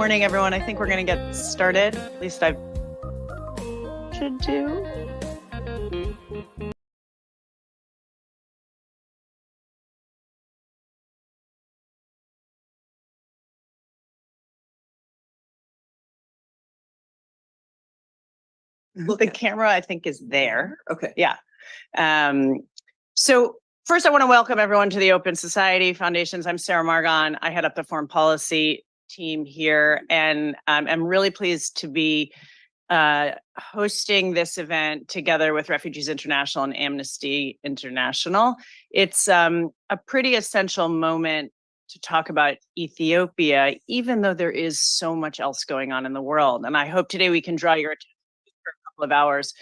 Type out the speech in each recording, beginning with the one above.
Morning, everyone. I think we're going to get started. At least I should do. The camera, I think, is there. Okay. Yeah. So first, I want to welcome everyone to the Open Society Foundations. I'm Sarah Margon. I head up the foreign policy team here, and I'm really pleased to be hosting this event together with Refugees International and Amnesty International. It's a pretty essential moment to talk about Ethiopia, even though there is so much else going on in the world. And I hope today we can draw your attention for a couple of hours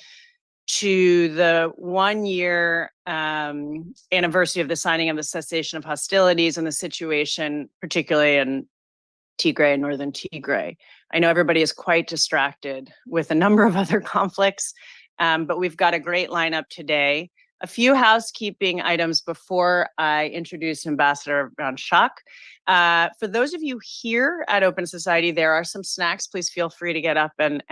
to the 1-year anniversary of the signing of the Cessation of Hostilities and the situation, particularly in Tigray and northern Tigray. I know everybody is quite distracted with a number of other conflicts, but we've got a great lineup today. A few housekeeping items before I introduce Ambassador Van Schaak. For those of you here at Open Society, there are some snacks. Please feel free to get up and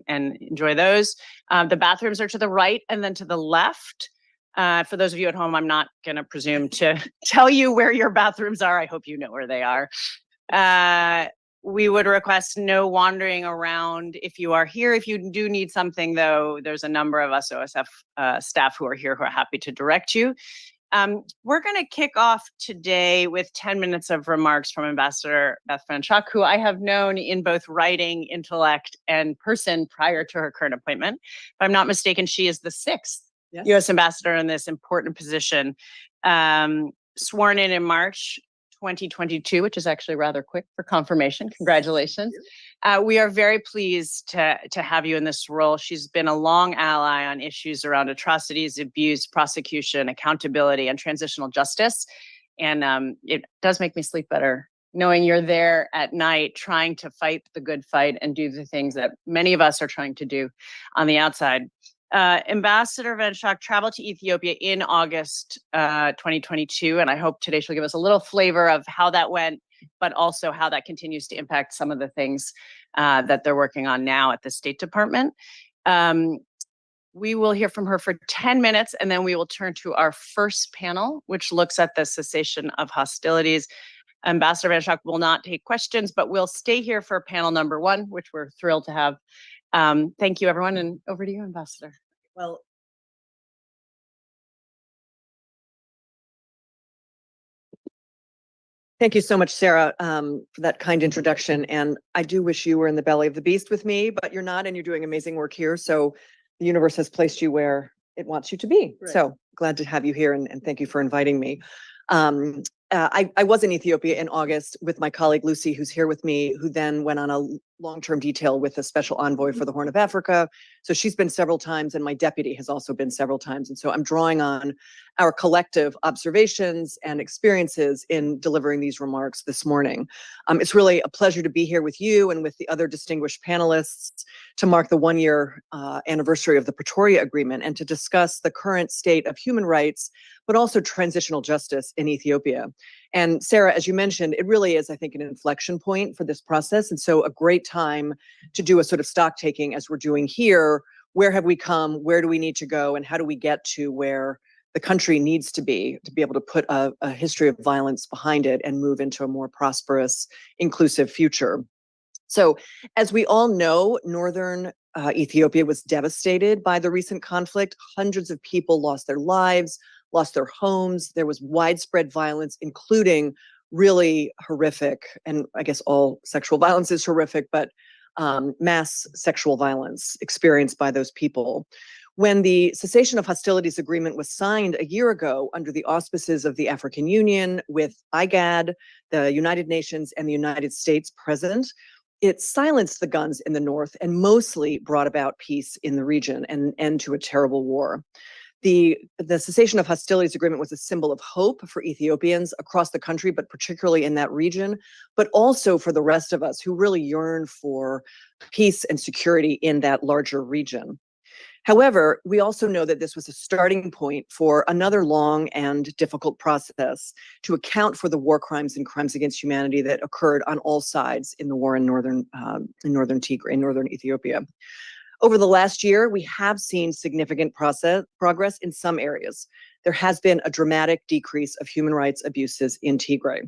enjoy those. The bathrooms are to the right and then to the left. For those of you at home, I'm not going to presume to tell you where your bathrooms are. I hope you know where they are. We would request no wandering around if you are here. If you do need something, though, there's a number of us OSF staff who are here who are happy to direct you. We're going to kick off today with 10 minutes of remarks from Ambassador Beth Van Schaak, who I have known in both writing, intellect, and person prior to her current appointment. If I'm not mistaken, she is the 6th U.S. ambassador in this important position, sworn in March 2022, which is actually rather quick for confirmation. Congratulations. We are very pleased to have you in this role. She's been a long ally on issues around atrocities, abuse, prosecution, accountability, and transitional justice. And it does make me sleep better knowing you're there at night trying to fight the good fight and do the things that many of us are trying to do on the outside. Ambassador Van Schaak traveled to Ethiopia in August 2022, and I hope today she'll give us a little flavor of how that went, but also how that continues to impact some of the things that they're working on now at the State Department. We will hear from her for 10 minutes, and then we will turn to our first panel, which looks at the cessation of hostilities. Ambassador Van Schaak will not take questions, but we'll stay here for panel number 1, which we're thrilled to have. Thank you, everyone, and over to you, Ambassador. Well, thank you so much, Sarah, for that kind introduction. And I do wish you were in the belly of the beast with me, but you're not, and you're doing amazing work here. So the universe has placed you where it wants you to be. Right. So glad to have you here, and thank you for inviting me. I was in Ethiopia in August with my colleague Lucy, who's here with me, who then went on a long-term detail with a special envoy for the Horn of Africa. So she's been several times, and my deputy has also been several times. And so I'm drawing on our collective observations and experiences in delivering these remarks this morning. It's really a pleasure to be here with you and with the other distinguished panelists to mark the 1-year anniversary of the Pretoria Agreement and to discuss the current state of human rights, but also transitional justice in Ethiopia. And Sarah, as you mentioned, it really is, I think, an inflection point for this process. And so a great time to do a sort of stock taking as we're doing here. Where have we come? Where do we need to go? And how do we get to where the country needs to be able to put a history of violence behind it and move into a more prosperous, inclusive future? So as we all know, northern Ethiopia was devastated by the recent conflict. Hundreds of people lost their lives, lost their homes. There was widespread violence, including really horrific, and I guess all sexual violence is horrific, but mass sexual violence experienced by those people. When the Cessation of Hostilities Agreement was signed a year ago under the auspices of the African Union with IGAD, the United Nations, and the United States present, it silenced the guns in the north and mostly brought about peace in the region and an end to a terrible war. The Cessation of Hostilities Agreement was a symbol of hope for Ethiopians across the country, but particularly in that region, but also for the rest of us who really yearn for peace and security in that larger region. However, we also know that this was a starting point for another long and difficult process to account for the war crimes and crimes against humanity that occurred on all sides in the war in northern Tigray, in northern Ethiopia. Over the last year, we have seen significant progress in some areas. There has been a dramatic decrease of human rights abuses in Tigray.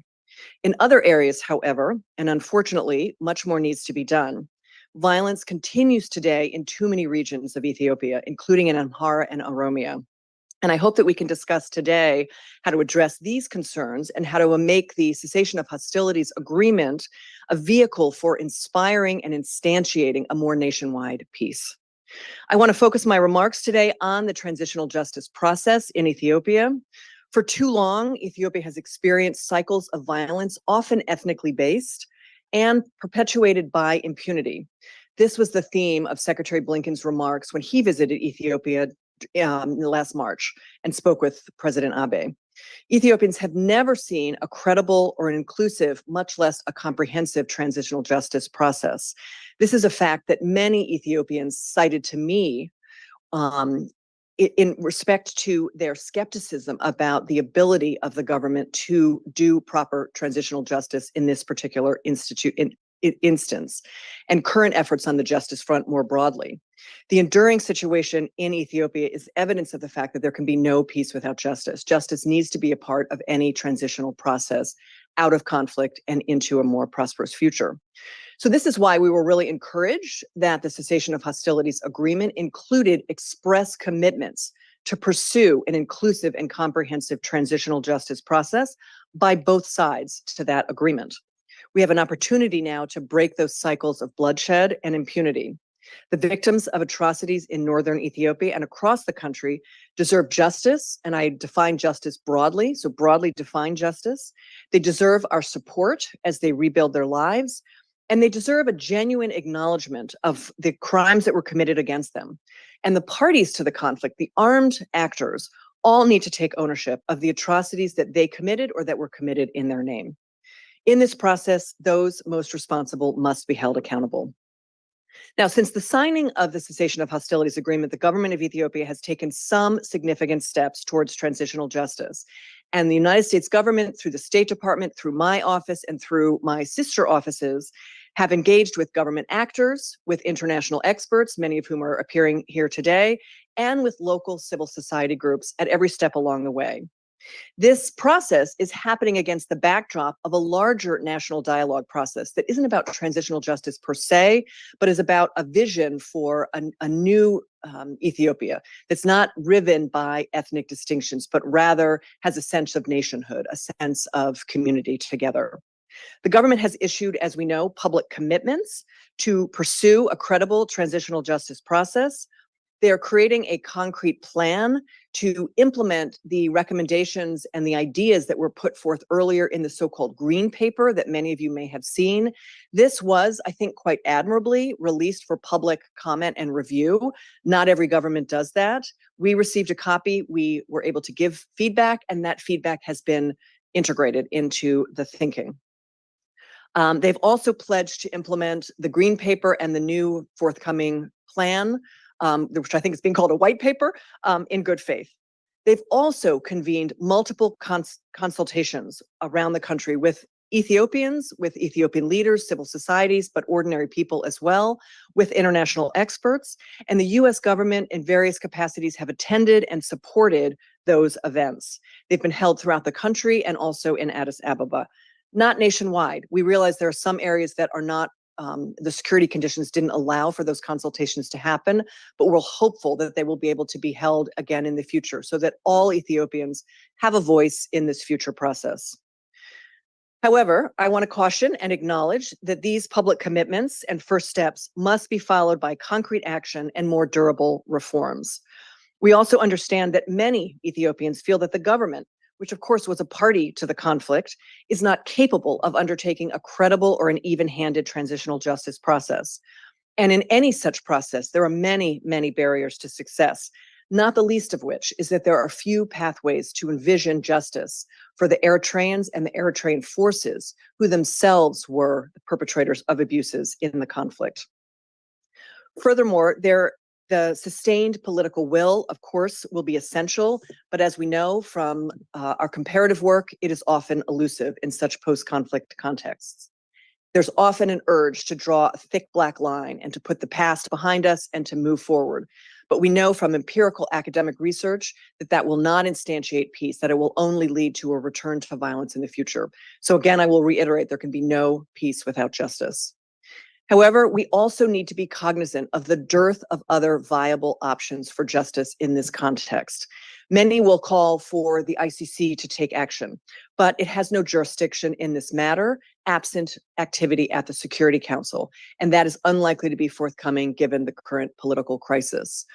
In other areas, however, and unfortunately, much more needs to be done. Violence continues today in too many regions of Ethiopia, including in Amhara and Oromia. And I hope that we can discuss today how to address these concerns and how to make the Cessation of Hostilities Agreement a vehicle for inspiring and instantiating a more nationwide peace. I want to focus my remarks today on the transitional justice process in Ethiopia. For too long, Ethiopia has experienced cycles of violence, often ethnically based, and perpetuated by impunity. This was the theme of Secretary Blinken's remarks when he visited Ethiopia last March and spoke with President Abe. Ethiopians have never seen a credible or an inclusive, much less a comprehensive transitional justice process. This is a fact that many Ethiopians cited to me in respect to their skepticism about the ability of the government to do proper transitional justice in this particular instance, and current efforts on the justice front more broadly. The enduring situation in Ethiopia is evidence of the fact that there can be no peace without justice. Justice needs to be a part of any transitional process out of conflict and into a more prosperous future. So this is why we were really encouraged that the Cessation of Hostilities Agreement included express commitments to pursue an inclusive and comprehensive transitional justice process by both sides to that agreement. We have an opportunity now to break those cycles of bloodshed and impunity. The victims of atrocities in northern Ethiopia and across the country deserve justice, and I define justice broadly, so broadly define justice. They deserve our support as they rebuild their lives, and they deserve a genuine acknowledgement of the crimes that were committed against them. And the parties to the conflict, the armed actors, all need to take ownership of the atrocities that they committed or that were committed in their name. In this process, those most responsible must be held accountable. Now, since the signing of the Cessation of Hostilities Agreement, the government of Ethiopia has taken some significant steps towards transitional justice. And the United States government, through the State Department, through my office, and through my sister offices, have engaged with government actors, with international experts, many of whom are appearing here today, and with local civil society groups at every step along the way. This process is happening against the backdrop of a larger national dialogue process that isn't about transitional justice per se, but is about a vision for a new Ethiopia that's not riven by ethnic distinctions, but rather has a sense of nationhood, a sense of community together. The government has issued, as we know, public commitments to pursue a credible transitional justice process. They are creating a concrete plan to implement the recommendations and the ideas that were put forth earlier in the so-called green paper that many of you may have seen. This was, I think, quite admirably released for public comment and review. Not every government does that. We received a copy. We were able to give feedback, and that feedback has been integrated into the thinking. They've also pledged to implement the green paper and the new forthcoming plan, which I think is being called a white paper, in good faith. They've also convened multiple consultations around the country with Ethiopians, with Ethiopian leaders, civil societies, but ordinary people as well, with international experts. And the US government in various capacities have attended and supported those events. They've been held throughout the country and also in Addis Ababa. Not nationwide. We realize there are some areas that are not, the security conditions didn't allow for those consultations to happen, but we're hopeful that they will be able to be held again in the future so that all Ethiopians have a voice in this future process. However, I want to caution and acknowledge that these public commitments and first steps must be followed by concrete action and more durable reforms. We also understand that many Ethiopians feel that the government, which of course was a party to the conflict, is not capable of undertaking a credible or an even-handed transitional justice process. And in any such process, there are many, many barriers to success, not the least of which is that there are few pathways to envision justice for the Eritreans and the Eritrean forces who themselves were the perpetrators of abuses in the conflict. Furthermore, the The sustained political will, of course, will be essential, but as we know from our comparative work, it is often elusive in such post-conflict contexts. There's often an urge to draw a thick black line and to put the past behind us and to move forward. But we know from empirical academic research that that will not instantiate peace, that it will only lead to a return to violence in the future. So again, I will reiterate, there can be no peace without justice. However, we also need to be cognizant of the dearth of other viable options for justice in this context. Many will call for the ICC to take action, but it has no jurisdiction in this matter, absent activity at the Security Council, and that is unlikely to be forthcoming given the current political crisis.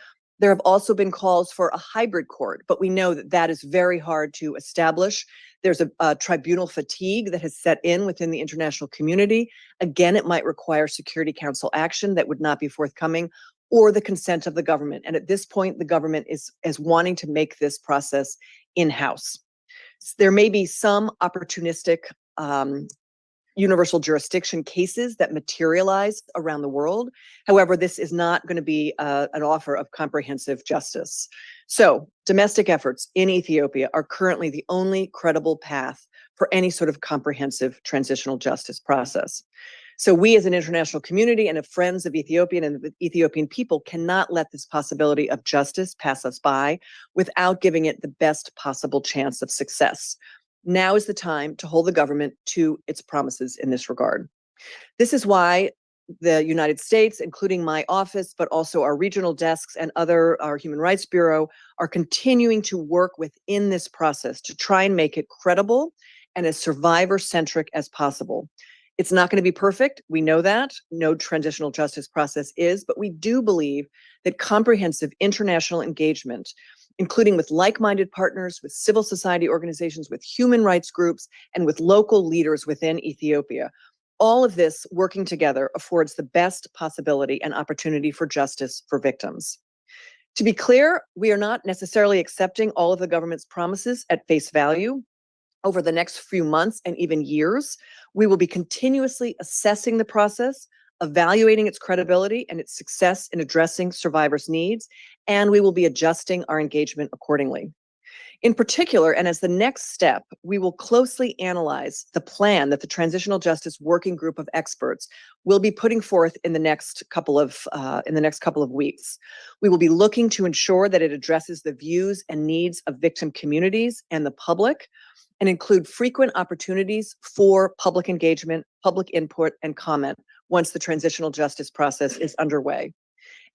There have also been calls for a hybrid court, but we know that that is very hard to establish. There's a tribunal fatigue that has set in within the international community. Again, it might require Security Council action that would not be forthcoming, or the consent of the government. And at this point, the government is wanting to make this process in-house. There may be some opportunistic universal jurisdiction cases that materialize around the world. However, this is not going to be an offer of comprehensive justice. So domestic efforts in Ethiopia are currently the only credible path for any sort of comprehensive transitional justice process. So we as an international community and of friends of Ethiopian and the Ethiopian people cannot let this possibility of justice pass us by without giving it the best possible chance of success. Now is the time to hold the government to its promises in this regard. This is why the United States, including my office, but also our regional desks and our Human Rights Bureau, are continuing to work within this process to try and make it credible and as survivor-centric as possible. It's not going to be perfect. We know that. No transitional justice process is, but we do believe that comprehensive international engagement, including with like-minded partners, with civil society organizations, with human rights groups, and with local leaders within Ethiopia, all of this working together affords the best possibility and opportunity for justice for victims. To be clear, we are not necessarily accepting all of the government's promises at face value. Over the next few months and even years, we will be continuously assessing the process, evaluating its credibility and its success in addressing survivors' needs, and we will be adjusting our engagement accordingly. In particular, and as the next step, we will closely analyze the plan that the Transitional Justice Working Group of experts will be putting forth in the next couple of weeks. We will be looking to ensure that it addresses the views and needs of victim communities and the public, and include frequent opportunities for public engagement, public input, and comment once the transitional justice process is underway.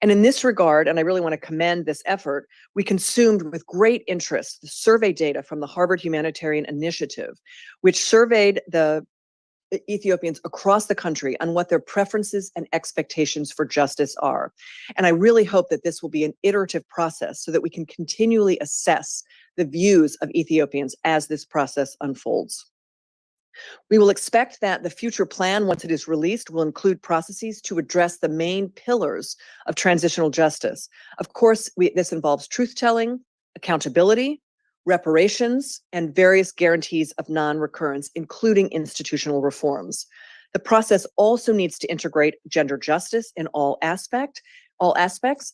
And in this regard, and I really want to commend this effort, we consumed with great interest the survey data from the Harvard Humanitarian Initiative, which surveyed the Ethiopians across the country on what their preferences and expectations for justice are. And I really hope that this will be an iterative process so that we can continually assess the views of Ethiopians as this process unfolds. We will expect that the future plan, once it is released, will include processes to address the main pillars of transitional justice. Of course, this involves truth-telling, accountability, reparations, and various guarantees of non-recurrence, including institutional reforms. The process also needs to integrate gender justice in all aspects,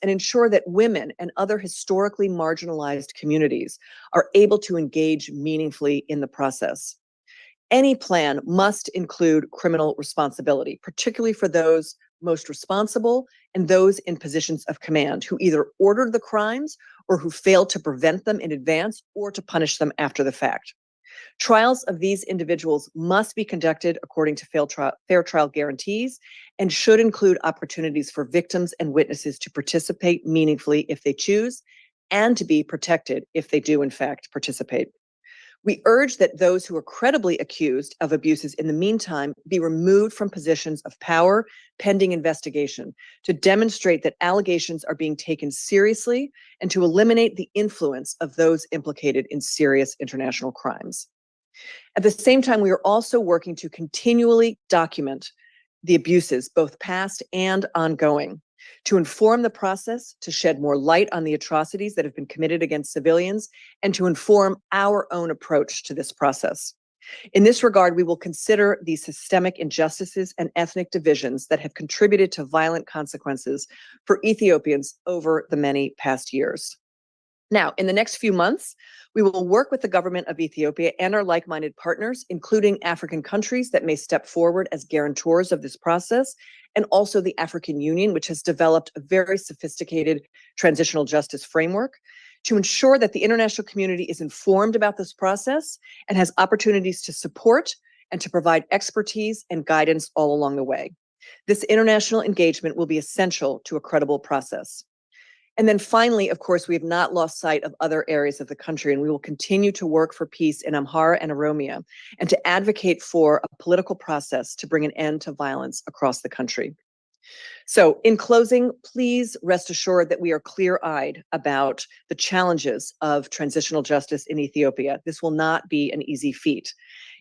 and ensure that women and other historically marginalized communities are able to engage meaningfully in the process. Any plan must include criminal responsibility, particularly for those most responsible and those in positions of command who either ordered the crimes or who failed to prevent them in advance or to punish them after the fact. Trials of these individuals must be conducted according to fair trial guarantees and should include opportunities for victims and witnesses to participate meaningfully if they choose, and to be protected if they do in fact participate. We urge that those who are credibly accused of abuses in the meantime be removed from positions of power pending investigation to demonstrate that allegations are being taken seriously and to eliminate the influence of those implicated in serious international crimes. At the same time, we are also working to continually document the abuses, both past and ongoing, to inform the process, to shed more light on the atrocities that have been committed against civilians, and to inform our own approach to this process. In this regard, we will consider the systemic injustices and ethnic divisions that have contributed to violent consequences for Ethiopians over the many past years. Now, in the next few months, we will work with the government of Ethiopia and our like-minded partners, including African countries that may step forward as guarantors of this process, and also the African Union, which has developed a very sophisticated transitional justice framework to ensure that the international community is informed about this process and has opportunities to support and to provide expertise and guidance all along the way. This international engagement will be essential to a credible process. And then finally, of course, we have not lost sight of other areas of the country, and we will continue to work for peace in Amhara and Oromia and to advocate for a political process to bring an end to violence across the country. So in closing, please rest assured that we are clear-eyed about the challenges of transitional justice in Ethiopia. This will not be an easy feat.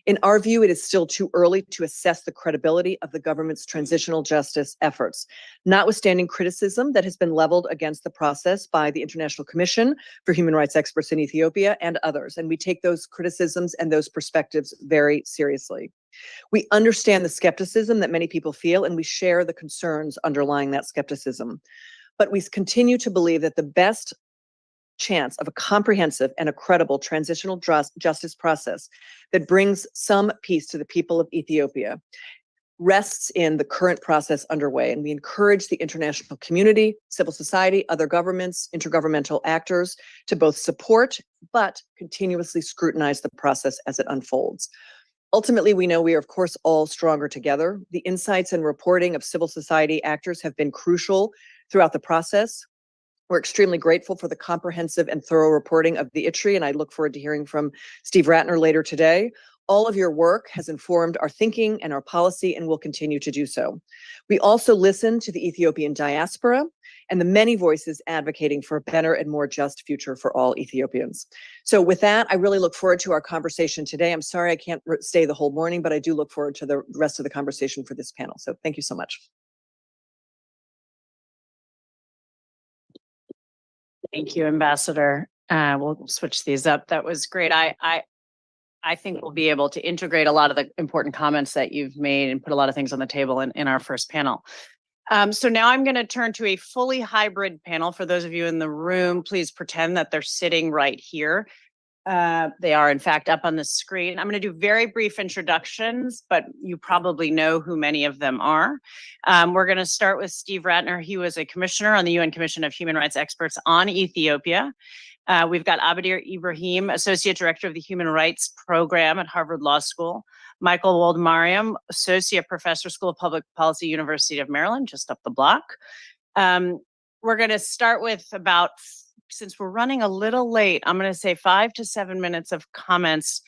In our view, it is still too early to assess the credibility of the government's transitional justice efforts, notwithstanding criticism that has been leveled against the process by the International Commission for Human Rights Experts in Ethiopia and others. And we take those criticisms and those perspectives very seriously. We understand the skepticism that many people feel, and we share the concerns underlying that skepticism. But we continue to believe that the best chance of a comprehensive and a credible transitional justice process that brings some peace to the people of Ethiopia rests in the current process underway. And we encourage the international community, civil society, other governments, intergovernmental actors to both support but continuously scrutinize the process as it unfolds. Ultimately, we know we are, of course, all stronger together. The insights and reporting of civil society actors have been crucial throughout the process. We're extremely grateful for the comprehensive and thorough reporting of the ICHREE, and I look forward to hearing from Steve Ratner later today. All of your work has informed our thinking and our policy and will continue to do so. We also listen to the Ethiopian diaspora and the many voices advocating for a better and more just future for all Ethiopians. So with that, I really look forward to our conversation today. I'm sorry I can't stay the whole morning, but I do look forward to the rest of the conversation for this panel. So thank you so much. Thank you, Ambassador. We'll switch these up. That was great. I think we'll be able to integrate a lot of the important comments that you've made and put a lot of things on the table in our first panel. So now I'm going to turn to a fully hybrid panel. For those of you in the room, please pretend that they're sitting right here. They are, in fact, up on the screen. I'm going to do very brief introductions, but you probably know who many of them are. We're going to start with Steve Ratner. He was a commissioner on the UN Commission of Human Rights Experts on Ethiopia. We've got Abadir Ibrahim, Associate Director of the Human Rights Program at Harvard Law School. Michael Wold-Mariam, Associate Professor, School of Public Policy, University of Maryland, just up the block. We're going to start with since we're running a little late, I'm going to say 5 to 7 minutes of comments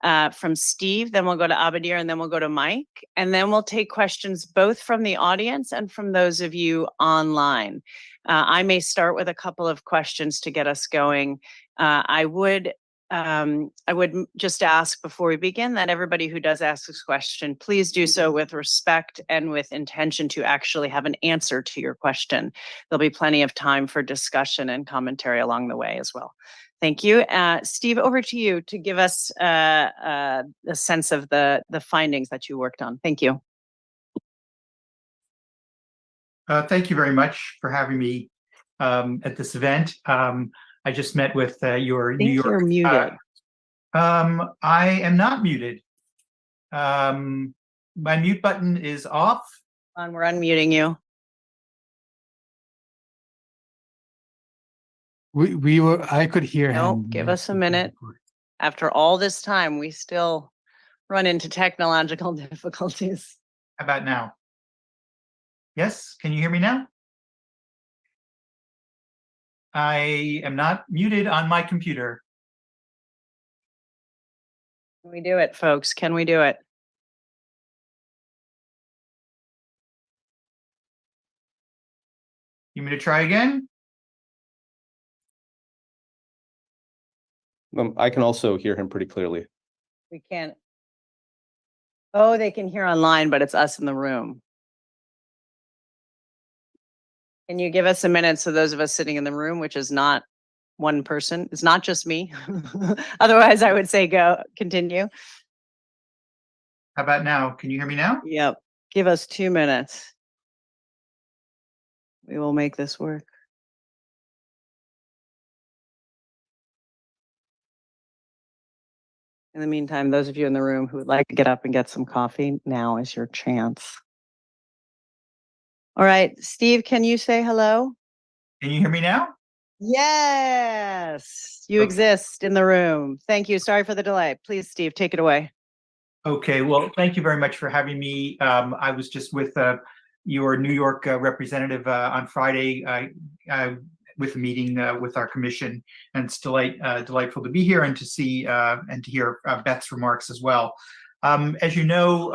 from Steve, then we'll go to Abadir, and then we'll go to Mike, and then we'll take questions both from the audience and from those of you online. I may start with a couple of questions to get us going. I would just ask before we begin that everybody who does ask this question, please do so with respect and with intention to actually have an answer to your question. There'll be plenty of time for discussion and commentary along the way as well. Thank you. Steve, over to you to give us a sense of the findings that you worked on. Thank you. Thank you very much for having me at this event. I just met with your New York. You're muted. I am not muted. My mute button is off. We're unmuting you. I could hear him. Nope, give us a minute. After all this time, we still run into technological difficulties. How about now? Yes, can you hear me now? I am not muted on my computer. Can we do it, folks? Can we do it? You want me to try again? I can also hear him pretty clearly. We can't. Oh, they can hear online, but it's us in the room. Can you give us a minute so those of us sitting in the room, which is not one person, it's not just me. Otherwise, I would say continue. How about now? Can you hear me now? Yep. Give us 2 minutes. We will make this work. In the meantime, those of you in the room who would like to get up and get some coffee, now is your chance. All right, Steve, can you say hello? Can you hear me now? Yes, you Okay. exist in the room. Thank you. Sorry for the delay. Please, Steve, take it away. Okay, well, thank you very much for having me. I was just with your New York representative on Friday with a meeting with our commission, and it's delightful to be here and to see and to hear Beth's remarks as well. As you know,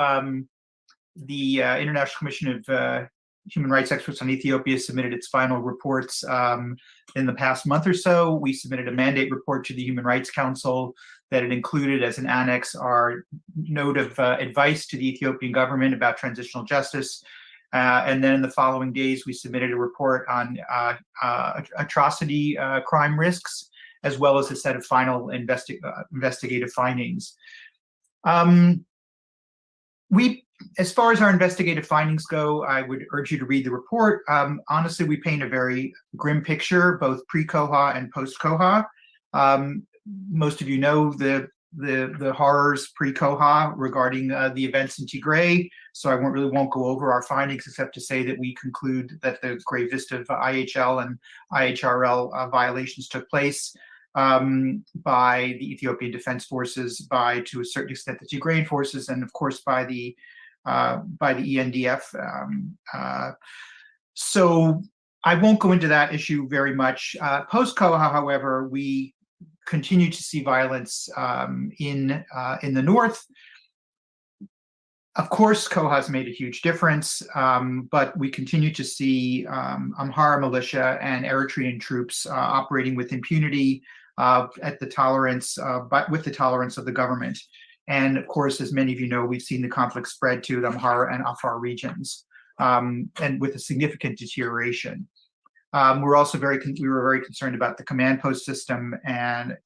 the International Commission of Human Rights Experts on Ethiopia submitted its final reports in the past month or so. We submitted a mandate report to the Human Rights Council that it included as an annex our note of advice to the Ethiopian government about transitional justice. And then in the following days, we submitted a report on atrocity crime risks, as well as a set of final investigative findings. As far as our investigative findings go, I would urge you to read the report. Honestly, we paint a very grim picture, both pre-COHA and post-COHA. Most of you know the horrors pre-COHA regarding the events in Tigray, so I won't go over our findings except to say that we conclude that the gravest of IHL and IHRL violations took place by the Ethiopian Defense Forces, to a certain extent the Tigrayan forces, and of course by the ENDF. So I won't go into that issue very much. Post-COHA, however, we continue to see violence in the north. Of course, COHA has made a huge difference, but we continue to see Amhara militia and Eritrean troops operating with impunity at the tolerance, but with the tolerance of the government. And of course, as many of you know, we've seen the conflict spread to the Amhara and Afar regions, and with a significant deterioration. We were very concerned about the command post system and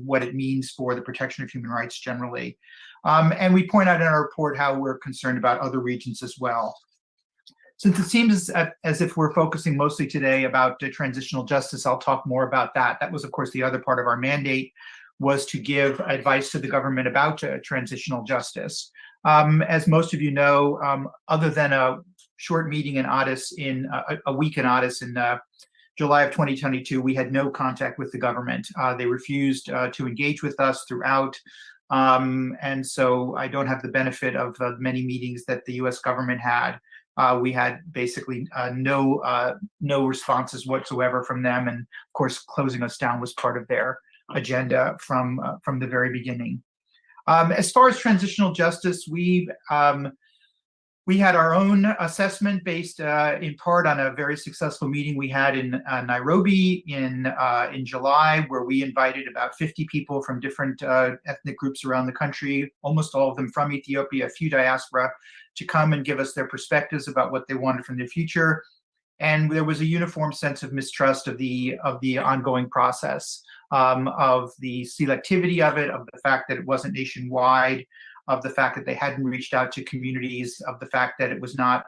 what it means for the protection of human rights generally. And we point out in our report how we're concerned about other regions as well. Since it seems as if we're focusing mostly today about transitional justice, I'll talk more about that. That was, of course, the other part of our mandate, was to give advice to the government about transitional justice. As most of you know, other than a short meeting in Addis a week in Addis in July of 2022, we had no contact with the government. They refused to engage with us throughout. And so I don't have the benefit of the many meetings that the US government had. We had basically no responses whatsoever from them. And of course, closing us down was part of their agenda from the very beginning. As far as transitional justice, we had our own assessment based in part on a very successful meeting we had in Nairobi in July, where we invited about 50 people from different ethnic groups around the country, almost all of them from Ethiopia, a few diaspora, to come and give us their perspectives about what they wanted from the future. And there was a uniform sense of mistrust of the ongoing process, of the selectivity of it, of the fact that it wasn't nationwide, of the fact that they hadn't reached out to communities, of the fact that it was not,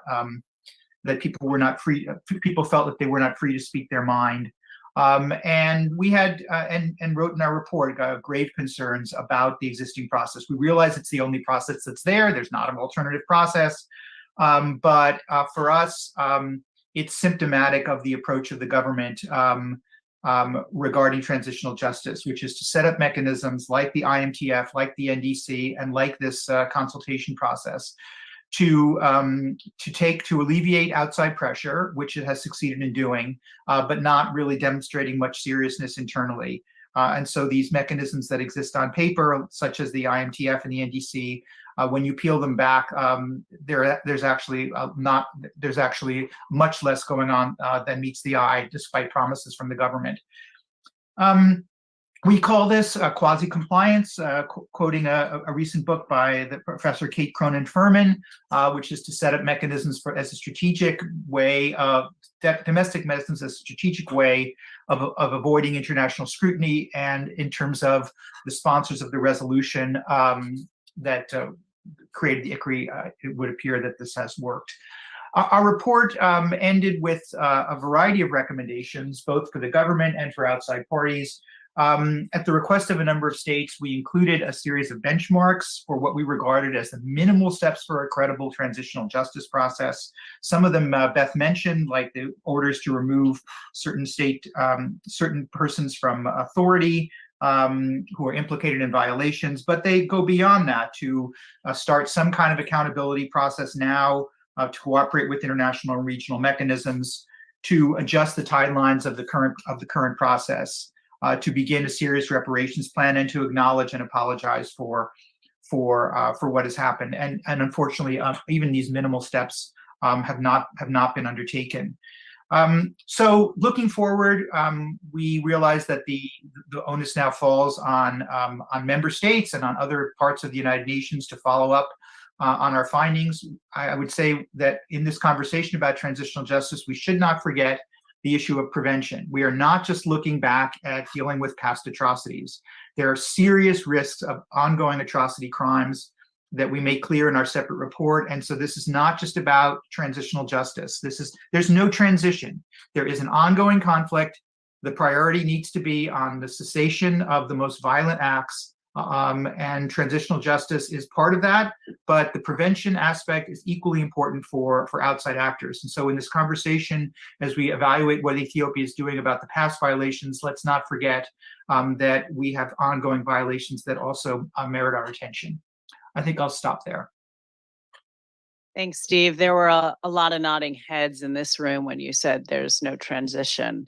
that people were not free, people felt that they were not free to speak their mind. And we had, and wrote in our report, grave concerns about the existing process. We realize it's the only process that's there. There's not an alternative process. But for us, it's symptomatic of the approach of the government regarding transitional justice, which is to set up mechanisms like the IMTF, like the NDC, and like this consultation process to alleviate outside pressure, which it has succeeded in doing, but not really demonstrating much seriousness internally. And so these mechanisms that exist on paper, such as the IMTF and the NDC, when you peel them back, there's actually much less going on than meets the eye, despite promises from the government. We call this quasi-compliance, quoting a recent book by the Professor Kate Cronin-Furman, which is to set up mechanisms as a strategic way of domestic mechanisms as a strategic way of avoiding international scrutiny, and in terms of the sponsors of the resolution that created the ICHREE, it would appear that this has worked. Our report ended with a variety of recommendations, both for the government and for outside parties. At the request of a number of states, we included a series of benchmarks for what we regarded as the minimal steps for a credible transitional justice process. Some of them Beth mentioned, like the orders to remove certain persons from authority who are implicated in violations, but they go beyond that to start some kind of accountability process now, to cooperate with international and regional mechanisms, to adjust the timelines of the current process, to begin a serious reparations plan, and to acknowledge and apologize for what has happened. And unfortunately, even these minimal steps have not been undertaken. So looking forward, we realize that the onus now falls on member states and on other parts of the United Nations to follow up on our findings. I would say that in this conversation about transitional justice, we should not forget the issue of prevention. We are not just looking back at dealing with past atrocities. There are serious risks of ongoing atrocity crimes that we make clear in our separate report. And so this is not just about transitional justice. There's no transition. There is an ongoing conflict. The priority needs to be on the cessation of the most violent acts, and transitional justice is part of that, but the prevention aspect is equally important for outside actors. And so in this conversation, as we evaluate what Ethiopia is doing about the past violations, let's not forget that we have ongoing violations that also merit our attention. I think I'll stop there. Thanks, Steve. There were a lot of nodding heads in this room when you said there's no transition.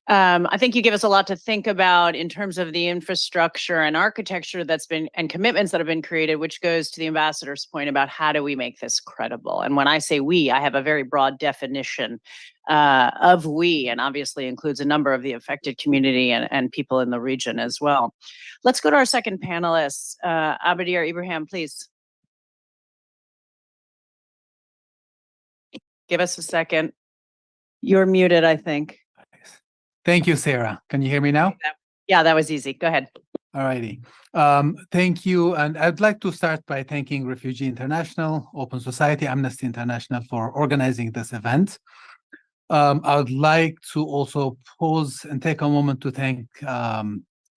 I think you give us a lot to think about in terms of the infrastructure and architecture and commitments that have been created, which goes to the ambassador's point about how do we make this credible. And when I say we, I have a very broad definition of we, and obviously includes a number of the affected community and people in the region as well. Let's go to our second panelist, Abadir Ibrahim, please. Give us a second. You're muted, I think. Thank you, Sarah. Can you hear me now? Yeah, that was easy. Go ahead. All righty. Thank you. And I'd like to start by thanking Refugee International, Open Society, Amnesty International for organizing this event. I would like to also pause and take a moment to thank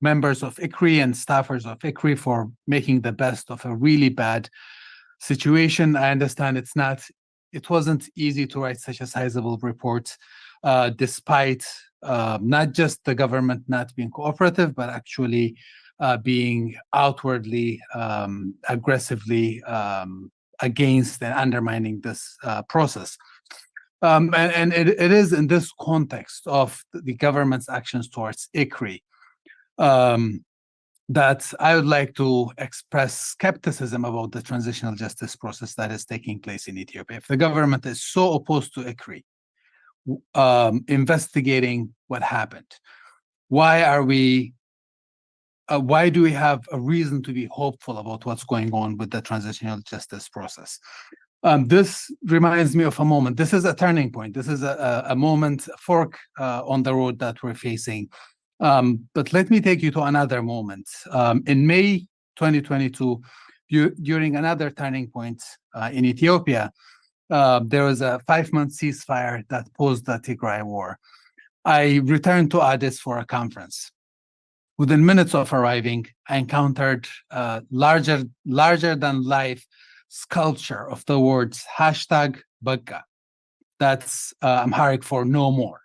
members of ICHREE and staffers of ICHREE for making the best of a really bad situation. I understand it wasn't easy to write such a sizable report, despite not just the government not being cooperative, but actually being outwardly aggressively against and undermining this process. And it is in this context of the government's actions towards ICHREE that I would like to express skepticism about the transitional justice process that is taking place in Ethiopia. If the government is so opposed to ICHREE, investigating what happened, why do we have a reason to be hopeful about what's going on with the transitional justice process? This reminds me of a moment. This is a turning point. This is a moment, a fork on the road that we're facing. But let me take you to another moment. In May 2022, during another turning point in Ethiopia, there was a 5-month ceasefire that paused the Tigray war. I returned to Addis for a conference. Within minutes of arriving, I encountered a larger than life sculpture of the words #Baka. That's Amharic for no more.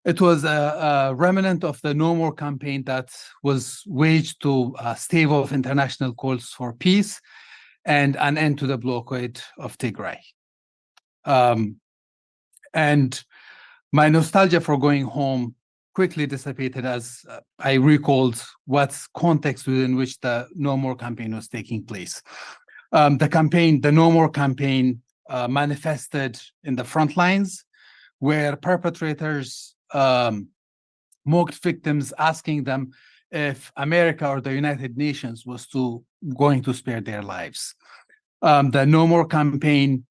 It was a remnant of the No More campaign that was waged to stave off international calls for peace and an end to the blockade of Tigray. And my nostalgia for going home quickly dissipated as I recalled what's context within which the No More campaign was taking place. The No More campaign manifested in the front lines, where perpetrators mocked victims, asking them if America or the United Nations was going to spare their lives. The No More campaign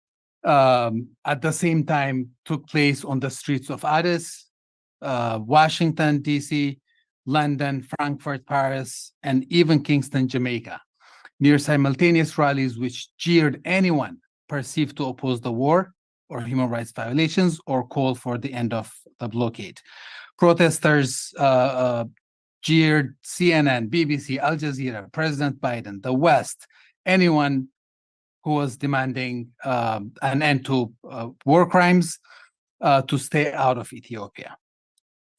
at the same time took place on the streets of Addis, Washington, D.C., London, Frankfurt, Paris, and even Kingston, Jamaica. near simultaneous rallies which jeered anyone perceived to oppose the war or human rights violations or call for the end of the blockade. Protesters jeered CNN, BBC, Al Jazeera, President Biden, the West, anyone who was demanding an end to war crimes to stay out of Ethiopia.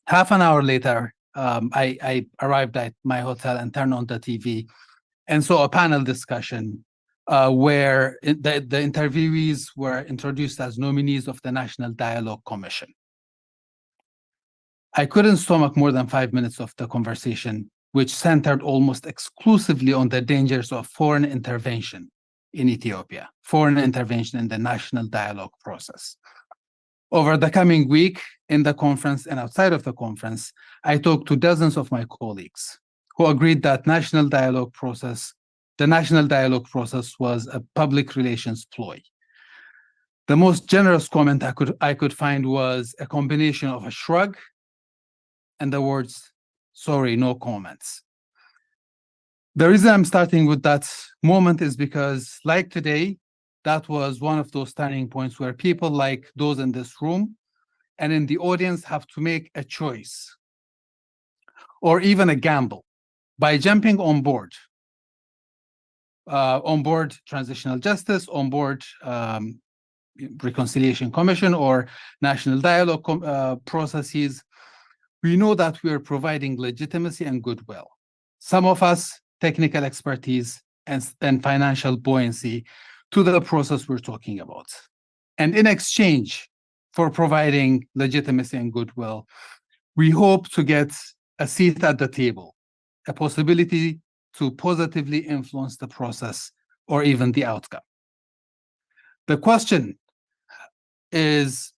Half an hour later, I arrived at my hotel and turned on the TV and saw a panel discussion where the interviewees were introduced as nominees of the National Dialogue Commission. I couldn't stomach more than 5 minutes of the conversation, which centered almost exclusively on the dangers of foreign intervention in Ethiopia, foreign intervention in the national dialogue process. Over the coming week, in the conference and outside of the conference, I talked to dozens of my colleagues who agreed that the national dialogue process was a public relations ploy. The most generous comment I could find was a combination of a shrug and the words, "Sorry, no comments." The reason I'm starting with that moment is because, like today, that was one of those turning points where people like those in this room and in the audience have to make a choice or even a gamble by jumping on board transitional justice, on board reconciliation commission or national dialogue processes. We know that we are providing legitimacy and goodwill. Some of us, technical expertise and financial buoyancy to the process we're talking about. And in exchange for providing legitimacy and goodwill, we hope to get a seat at the table, a possibility to positively influence the process or even the outcome. The question is,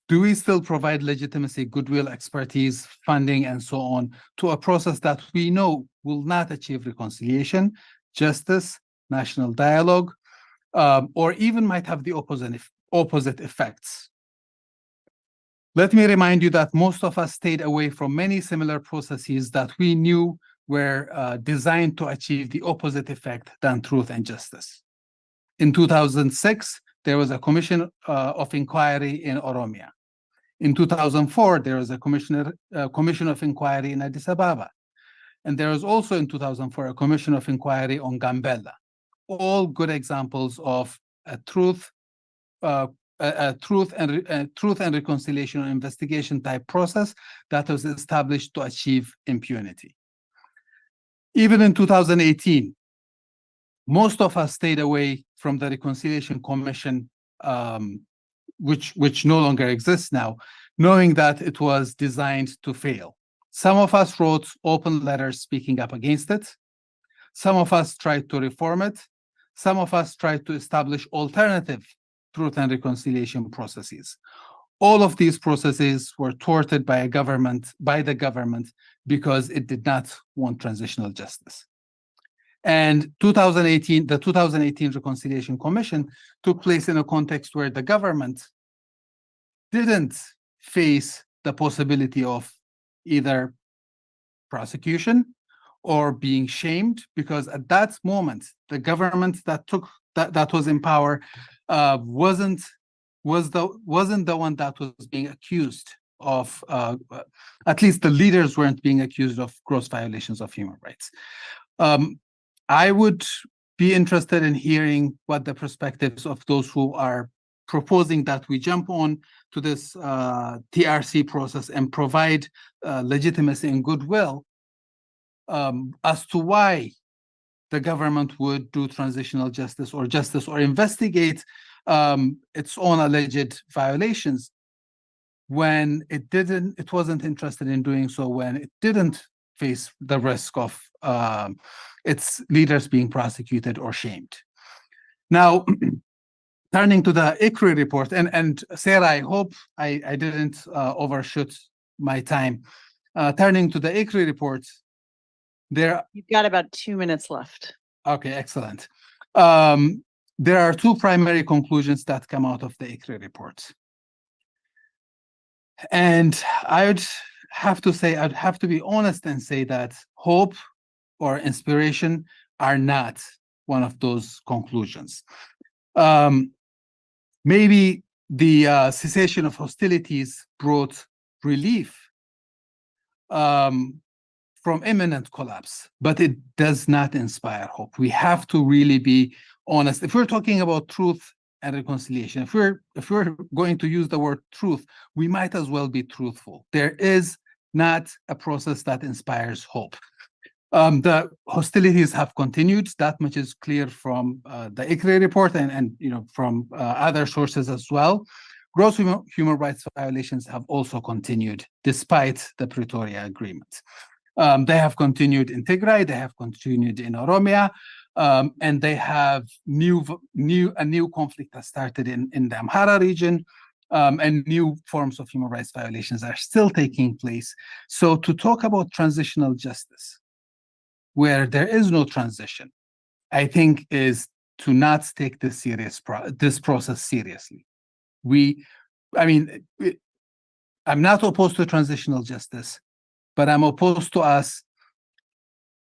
do we still provide legitimacy, goodwill, expertise, funding, and so on to a process that we know will not achieve reconciliation, justice, national dialogue, or even might have the opposite effects? Let me remind you that most of us stayed away from many similar processes that we knew were designed to achieve the opposite effect than truth and justice. In 2006, there was a commission of inquiry in Oromia. In 2004, there was a commission of inquiry in Addis Ababa. And there was also in 2004 a commission of inquiry on Gambella. All good examples of a truth and reconciliation or investigation type process that was established to achieve impunity. Even in 2018, most of us stayed away from the Reconciliation Commission, which no longer exists now, knowing that it was designed to fail. Some of us wrote open letters speaking up against it. Some of us tried to reform it. Some of us tried to establish alternative truth and reconciliation processes. All of these processes were thwarted by the government because it did not want transitional justice. And the 2018 Reconciliation Commission took place in a context where the government didn't face the possibility of either prosecution or being shamed, because at that moment, the government that was in power wasn't the one that was being accused of, at least the leaders weren't being accused of gross violations of human rights. I would be interested in hearing what the perspectives of those who are proposing that we jump on to this TRC process and provide legitimacy and goodwill as to why the government would do transitional justice or investigate its own alleged violations when it wasn't interested in doing so, when it didn't face the risk of its leaders being prosecuted or shamed. Now, turning to the ICHREE report, and Sarah, I hope I didn't overshoot my time. Turning to the ICHREE report, You've got about 2 minutes left. Okay, excellent. There are two primary conclusions that come out of the ICHREE report. And I'd have to be honest and say that hope or inspiration are not one of those conclusions. Maybe the cessation of hostilities brought relief from imminent collapse, but it does not inspire hope. We have to really be honest. If we're talking about truth and reconciliation, if we're going to use the word truth, we might as well be truthful. There is not a process that inspires hope. The hostilities have continued. That much is clear from the ICHREE report and from other sources as well. Gross human rights violations have also continued despite the Pretoria Agreement. They have continued in Tigray, they have continued in Oromia, and they have a new conflict has started in the Amhara region, and new forms of human rights violations are still taking place. So to talk about transitional justice, where there is no transition, I think is to not take this process seriously. I'm not opposed to transitional justice, but I'm opposed to us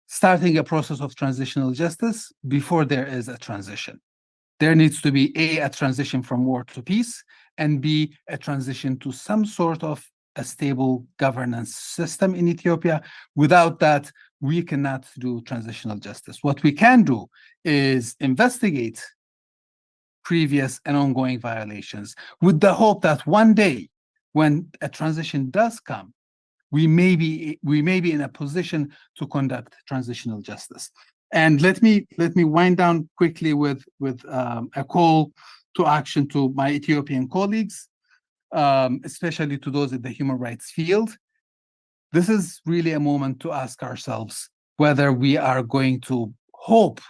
starting a process of transitional justice before there is a transition. There needs to be a transition from war to peace, and B, a transition to some sort of a stable governance system in Ethiopia. Without that, we cannot do transitional justice. What we can do is investigate previous and ongoing violations with the hope that one day, when a transition does come, we may be in a position to conduct transitional justice. And let me wind down quickly with a call to action to my Ethiopian colleagues, especially to those in the human rights field. This is really a moment to ask ourselves whether we are going to hope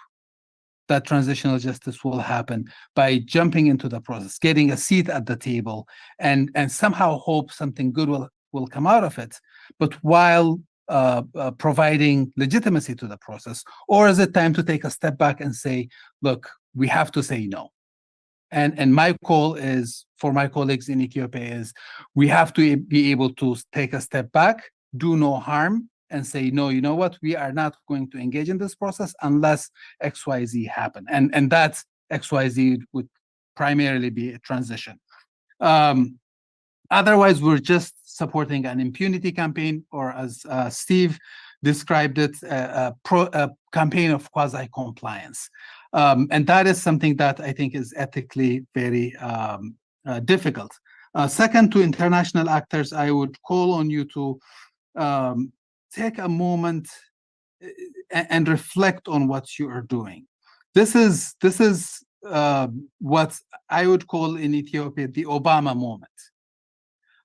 that transitional justice will happen by jumping into the process, getting a seat at the table, and somehow hope something good will come out of it, but while providing legitimacy to the process? Or is it time to take a step back and say, look, we have to say no? And my call is, for my colleagues in Ethiopia, is we have to be able to take a step back, do no harm, and say, no, you know what, we are not going to engage in this process unless XYZ happen. And that XYZ would primarily be a transition. Otherwise, we're just supporting an impunity campaign, or as Steve described it, a campaign of quasi-compliance. And that is something that I think is ethically very difficult. Second, to international actors, I would call on you to take a moment and reflect on what you are doing. This is what I would call in Ethiopia the Obama moment.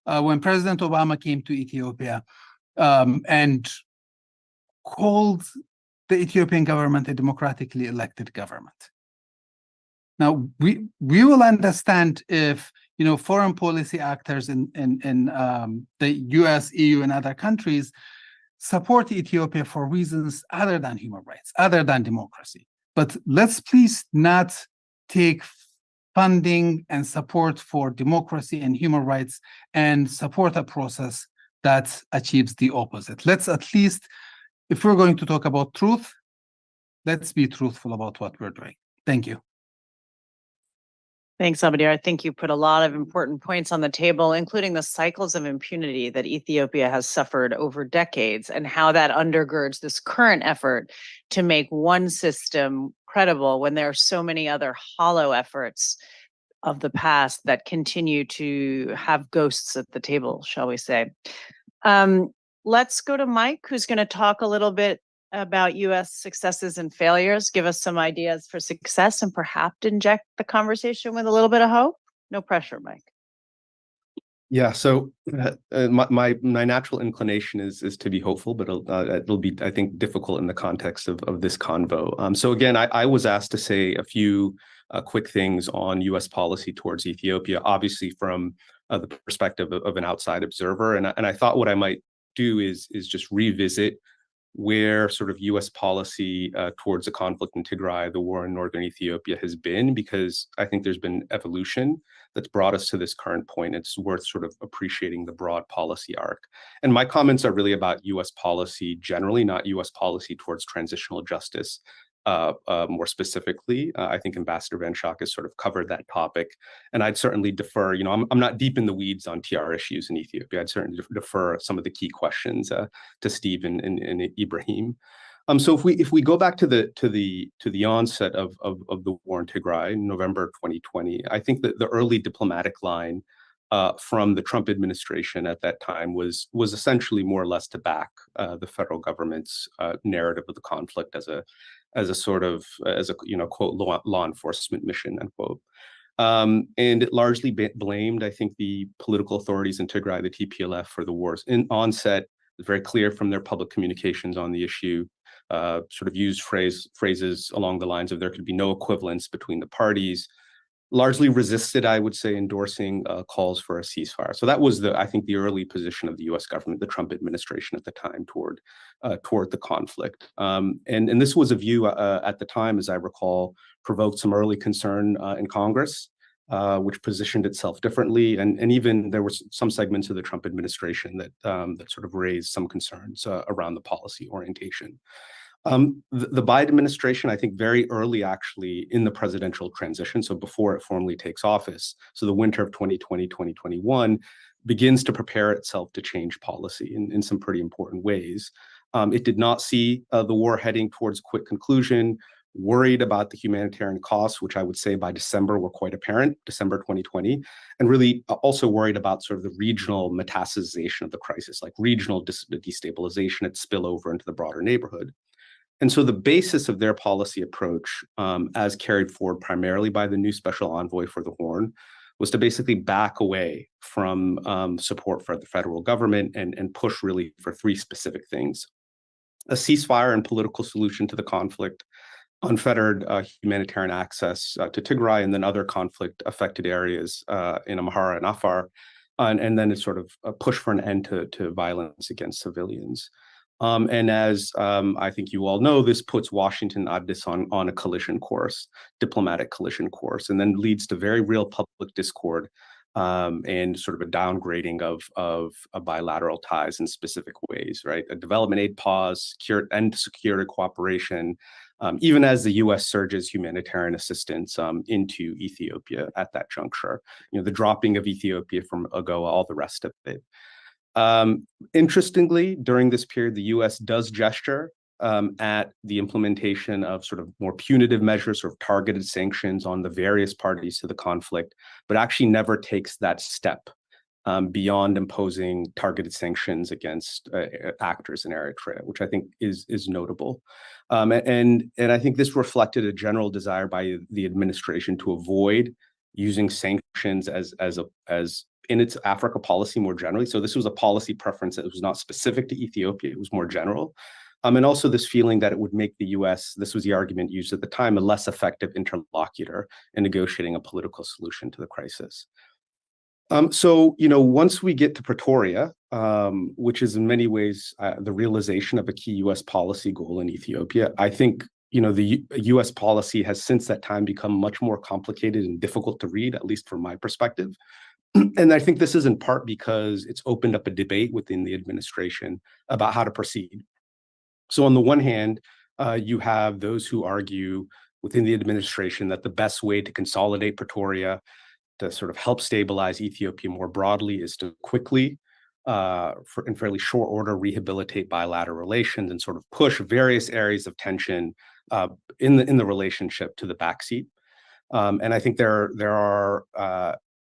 When President Obama came to Ethiopia and called the Ethiopian government a democratically elected government. Now, we will understand if foreign policy actors in the US, EU, and other countries support Ethiopia for reasons other than human rights, other than democracy. But let's please not take funding and support for democracy and human rights and support a process that achieves the opposite. Let's at least, if we're going to talk about truth, let's be truthful about what we're doing. Thank you. Thanks, Abdir. I think you put a lot of important points on the table, including the cycles of impunity that Ethiopia has suffered over decades and how that undergirds this current effort to make one system credible when there are so many other hollow efforts of the past that continue to have ghosts at the table, shall we say. Let's go to Mike, who's going to talk a little bit about U.S. successes and failures, give us some ideas for success, and perhaps inject the conversation with a little bit of hope. No pressure, Mike. Yeah, so my natural inclination is to be hopeful, but it'll be, I think, difficult in the context of this convo. So again, I was asked to say a few quick things on U.S. policy towards Ethiopia, obviously from the perspective of an outside observer, and I thought what I might do is just revisit where sort of U.S. policy towards the conflict in Tigray, the war in northern Ethiopia, has been, because I think there's been evolution that's brought us to this current point. It's worth sort of appreciating the broad policy arc. And my comments are really about U.S. policy generally, not U.S. policy towards transitional justice. More specifically, I think Ambassador Van Schaak has sort of covered that topic, and I'd certainly defer. I'm not deep in the weeds on TR issues in Ethiopia. I'd certainly defer some of the key questions to Steve and Ibrahim. So if we go back to the onset of the war in Tigray in November 2020, I think that the early diplomatic line from the Trump administration at that time was essentially more or less to back the federal government's narrative of the conflict as a quote law enforcement mission, unquote. And it largely blamed, I think, the political authorities in Tigray, the TPLF, for the war's onset. It was very clear from their public communications on the issue, sort of used phrases along the lines of there could be no equivalence between the parties, largely resisted, I would say, endorsing calls for a ceasefire. So that was I think the early position of the U.S. government, the Trump administration at the time, toward the conflict. And this was a view at the time, as I recall, provoked some early concern in Congress, which positioned itself differently. And even there were some segments of the Trump administration that sort of raised some concerns around the policy orientation. The Biden administration, I think very early actually in the presidential transition, so before it formally takes office, so the winter of 2020, 2021, begins to prepare itself to change policy in some pretty important ways. It did not see the war heading towards quick conclusion, worried about the humanitarian costs, which I would say by December were quite apparent, December 2020, and really also worried about sort of the regional metastasization of the crisis, like regional destabilization and spillover into the broader neighborhood. And so the basis of their policy approach, as carried forward primarily by the new special envoy for the Horn, was to basically back away from support for the federal government and push really for three specific things: a ceasefire and political solution to the conflict, unfettered humanitarian access to Tigray and then other conflict-affected areas in Amhara and Afar, and then it's sort of a push for an end to violence against civilians. And as I think you all know, this puts Washington and Addis on a collision course, diplomatic collision course, and then leads to very real public discord and sort of a downgrading of bilateral ties in specific ways, right? A development aid pause, end security cooperation, even as the U.S. surges humanitarian assistance into Ethiopia at that juncture. The dropping of Ethiopia from AGOA, all the rest of it. Interestingly, during this period, the U.S. does gesture at the implementation of sort of more punitive measures or targeted sanctions on the various parties to the conflict, but actually never takes that step beyond imposing targeted sanctions against actors in Eritrea, which I think is notable. And I think this reflected a general desire by the administration to avoid using sanctions as in its Africa policy more generally. So this was a policy preference that was not specific to Ethiopia, it was more general. And also this feeling that it would make the US, this was the argument used at the time, a less effective interlocutor in negotiating a political solution to the crisis. So, once we get to Pretoria, which is in many ways the realization of a key US policy goal in Ethiopia, I think the US policy has since that time become much more complicated and difficult to read, at least from my perspective. And I think this is in part because it's opened up a debate within the administration about how to proceed. So on the one hand, you have those who argue within the administration that the best way to consolidate Pretoria, to sort of help stabilize Ethiopia more broadly, is to quickly, in fairly short order, rehabilitate bilateral relations and sort of push various areas of tension in the relationship to the backseat. And I think there are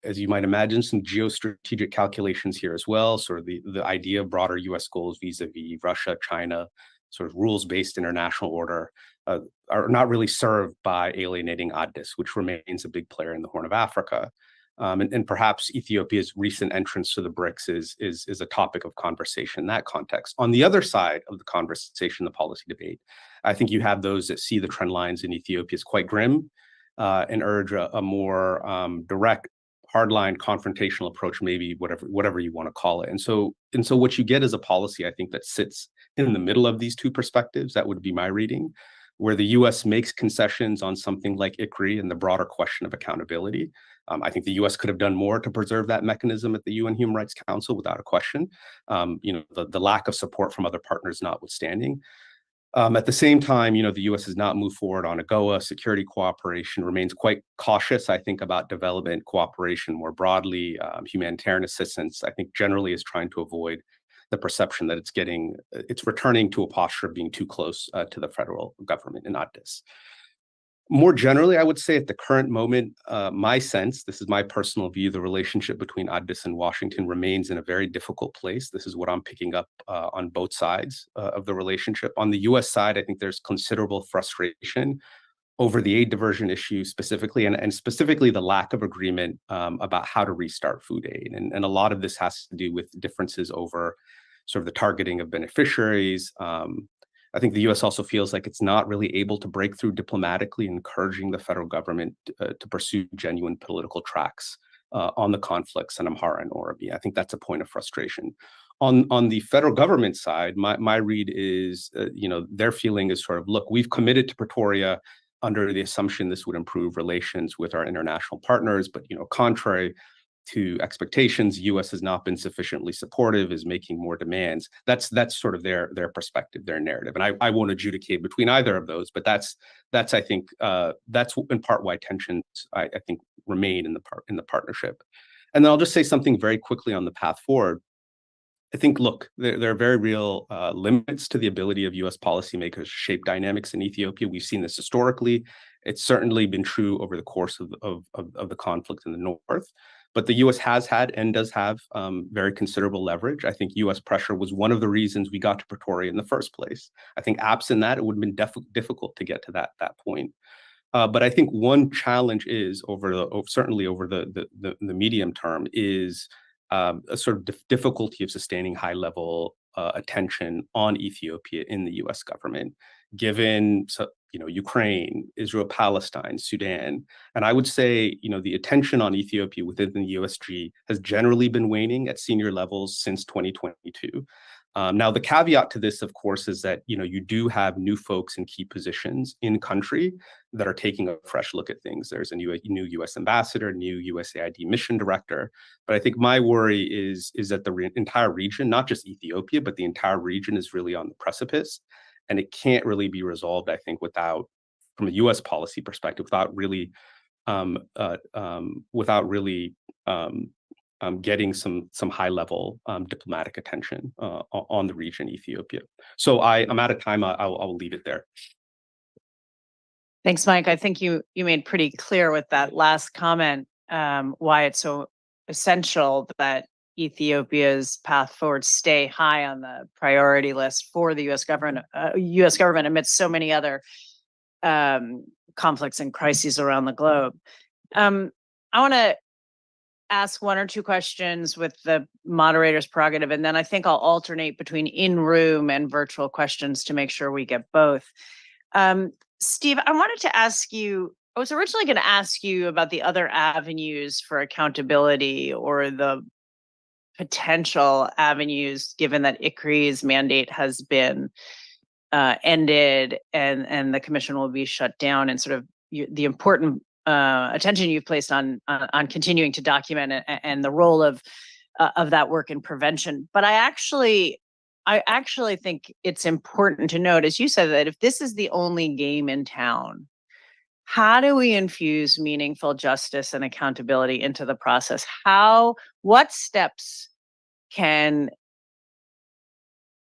as you might imagine, some geostrategic calculations here as well. Sort of the idea of broader US goals vis-a-vis Russia, China, sort of rules-based international order are not really served by alienating Addis, which remains a big player in the Horn of Africa. And perhaps Ethiopia's recent entrance to the BRICS is a topic of conversation in that context. On the other side of the conversation, the policy debate, I think you have those that see the trend lines in Ethiopia as quite grim and urge a more direct, hardline confrontational approach, maybe whatever you want to call it. And so what you get is a policy, I think, that sits in the middle of these two perspectives. That would be my reading, where the US makes concessions on something like ICHREE and the broader question of accountability. I think the US could have done more to preserve that mechanism at the UN Human Rights Council without a question, the lack of support from other partners notwithstanding. At the same time, the US has not moved forward on AGOA. Security cooperation remains quite cautious, I think, about development cooperation more broadly. Humanitarian assistance, I think, generally is trying to avoid the perception that it's returning to a posture of being too close to the federal government in Addis. More generally, I would say at the current moment, my sense, this is my personal view, the relationship between Addis and Washington remains in a very difficult place. This is what I'm picking up on both sides of the relationship. On the US side, I think there's considerable frustration over the aid diversion issue specifically, and specifically the lack of agreement about how to restart food aid. And a lot of this has to do with differences over sort of the targeting of beneficiaries. I think the US also feels like it's not really able to break through diplomatically, encouraging the federal government to pursue genuine political tracks on the conflicts in Amhara and Oromia. I think that's a point of frustration. On the federal government side, my read is, their feeling is sort of, look, we've committed to Pretoria under the assumption this would improve relations with our international partners, but contrary to expectations, US has not been sufficiently supportive, is making more demands. That's sort of their perspective, their narrative. And I won't adjudicate between either of those, but that's I think that's in part why tensions I think remain in the partnership. And then I'll just say something very quickly on the path forward. I think, look, there are very real limits to the ability of US policymakers to shape dynamics in Ethiopia. We've seen this historically. It's certainly been true over the course of the conflict in the north. But the US has had and does have very considerable leverage. I think US pressure was one of the reasons we got to Pretoria in the first place. I think absent that, it would have been difficult to get to that point. But I think one challenge is certainly over the medium term is a sort of difficulty of sustaining high level attention on Ethiopia in the US government, given Ukraine, Israel, Palestine, Sudan. And I would say, the attention on Ethiopia within the USG has generally been waning at senior levels since 2022. Now, the caveat to this, of course, is that, you do have new folks in key positions in country that are taking a fresh look at things. There's a new US ambassador, new USAID mission director. But I think my worry is that the entire region, not just Ethiopia, but the entire region is really on the precipice. And it can't really be resolved, I think, from a US policy perspective, without really getting some high level diplomatic attention on the region, Ethiopia. So I'm out of time. I'll leave it there. Thanks, Mike. I think you made pretty clear with that last comment why it's so essential that Ethiopia's path forward stay high on the priority list for the US government amidst so many other conflicts and crises around the globe. I want to ask one or two questions with the moderator's prerogative, and then I think I'll alternate between in-room and virtual questions to make sure we get both. Steve, I was originally going to ask you about the other avenues for accountability or the potential avenues, given that ICHREE's mandate has been ended and the commission will be shut down, and sort of the important attention you've placed on continuing to document and the role of that work in prevention. But I actually think it's important to note, as you said, that if this is the only game in town, how do we infuse meaningful justice and accountability into the process? What steps can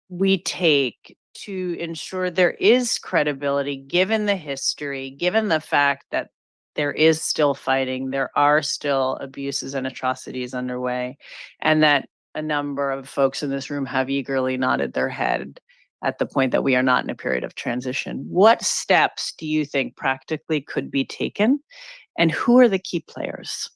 we take to ensure there is credibility, given the history, given the fact that there is still fighting, there are still abuses and atrocities underway, and that a number of folks in this room have eagerly nodded their head at the point that we are not in a period of transition? What steps do you think practically could be taken, and who are the key players?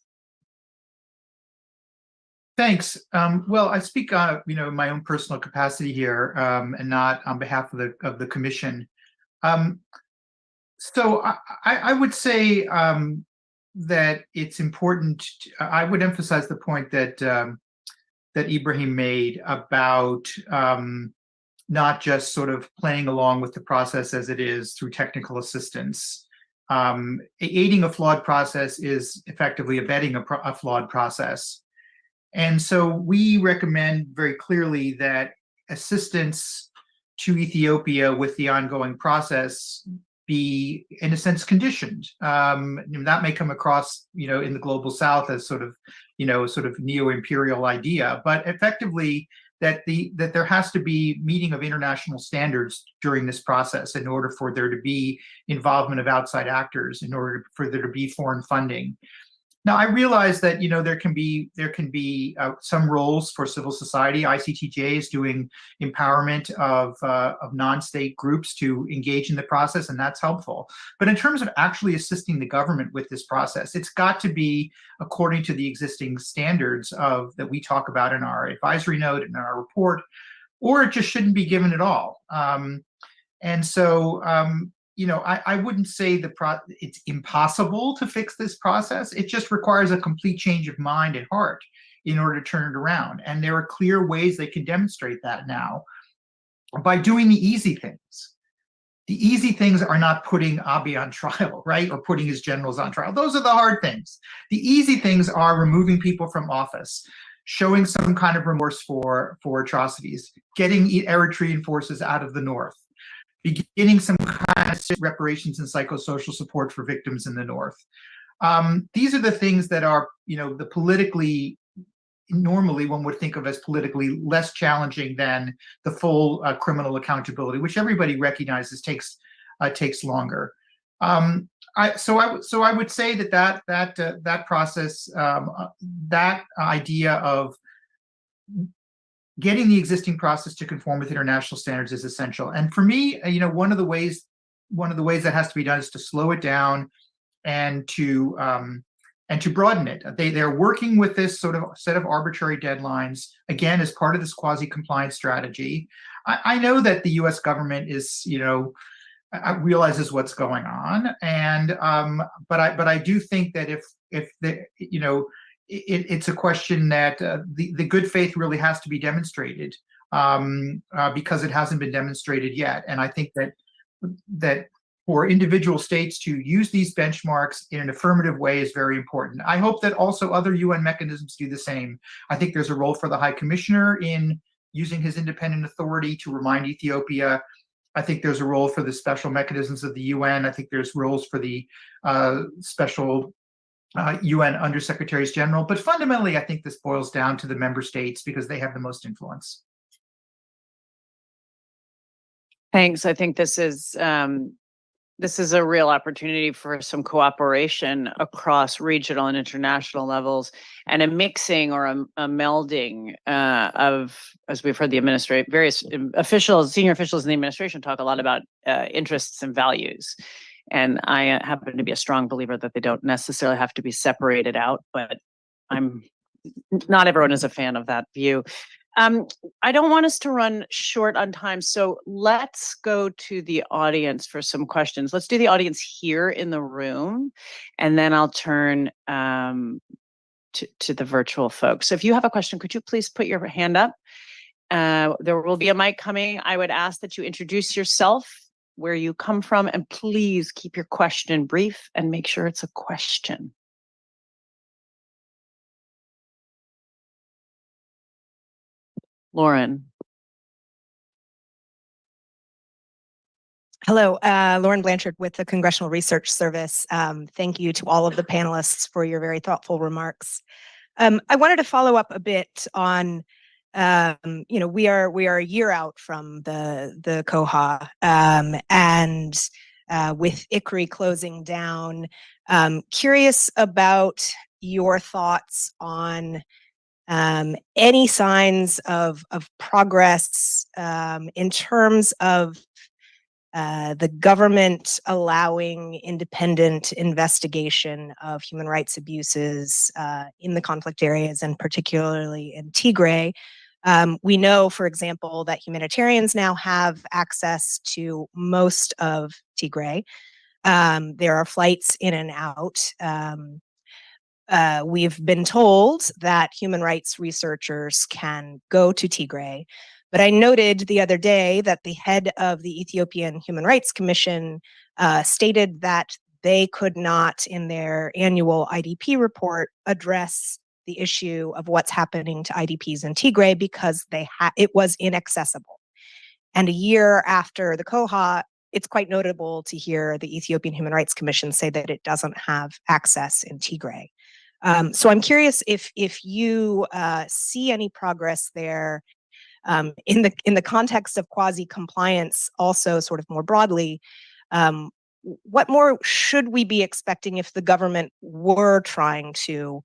Thanks. Well, I speak, in my own personal capacity here, and not on behalf of the commission. So I would say that it's important. I would emphasize the point that Ibrahim made about not just sort of playing along with the process as it is through technical assistance. Aiding a flawed process is effectively abetting a flawed process. And so we recommend very clearly that assistance to Ethiopia with the ongoing process be, in a sense, conditioned. That may come across, in the global South as sort of neo-imperial idea, but effectively that there has to be meeting of international standards during this process in order for there to be involvement of outside actors, in order for there to be foreign funding. Now, I realize that there can be some roles for civil society. ICTJ is doing empowerment of non-state groups to engage in the process, and that's helpful. But in terms of actually assisting the government with this process, it's got to be according to the existing standards that we talk about in our advisory note and in our report, or it just shouldn't be given at all. I wouldn't say it's impossible to fix this process. It just requires a complete change of mind and heart in order to turn it around. And there are clear ways they can demonstrate that now by doing the easy things. The easy things are not putting Abiy on trial, right? Or putting his generals on trial. Those are the hard things. The easy things are removing people from office, showing some kind of remorse for atrocities, getting Eritrean forces out of the north, beginning some kind of reparations and psychosocial support for victims in the north. These are the things that are, the politically, normally one would think of as politically less challenging than the full criminal accountability, which everybody recognizes takes longer. So I would say that process, that idea of getting the existing process to conform with international standards is essential. And for me, one of the ways that has to be done is to slow it down and to broaden it. They're working with this sort of set of arbitrary deadlines, again, as part of this quasi-compliance strategy. I know that the U.S. government is, realizes what's going on, and but I do think that it's a question that the good faith really has to be demonstrated, because it hasn't been demonstrated yet. And I think that for individual states to use these benchmarks in an affirmative way is very important. I hope that also other UN mechanisms do the same. I think there's a role for the High Commissioner in using his independent authority to remind Ethiopia. I think there's a role for the special mechanisms of the UN. I think there's roles for the special UN Undersecretaries General, but fundamentally, I think this boils down to the member states because they have the most influence. Thanks. I think this is a real opportunity for some cooperation across regional and international levels, and a mixing or a melding of, as we've heard, various officials, senior officials in the administration talk a lot about interests and values. And I happen to be a strong believer that they don't necessarily have to be separated out, but not everyone is a fan of that view. I don't want us to run short on time, so let's go to the audience for some questions. Let's do the audience here in the room, and then I'll turn to the virtual folks. So if you have a question, could you please put your hand up? There will be a mic coming. I would ask that you introduce yourself, where you come from, and please keep your question brief and make sure it's a question. Lauren. Hello, Lauren Blanchard with the Congressional Research Service. Thank you to all of the panelists for your very thoughtful remarks. I wanted to follow up a bit on, we are a year out from the COHA, and with ICHREE closing down, curious about your thoughts on any signs of progress in terms of the government allowing independent investigation of human rights abuses in the conflict areas, and particularly in Tigray. We know, for example, that humanitarians now have access to most of Tigray. There are flights in and out. We've been told that human rights researchers can go to Tigray, But I noted the other day that the head of the Ethiopian Human Rights Commission stated that they could not, in their annual IDP report, address the issue of what's happening to IDPs in Tigray because it was inaccessible. And a year after the COHA, it's quite notable to hear the Ethiopian Human Rights Commission say that it doesn't have access in Tigray. So I'm curious if you see any progress there in the context of quasi-compliance, also sort of more broadly. What more should we be expecting if the government were trying to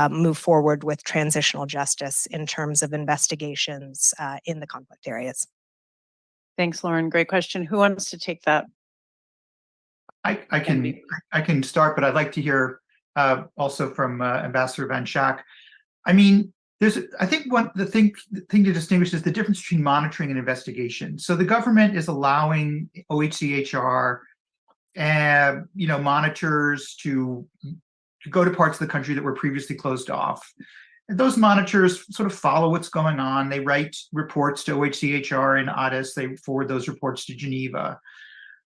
move forward with transitional justice in terms of investigations in the conflict areas? Thanks, Lauren. Great question. Who wants to take that? I can start, but I'd like to hear also from Ambassador Van Schaak. I mean, I think the thing to distinguish is the difference between monitoring and investigation. So the government is allowing OHCHR and monitors to go to parts of the country that were previously closed off. And those monitors sort of follow what's going on. They write reports to OHCHR in Addis. They forward those reports to Geneva.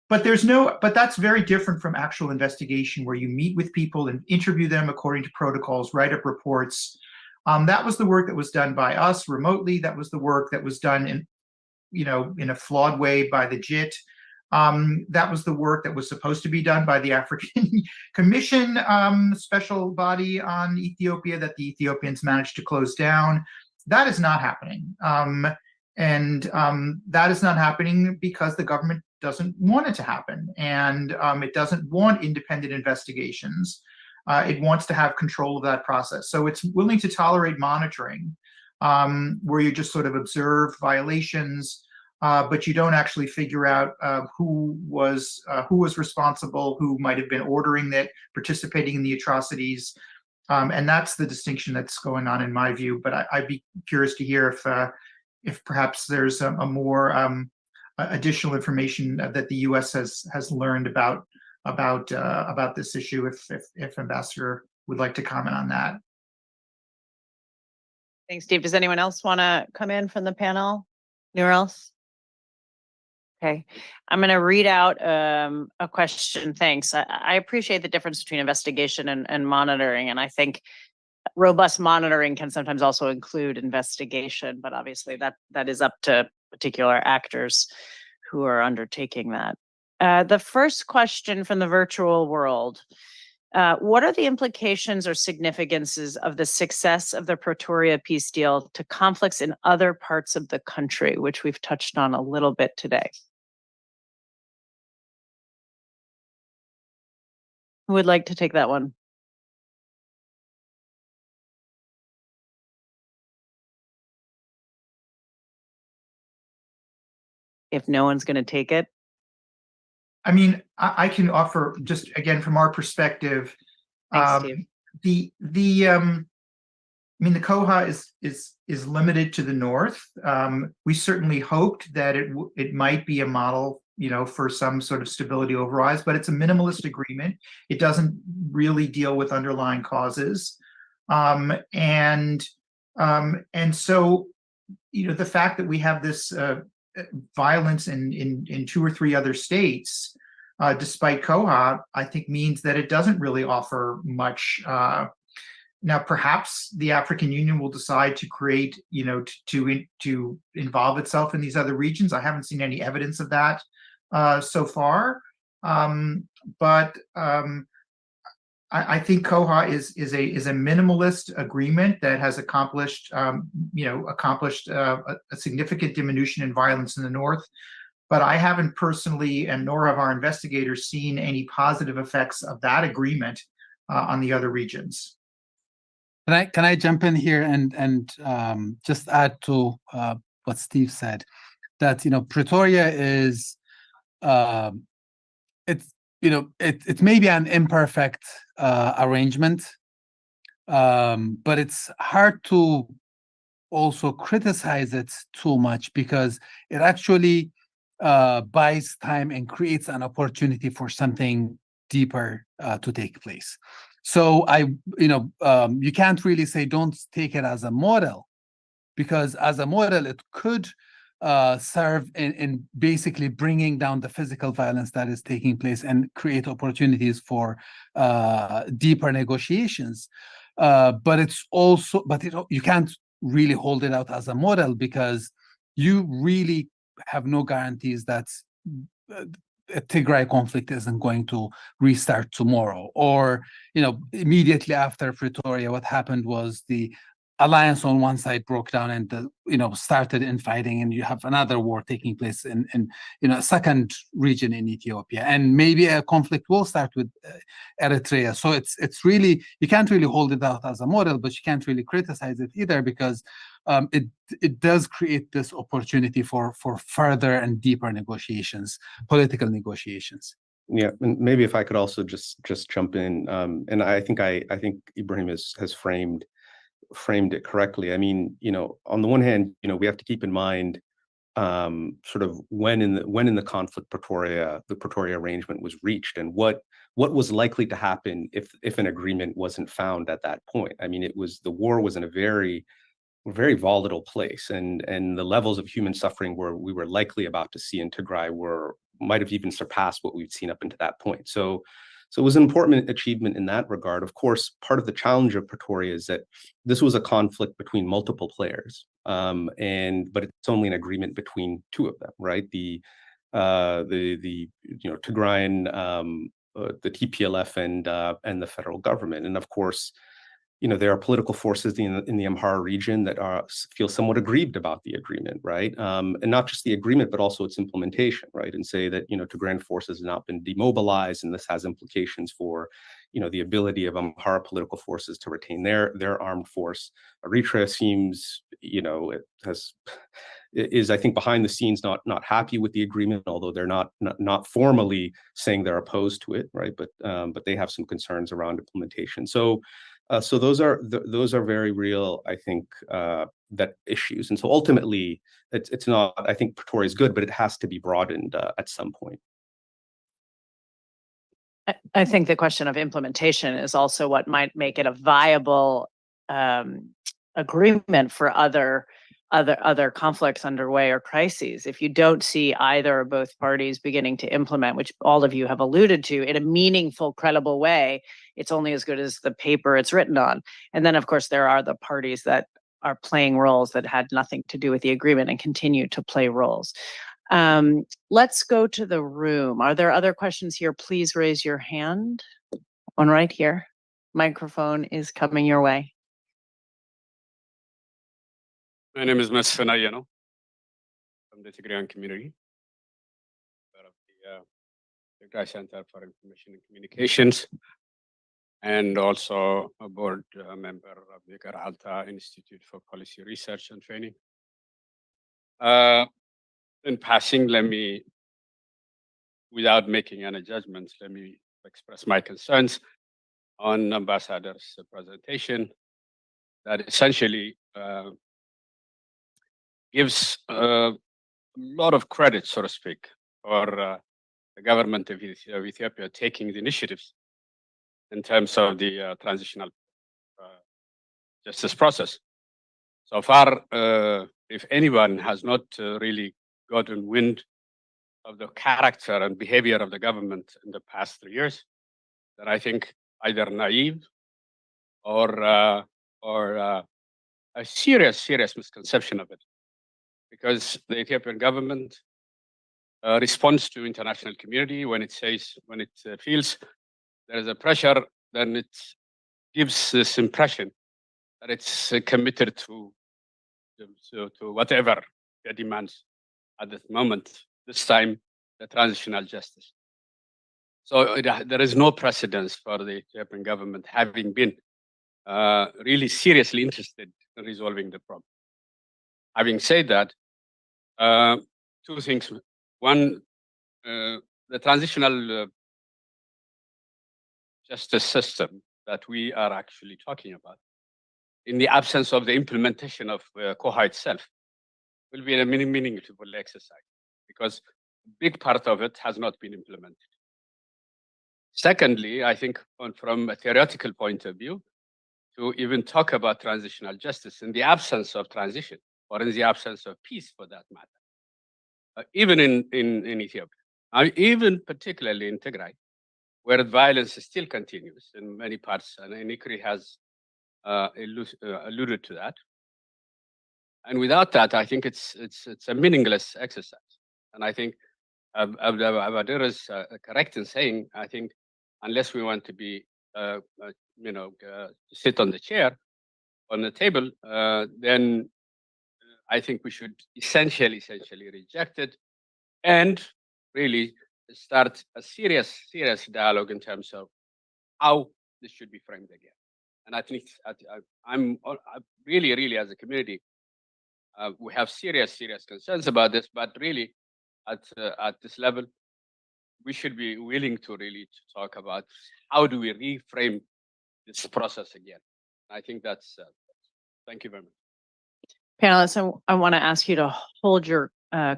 But that's very different from actual investigation, where you meet with people and interview them according to protocols, write up reports. That was the work that was done by us remotely. That was the work that was done in a flawed way by the JIT. That was the work that was supposed to be done by the African Commission, special body on Ethiopia that the Ethiopians managed to close down. That is not happening. And that is not happening because the government doesn't want it to happen. And it doesn't want independent investigations. It wants to have control of that process. So it's willing to tolerate monitoring, where you just sort of observe violations, but you don't actually figure out who was responsible, who might have been ordering that, participating in the atrocities. And that's the distinction that's going on in my view. But I'd be curious to hear if perhaps there's a more additional information that the U.S. has learned about this issue. If Ambassador would like to comment on that. Thanks, Steve. Does anyone else want to come in from the panel? Anyone else? Okay, I'm going to read out a question. Thanks. I appreciate the difference between investigation and monitoring, and I think robust monitoring can sometimes also include investigation, but obviously that is up to particular actors who are undertaking that. The first question from the virtual world. What are the implications or significances of the success of the Pretoria peace deal to conflicts in other parts of the country, which we've touched on a little bit today? Who would like to take that one? If no one's going to take it. I mean, I can offer just again from our perspective. Thanks, Steve. The COHA is limited to the north. We certainly hoped that it might be a model, for some sort of stability overrides, but it's a minimalist agreement. It doesn't really deal with underlying causes, and so the fact that we have this violence in 2 or 3 other states, despite COHA, I think means that it doesn't really offer much. Now, perhaps the African Union will decide to create, to involve itself in these other regions. I haven't seen any evidence of that so far, but I think COHA is a minimalist agreement that has accomplished a significant diminution in violence in the north. But I haven't personally, and nor have our investigators, seen any positive effects of that agreement on the other regions. Can I jump in here and just add to what Steve said, that Pretoria is it may be an imperfect arrangement, but it's hard to also criticize it too much, because it actually buys time and creates an opportunity for something deeper to take place. So you can't really say don't take it as a model, because as a model it could serve in basically bringing down the physical violence that is taking place and create opportunities for deeper negotiations. But it's also, you can't really hold it out as a model, because you really have no guarantees that a Tigray conflict isn't going to restart tomorrow, or immediately after Pretoria, what happened was the alliance on one side broke down and started infighting, and you have another war taking place in a second region in Ethiopia, and maybe a conflict will start with Eritrea. So it's really, you can't really hold it out as a model, but you can't really criticize it either, because it does create this opportunity for further and deeper negotiations, political negotiations. Yeah, and maybe if I could also just jump in, and I think Ibrahim has framed it correctly. I mean, on the one hand, we have to keep in mind sort of when in the conflict the Pretoria arrangement was reached, and what was likely to happen if an agreement wasn't found at that point. I mean, the war was in a very volatile place, and the levels of human suffering we were likely about to see in Tigray might have even surpassed what we've seen up until that point. So it was an important achievement in that regard. Of course, part of the challenge of Pretoria is that this was a conflict between multiple players, but it's only an agreement between two of them, right? The Tigrayan, the TPLF, and the federal government, and of course, there are political forces in the Amhara region that feel somewhat aggrieved about the agreement, right? And not just the agreement, but also its implementation, right? And say that, Tigrayan forces have not been demobilized, and this has implications for, the ability of Amhara political forces to retain their armed force. Eritrea seems, is I think behind the scenes not happy with the agreement, although they're not formally saying they're opposed to it, right? But they have some concerns around implementation. So those are very real, I think, that issues. And so ultimately, it's not, I think Pretoria is good, but it has to be broadened at some point. I think the question of implementation is also what might make it a viable agreement for other conflicts underway or crises. If you don't see either or both parties beginning to implement, which all of you have alluded to, in a meaningful, credible way, it's only as good as the paper it's written on. And then, of course, there are the parties that are playing roles that had nothing to do with the agreement and continue to play roles. Let's go to the room. Are there other questions here? Please raise your hand. One right here. Microphone is coming your way. My name is Masfin Ayano from the Tigrayan community, part of the Tigray Center for Information and Communications, and also a board member of the Alta Institute for Policy Research and Training. In passing, without making any judgments, let me express my concerns on Ambassador's presentation that essentially gives a lot of credit, so to speak, for the government of Ethiopia taking the initiatives in terms of the transitional justice process. So far, if anyone has not really gotten wind of the character and behavior of the government in the past 3 years, then I think either naive or a serious misconception of it. Because the Ethiopian government responds to international community when it feels there is a pressure, then it gives this impression that it's committed to whatever it demands at this moment, this time the transitional justice. So there is no precedence for the Ethiopian government having been really seriously interested in resolving the problem. Having said that, two things. One, the transitional justice system that we are actually talking about, in the absence of the implementation of COHA itself, will be a meaningful exercise, because a big part of it has not been implemented. Secondly, I think from a theoretical point of view, to even talk about transitional justice in the absence of transition, or in the absence of peace for that matter, even in Ethiopia, even particularly in Tigray, where the violence still continues in many parts, and ICHREE has alluded to that. And without that, I think it's a meaningless exercise. And I think Abadir is correct in saying, I think unless we want to be, sit on the chair, on the table, then I think we should essentially reject it and really start a serious dialogue in terms of how this should be framed again. And I think I'm really as a community, we have serious concerns about this, but really at this level, we should be willing to really talk about how do we reframe this process again. I think that's, thank you very much. Panelists, I want to ask you to hold your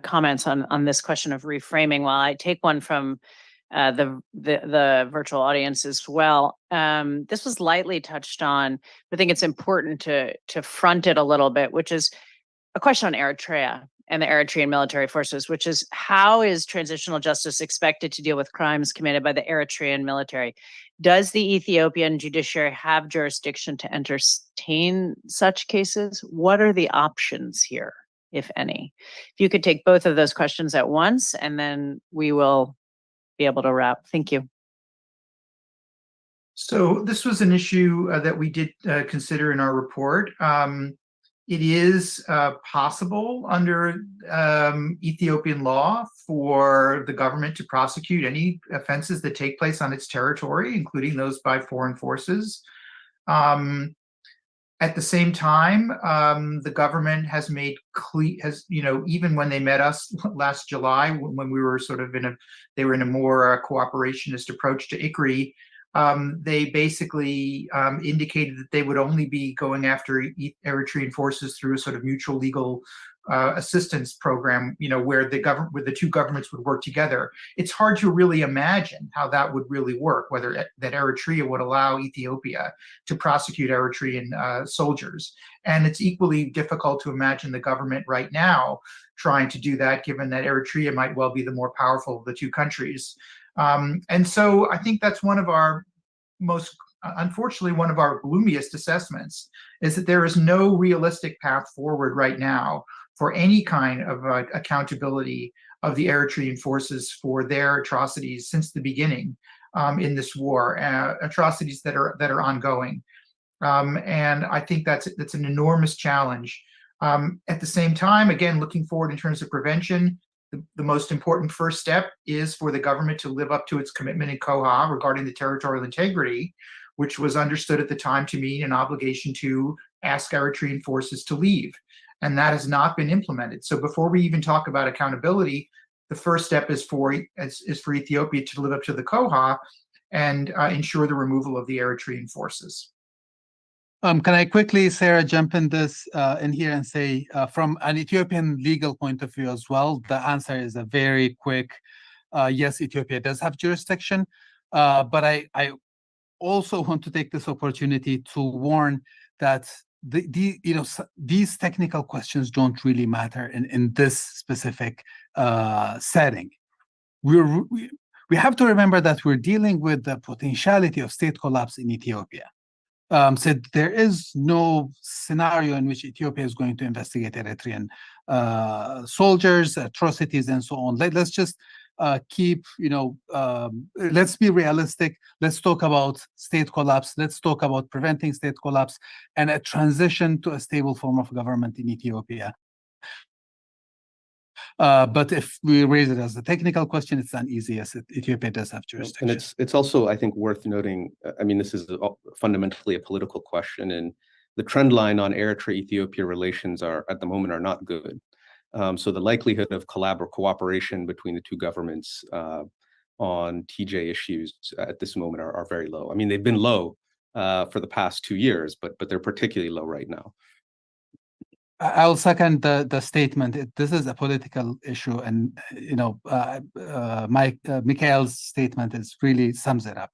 comments on this question of reframing while I take one from the virtual audience as well. This was lightly touched on, but I think it's important to front it a little bit, which is a question on Eritrea and the Eritrean military forces, which is how is transitional justice expected to deal with crimes committed by the Eritrean military? Does the Ethiopian judiciary have jurisdiction to entertain such cases? What are the options here, if any? If you could take both of those questions at once, and then we will be able to wrap. Thank you. So this was an issue that we did consider in our report. It is possible under Ethiopian law for the government to prosecute any offenses that take place on its territory, including those by foreign forces. At the same time, the government has made clear, even when they met us last July, when we were sort of they were in a more cooperationist approach to ICHREE, they basically indicated that they would only be going after Eritrean forces through a sort of mutual legal assistance program, where the two governments would work together. It's hard to really imagine how that would really work, whether that Eritrea would allow Ethiopia to prosecute Eritrean soldiers. And it's equally difficult to imagine the government right now trying to do that, given that Eritrea might well be the more powerful of the two countries. And so I think that's one of our unfortunately, one of our gloomiest assessments is that there is no realistic path forward right now for any kind of accountability of the Eritrean forces for their atrocities since the beginning in this war, atrocities that are ongoing. And I think that's an enormous challenge. At the same time, again, looking forward in terms of prevention, the most important first step is for the government to live up to its commitment in Koha regarding the territorial integrity, which was understood at the time to mean an obligation to ask Eritrean forces to leave. And that has not been implemented. So before we even talk about accountability, the first step is for Ethiopia to live up to the Koha and ensure the removal of the Eritrean forces. Can I quickly, Sarah, jump in here and say, from an Ethiopian legal point of view as well, the answer is a very quick, yes, Ethiopia does have jurisdiction, but I also want to take this opportunity to warn that these technical questions don't really matter in this specific setting. We have to remember that we're dealing with the potentiality of state collapse in Ethiopia. Said there is no scenario in which Ethiopia is going to investigate Eritrean soldiers, atrocities, and so on. Let's just keep, let's be realistic. Let's talk about state collapse. Let's talk about preventing state collapse and a transition to a stable form of government in Ethiopia. But if we raise it as a technical question, it's uneasy as Ethiopia does have jurisdiction. And it's also, I think, worth noting, I mean, this is fundamentally a political question, and the trend line on Eritrea-Ethiopia relations at the moment are not good. So the likelihood of cooperation between the two governments on TJ issues at this moment are very low. I mean, they've been low for the past 2 years, but they're particularly low right now. I'll second the statement. This is a political issue, and Mikhail's statement really sums it up.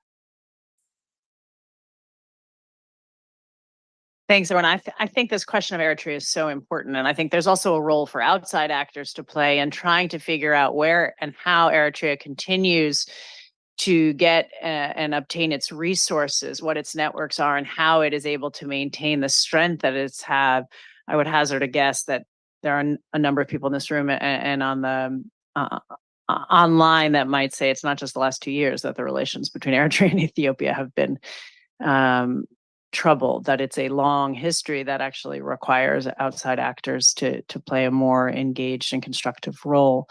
Thanks, everyone. I think this question of Eritrea is so important. And I think there's also a role for outside actors to play in trying to figure out where and how Eritrea continues to get and obtain its resources, what its networks are, and how it is able to maintain the strength that it's have. I would hazard a guess that there are a number of people in this room and on the online that might say it's not just the last 2 years that the relations between Eritrea and Ethiopia have been troubled, that it's a long history that actually requires outside actors to play a more engaged and constructive role.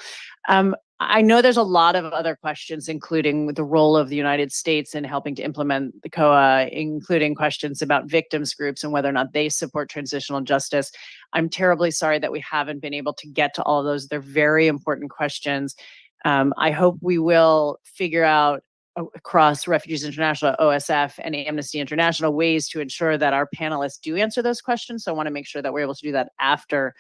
I know there's a lot of other questions, including the role of the United States in helping to implement the COA, including questions about victims groups and whether or not they support transitional justice. I'm terribly sorry that we haven't been able to get to all of those. They're very important questions. I hope we will figure out across Refugees International, OSF, and Amnesty International ways to ensure that our panelists do answer those questions. So I want to make sure that we're able to do that after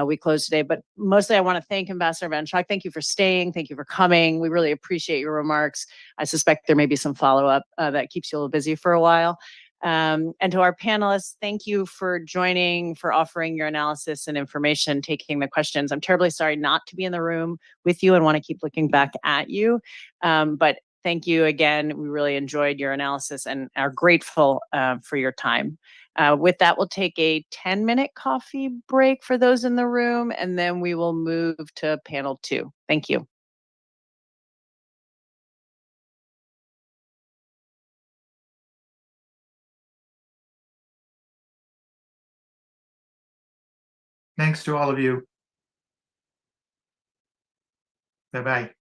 we close today. But mostly I want to thank Ambassador Van Schaik. Thank you for staying. Thank you for coming. We really appreciate your remarks. I suspect there may be some follow-up that keeps you a little busy for a while. And to our panelists, thank you for joining, for offering your analysis and information, taking the questions. I'm terribly sorry not to be in the room with you and want to keep looking back at you. But thank you again. We really enjoyed your analysis and are grateful for your time. With that, we'll take a 10-minute coffee break for those in the room, and then we will move to panel 2. Thank you. Thanks to all of you. Bye-bye.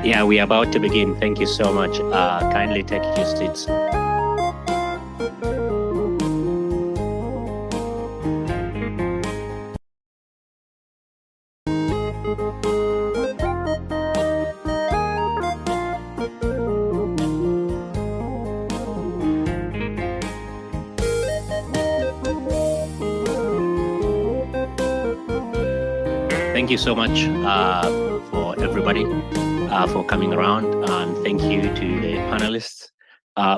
Yeah, we are about to begin. Thank you so much. Kindly take your seats. Thank you so much for everybody for coming around, and thank you to the panelists.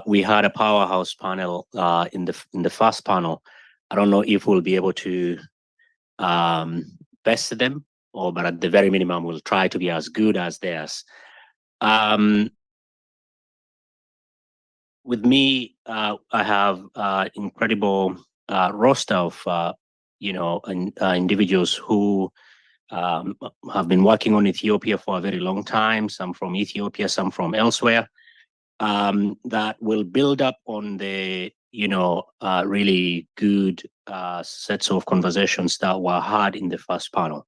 We had a powerhouse panel in the first panel. I don't know if we'll be able to best them, but at the very minimum, we'll try to be as good as theirs. With me, I have incredible roster of individuals who have been working on Ethiopia for a very long time, some from Ethiopia, some from elsewhere, that will build up on the, really good sets of conversations that were had in the first panel.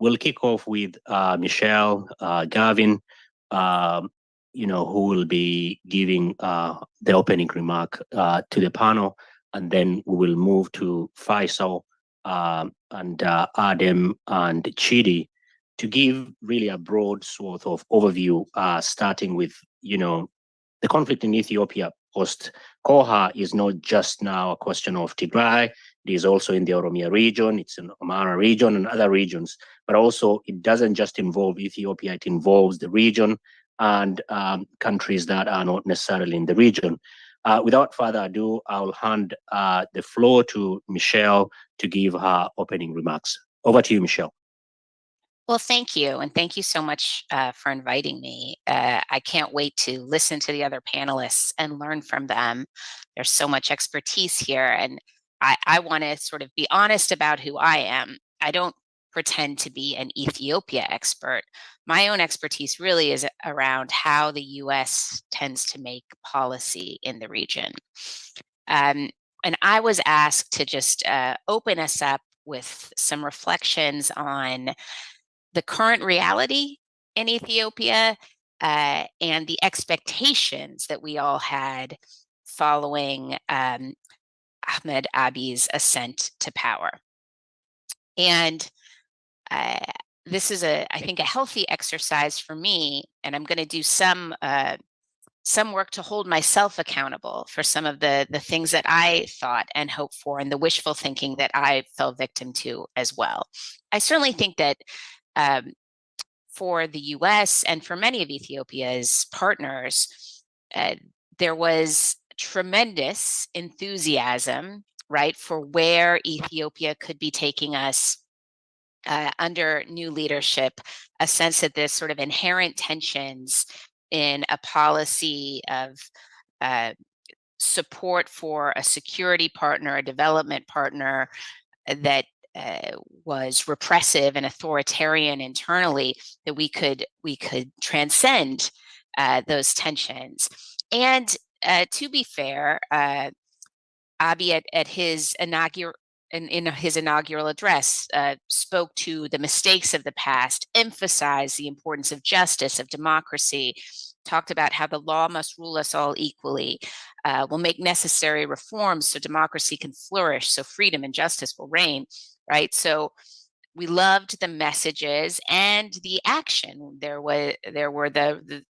We'll kick off with Michelle, Gavin, who will be giving the opening remark to the panel, and then we will move to Faisal, and Adam and Chidi to give really a broad sort of overview, starting with, the conflict in Ethiopia post-Koha is not just now a question of Tigray. It is also in the Oromia region, it's in Amhara region and other regions, but also it doesn't just involve Ethiopia, it involves the region and countries that are not necessarily in the region. Without further ado, I'll hand the floor to Michelle to give her opening remarks. Over to you, Michelle. Well, thank you. And thank you so much for inviting me. I can't wait to listen to the other panelists and learn from them. There's so much expertise here. And I want to sort of be honest about who I am. I don't pretend to be an Ethiopia expert. My own expertise really is around how the US tends to make policy in the region. And I was asked to just open us up with some reflections on the current reality in Ethiopia and the expectations that we all had following Ahmed Abiy's ascent to power. And this is, I think, a healthy exercise for me, and I'm going to do some work to hold myself accountable for some of the things that I thought and hoped for, and the wishful thinking that I fell victim to as well. I certainly think that for the US and for many of Ethiopia's partners, there was tremendous enthusiasm, right, for where Ethiopia could be taking us under new leadership, a sense that there's sort of inherent tensions in a policy of support for a security partner, a development partner that was repressive and authoritarian internally, that we could transcend those tensions. And to be fair, Abiy at his in his inaugural address spoke to the mistakes of the past, emphasized the importance of justice, of democracy, talked about how the law must rule us all equally, will make necessary reforms so democracy can flourish, so freedom and justice will reign, right? So we loved the messages and the action. There were the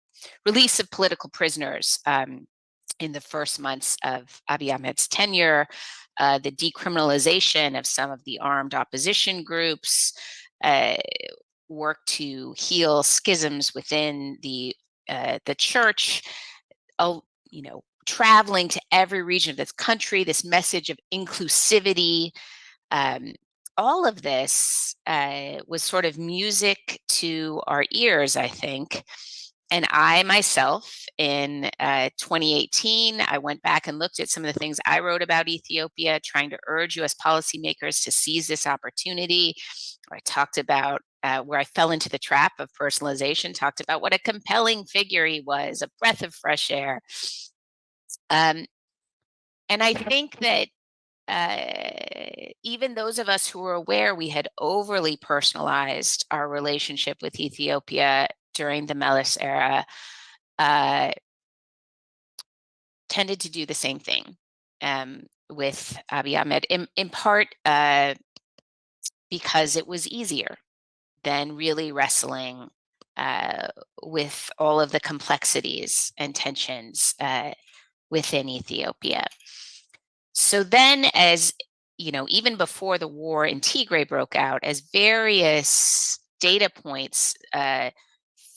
release of political prisoners in the first months of Abiy Ahmed's tenure, the decriminalization of some of the armed opposition groups, work to heal schisms within the church, traveling to every region of this country, this message of inclusivity. All of this was sort of music to our ears, I think. And I myself, in 2018, I went back and looked at some of the things I wrote about Ethiopia, trying to urge US policymakers to seize this opportunity. I talked about where I fell into the trap of personalization, talked about what a compelling figure he was, a breath of fresh air. And I think that even those of us who were aware we had overly personalized our relationship with Ethiopia during the Meles era tended to do the same thing with Abiy Ahmed, in part because it was easier than really wrestling with all of the complexities and tensions within Ethiopia. So then, as you know, even before the war in Tigray broke out, as various data points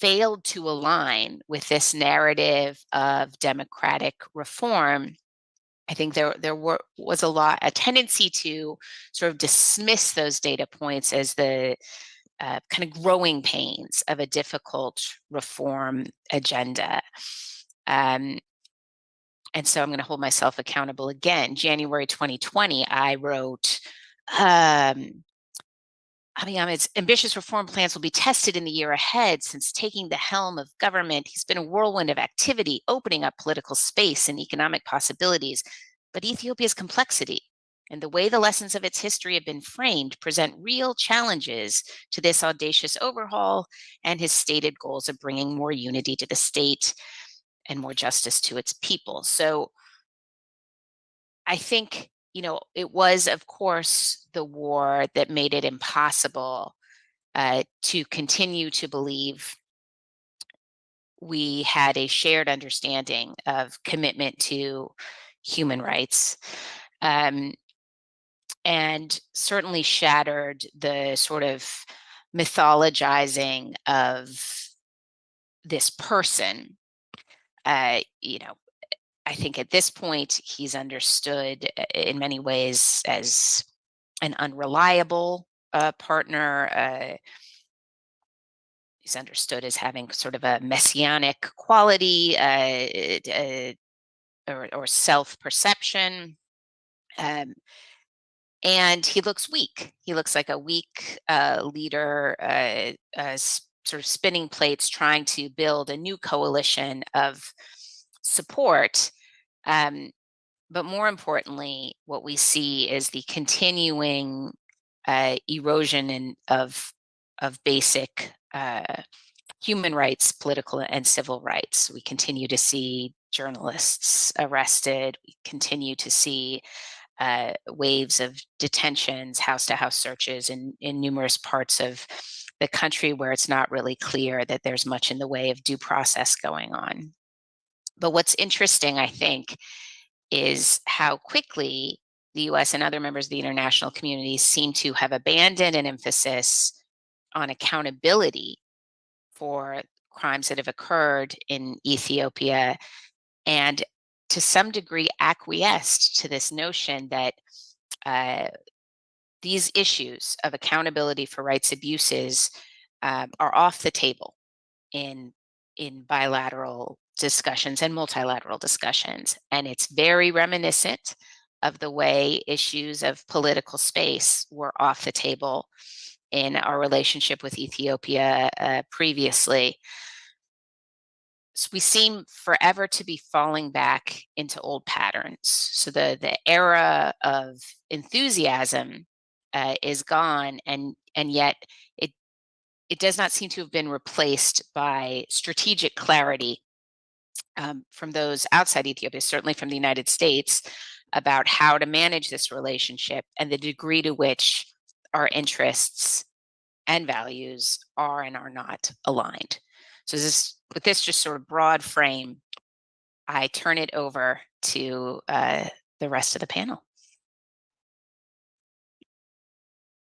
failed to align with this narrative of democratic reform, I think there was a tendency to sort of dismiss those data points as the kind of growing pains of a difficult reform agenda. And so I'm going to hold myself accountable again. January 2020, I wrote, Abiy Ahmed's ambitious reform plans will be tested in the year ahead. Since taking the helm of government, he's been a whirlwind of activity, opening up political space and economic possibilities. But Ethiopia's complexity and the way the lessons of its history have been framed present real challenges to this audacious overhaul and his stated goals of bringing more unity to the state and more justice to its people. So I think, you know, it was, of course, the war that made it impossible to continue to believe we had a shared understanding of commitment to human rights, and certainly shattered the sort of mythologizing of this person. You know, I think at this point, he's understood in many ways as an unreliable partner. He's understood as having sort of a messianic quality or self-perception. And he looks weak. He looks like a weak leader, sort of spinning plates, trying to build a new coalition of support. But more importantly, what we see is the continuing erosion of basic human rights, political and civil rights. We continue to see journalists arrested. We continue to see waves of detentions, house-to-house searches in numerous parts of the country where it's not really clear that there's much in the way of due process going on. But what's interesting, I think, is how quickly the US and other members of the international community seem to have abandoned an emphasis on accountability for crimes that have occurred in Ethiopia, and to some degree acquiesced to this notion that these issues of accountability for rights abuses are off the table in bilateral discussions and multilateral discussions. And it's very reminiscent of the way issues of political space were off the table in our relationship with Ethiopia previously. So we seem forever to be falling back into old patterns. So the era of enthusiasm is gone, and yet it does not seem to have been replaced by strategic clarity from those outside Ethiopia, certainly from the United States, about how to manage this relationship and the degree to which our interests and values are and are not aligned. So with this just sort of broad frame, I turn it over to the rest of the panel.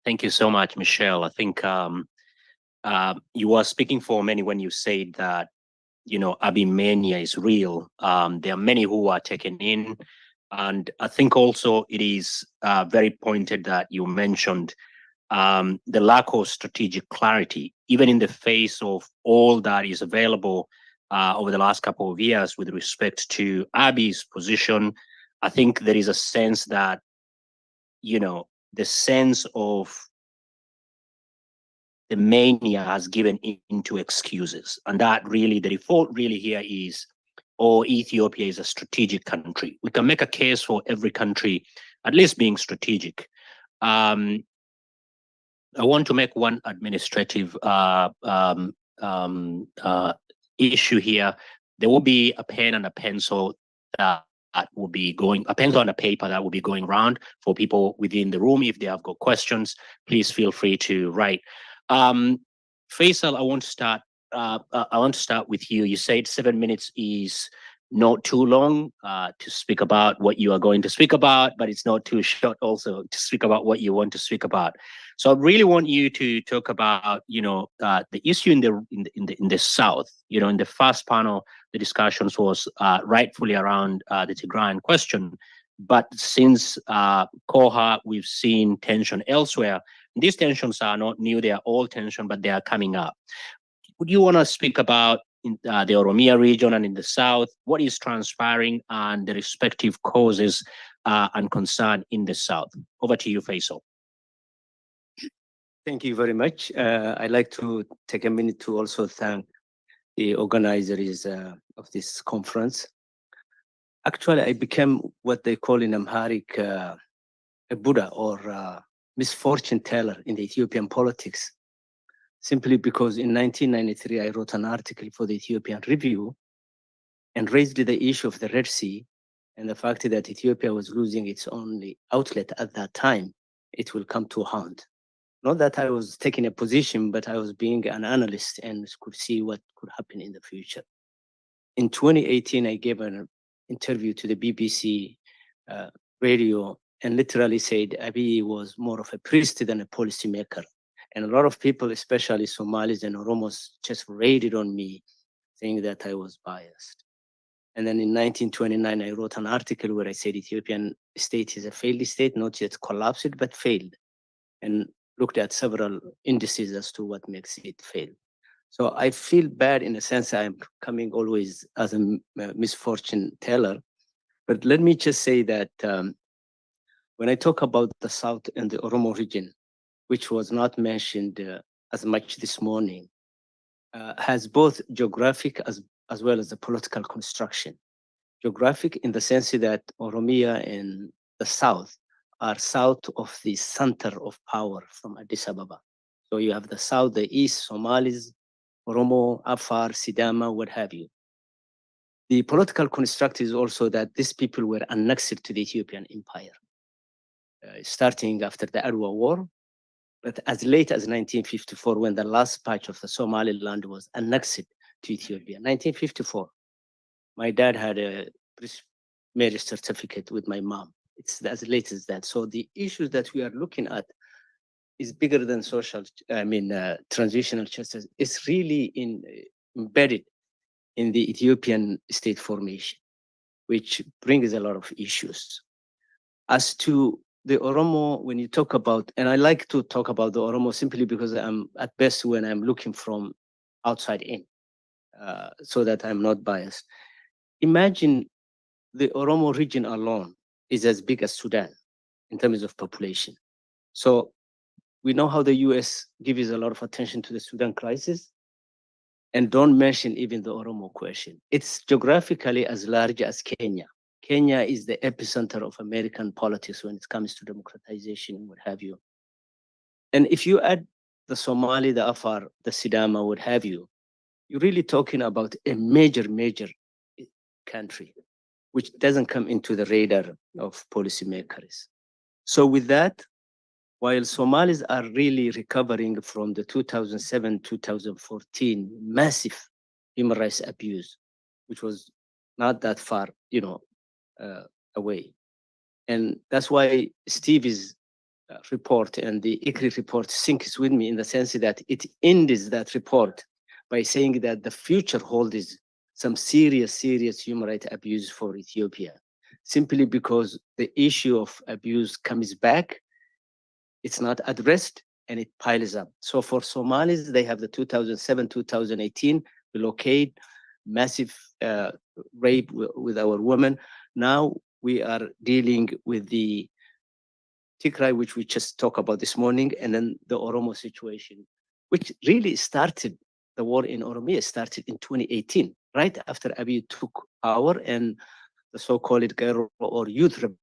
Thank you so much, Michelle. I think you were speaking for many when you said that, you know, Abiy mania is real. There are many who are taken in. And I think also it is very pointed that you mentioned the lack of strategic clarity, even in the face of all that is available over the last couple of years with respect to Abiy's position. I think there is a sense that, you know, the sense of the mania has given into excuses. And that really, the default really here is, oh, Ethiopia is a strategic country. We can make a case for every country at least being strategic. I want to make one administrative issue here. There will be a pen and a pencil that will be going, a pencil and a paper that will be going around for people within the room. If they have got questions, please feel free to write. Faisal, I want to start with you. You said 7 minutes is not too long to speak about what you are going to speak about, but it's not too short also to speak about what you want to speak about. So I really want you to talk about, the issue in the South. In the first panel, the discussions was rightfully around the Tigrayan question, but since Koha, we've seen tension elsewhere. These tensions are not new; they are old tension, but they are coming up. Would you want to speak about in the Oromia region and in the South, what is transpiring and the respective causes and concern in the South? Over to you, Faisal. Thank you very much. I'd like to take a minute to also thank the organizers of this conference. Actually, I became what they call in Amharic a Buddha or misfortune teller in the Ethiopian politics, simply because in 1993, I wrote an article for the Ethiopian Review and raised the issue of the Red Sea and the fact that Ethiopia was losing its only outlet at that time. It will come to a hand. Not that I was taking a position, but I was being an analyst and could see what could happen in the future. In 2018, I gave an interview to the BBC radio and literally said Abiy was more of a priest than a policymaker. And a lot of people, especially Somalis and Oromos, just raided on me, saying that I was biased. And then in 1929, I wrote an article where I said Ethiopian state is a failed state, not yet collapsed, but failed. And looked at several indices as to what makes it fail. So I feel bad in a sense. I'm coming always as a misfortune teller. But let me just say that when I talk about the South and the Oromo region, which was not mentioned as much this morning, has both geographic as well as the political construction. Geographic in the sense that Oromia and the South are south of the center of power from Addis Ababa. So you have the South, the East, Somalis, Oromo, Afar, Sidama, what have you. The political construct is also that these people were annexed to the Ethiopian empire, starting after the Adwa War, but as late as 1954, when the last patch of the Somaliland was annexed to Ethiopia. 1954, my dad had a marriage certificate with my mom. It's as late as that. So the issues that we are looking at is bigger than transitional justice. It's really embedded in the Ethiopian state formation, which brings a lot of issues. As to the Oromo, when you talk about, and I like to talk about the Oromo simply because I'm at best when I'm looking from outside in, so that I'm not biased. Imagine the Oromo region alone is as big as Sudan in terms of population. So we know how the US gives a lot of attention to the Sudan crisis and don't mention even the Oromo question. It's geographically as large as Kenya. Kenya is the epicenter of American politics when it comes to democratization and what have you. And if you add the Somali, the Afar, the Sidama, what have you, you're really talking about a major country, which doesn't come into the radar of policymakers. So with that, while Somalis are really recovering from the 2007-2014 massive human rights abuse, which was not that far, away. And that's why Steve's report and the ICHREE report syncs with me in the sense that it ends that report by saying that the future holds some serious human rights abuse for Ethiopia, simply because the issue of abuse comes back, it's not addressed, and it piles up. So for Somalis, they have the 2007-2018 blockade, massive rape with our women. Now we are dealing with the Tigray, which we just talked about this morning, and then the Oromo situation, which really started, the war in Oromia started in 2018, right after Abiy took power and the so-called Cairo or youth rebellion.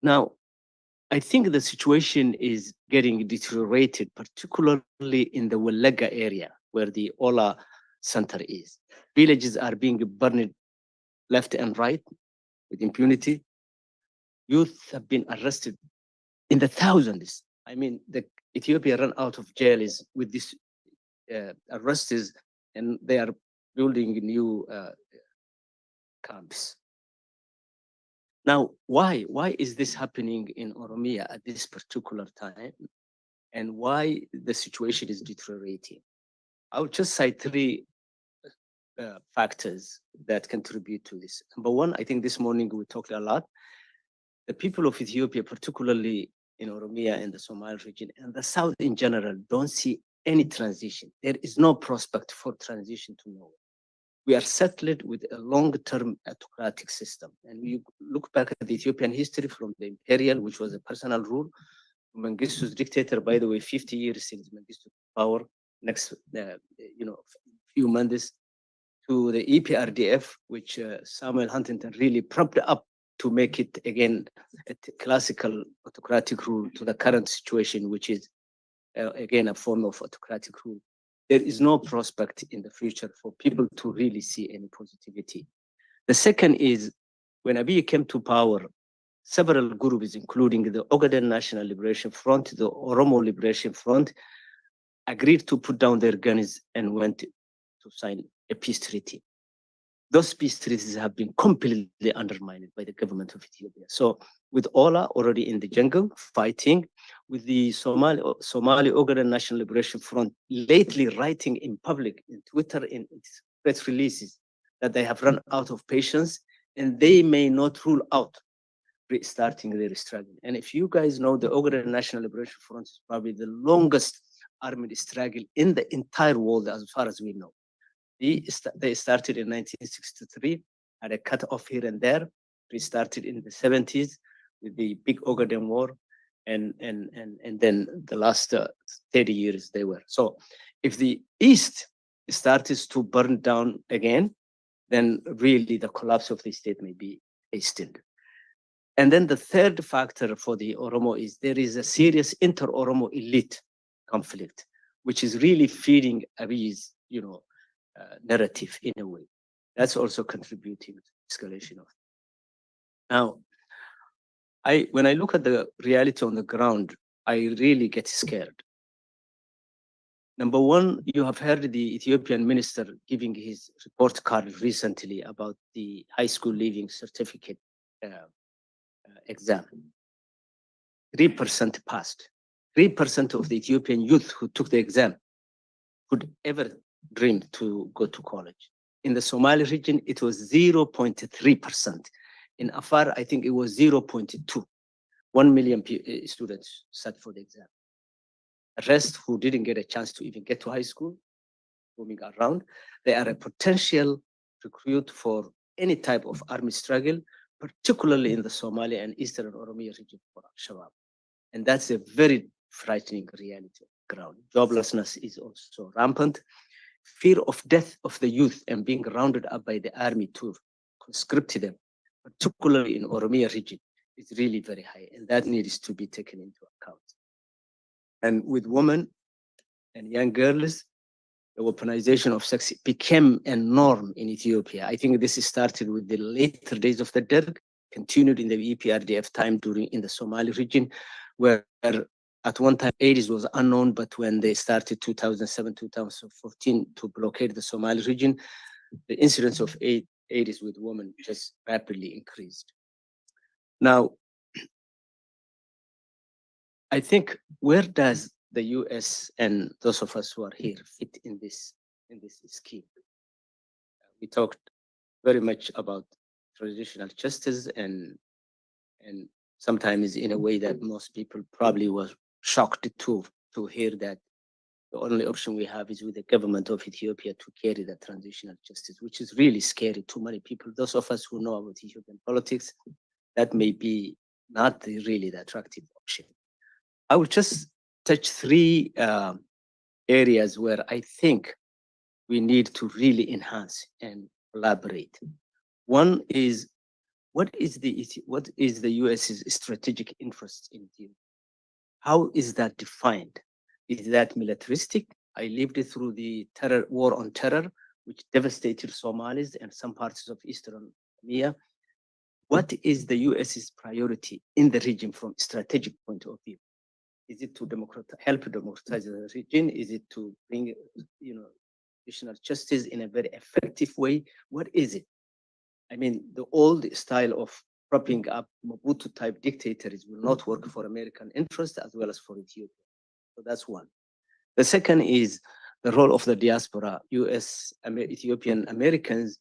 Now, I think the situation is getting deteriorated, particularly in the Walega area where the Ola center is. Villages are being burned left and right with impunity. Youth have been arrested in the thousands. I mean, Ethiopia ran out of jails with these arrests, and they are building new camps. Now, why is this happening in Oromia at this particular time? And why the situation is deteriorating? I'll just cite three factors that contribute to this. Number one, I think this morning we talked a lot. The people of Ethiopia, particularly in Oromia and the Somali region and the South in general, don't see any transition. There is no prospect for transition to nowhere. We are settled with a long-term autocratic system. And you look back at the Ethiopian history from the imperial, which was a personal rule, Mengistu's dictator, by the way, 50 years since Mengistu's power, next, few months, to the EPRDF, which Samuel Huntington really propped up to make it again a classical autocratic rule to the current situation, which is again a form of autocratic rule. There is no prospect in the future for people to really see any positivity. The second is when Abiy came to power, several groups, including the Ogaden National Liberation Front, the Oromo Liberation Front, agreed to put down their guns and went to sign a peace treaty. Those peace treaties have been completely undermined by the government of Ethiopia. So with Ola already in the jungle fighting, with the Somali Ogaden National Liberation Front lately writing in public, in Twitter, in its press releases, that they have run out of patience and they may not rule out restarting their struggle. And if you guys know, the Ogaden National Liberation Front is probably the longest armed struggle in the entire world as far as we know. They started in 1963, had a cut off here and there, restarted in the 70s with the big Ogaden War, and then the last 30 years they were. So if the East starts to burn down again, then really the collapse of the state may be hastened. And then the third factor for the Oromo is there is a serious inter-Oromo elite conflict, which is really feeding Abiy's, narrative in a way. That's also contributing to escalation of. Now, when I look at the reality on the ground, I really get scared. Number one, you have heard the Ethiopian minister giving his report card recently about the high school leaving certificate exam. 3% passed. 3% of the Ethiopian youth who took the exam could ever dream to go to college. In the Somali region, it was 0.3%. In Afar, I think it was 0.2. 1 million students sat for the exam. The rest who didn't get a chance to even get to high school, roaming around, they are a potential recruit for any type of army struggle, particularly in the Somali and Eastern Oromia region for Al-Shabaab. And that's a very frightening reality on the ground. Joblessness is also rampant. Fear of death of the youth and being rounded up by the army to conscript them, particularly in Oromia region, is really very high. And that needs to be taken into account. And with women and young girls, the weaponization of sex became a norm in Ethiopia. I think this started with the later days of the Derg, continued in the EPRDF time in the Somali region, where at one time AIDS was unknown, but when they started 2007, 2014 to blockade the Somali region, the incidence of AIDS with women just rapidly increased. Now, I think where does the US and those of us who are here fit in this scheme? We talked very much about transitional justice and sometimes in a way that most people probably were shocked to hear that the only option we have is with the government of Ethiopia to carry the transitional justice, which is really scary to many people. Those of us who know about Ethiopian politics, that may be not really the attractive option. I will just touch three areas where I think we need to really enhance and collaborate. One is what is the US's strategic interest in Ethiopia? How is that defined? Is that militaristic? I lived through the war on terror, which devastated Somalis and some parts of Eastern Oromia. What is the US's priority in the region from a strategic point of view? Is it to help democratize the region? Is it to bring, additional justice in a very effective way? What is it? I mean, the old style of propping up Mobutu-type dictators will not work for American interests as well as for Ethiopia. So that's one. The second is the role of the diaspora, Ethiopian Americans,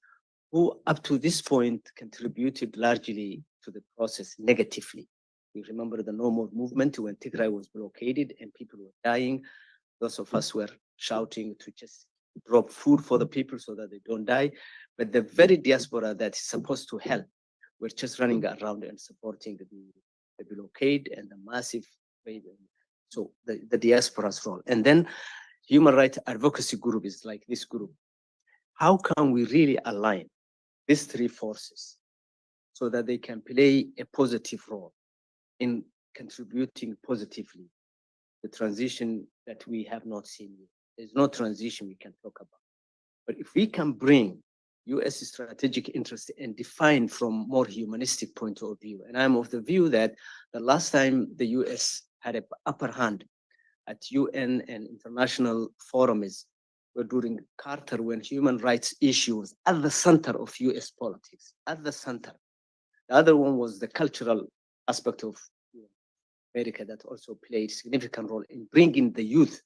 who up to this point contributed largely to the process negatively. We remember the No More movement when Tigray was blockaded and people were dying. Those of us were shouting to just drop food for the people so that they don't die. But the very diaspora that is supposed to help, we're just running around and supporting the blockade and the massive raid. So the diaspora's role. And then human rights advocacy group is like this group. How can we really align these three forces so that they can play a positive role in contributing positively the transition that we have not seen yet? There's no transition we can talk about. But if we can bring US strategic interest and define from more humanistic point of view, and I'm of the view that the last time the US had an upper hand at UN and international forums were during Carter, when human rights issues at the center of US politics, at the center. The other one was the cultural aspect of America that also played a significant role in bringing the youth to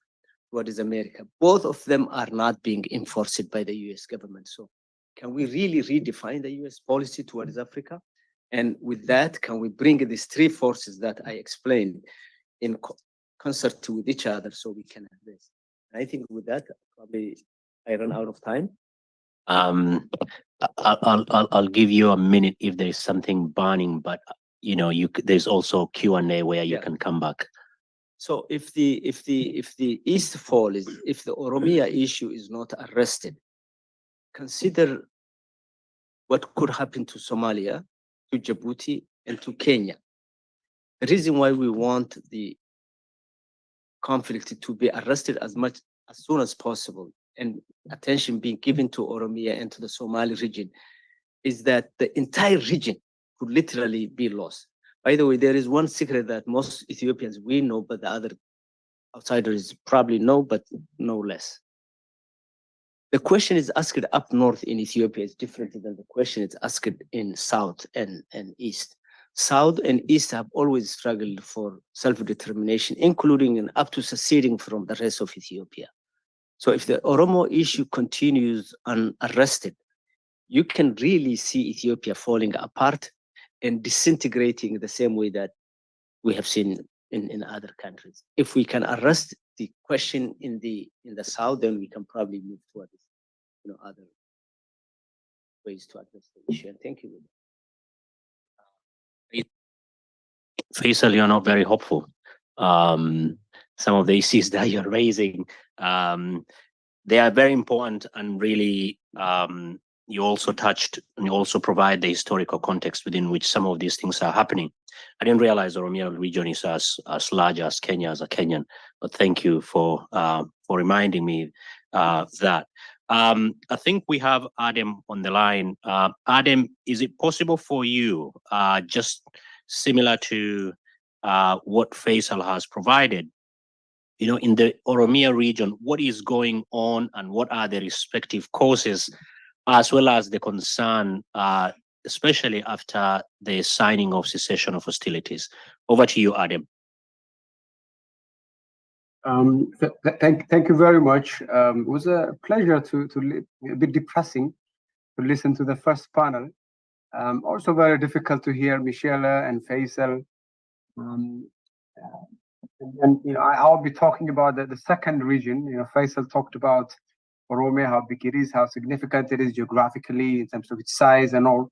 what is America. Both of them are not being enforced by the US government. So can we really redefine the US policy towards Africa? And with that, can we bring these three forces that I explained in concert with each other so we can address? I think with that, probably I run out of time. I'll give you a minute if there's something burning, but there's also Q&A where you can come back. So if the East Fall if the Oromia issue is not arrested, consider what could happen to Somalia, to Djibouti, and to Kenya. The reason why we want the conflict to be arrested as soon as possible and attention being given to Oromia and to the Somali region is that the entire region could literally be lost. By the way, there is one secret that most Ethiopians we know, but the other outsiders probably know, but no less. The question is asked up north in Ethiopia is different than the question is asked in south and east. South and east have always struggled for self-determination, including and up to seceding from the rest of Ethiopia. So if the Oromo issue continues unarrested, you can really see Ethiopia falling apart and disintegrating the same way that we have seen in other countries. If we can arrest the question in the south, then we can probably move towards other ways to address the issue. And thank you. Faisal, you're not very hopeful. Some of the issues that you're raising, they are very important, and really you also touched and you also provide the historical context within which some of these things are happening. I didn't realize the Oromia region is as large as Kenya as a Kenyan, but thank you for reminding me that. I think we have Adam on the line. Adam, is it possible for you, just similar to what Faisal has provided, in the Oromia region, what is going on and what are the respective causes, as well as the concern, especially after the signing of cessation of hostilities? Over to you, Adam. Thank you very much. It was a pleasure to a bit depressing to listen to the first panel. Also very difficult to hear Michelle and Faisal. And I'll be talking about the second region. Faisal talked about Oromia, how big it is, how significant it is geographically in terms of its size and all.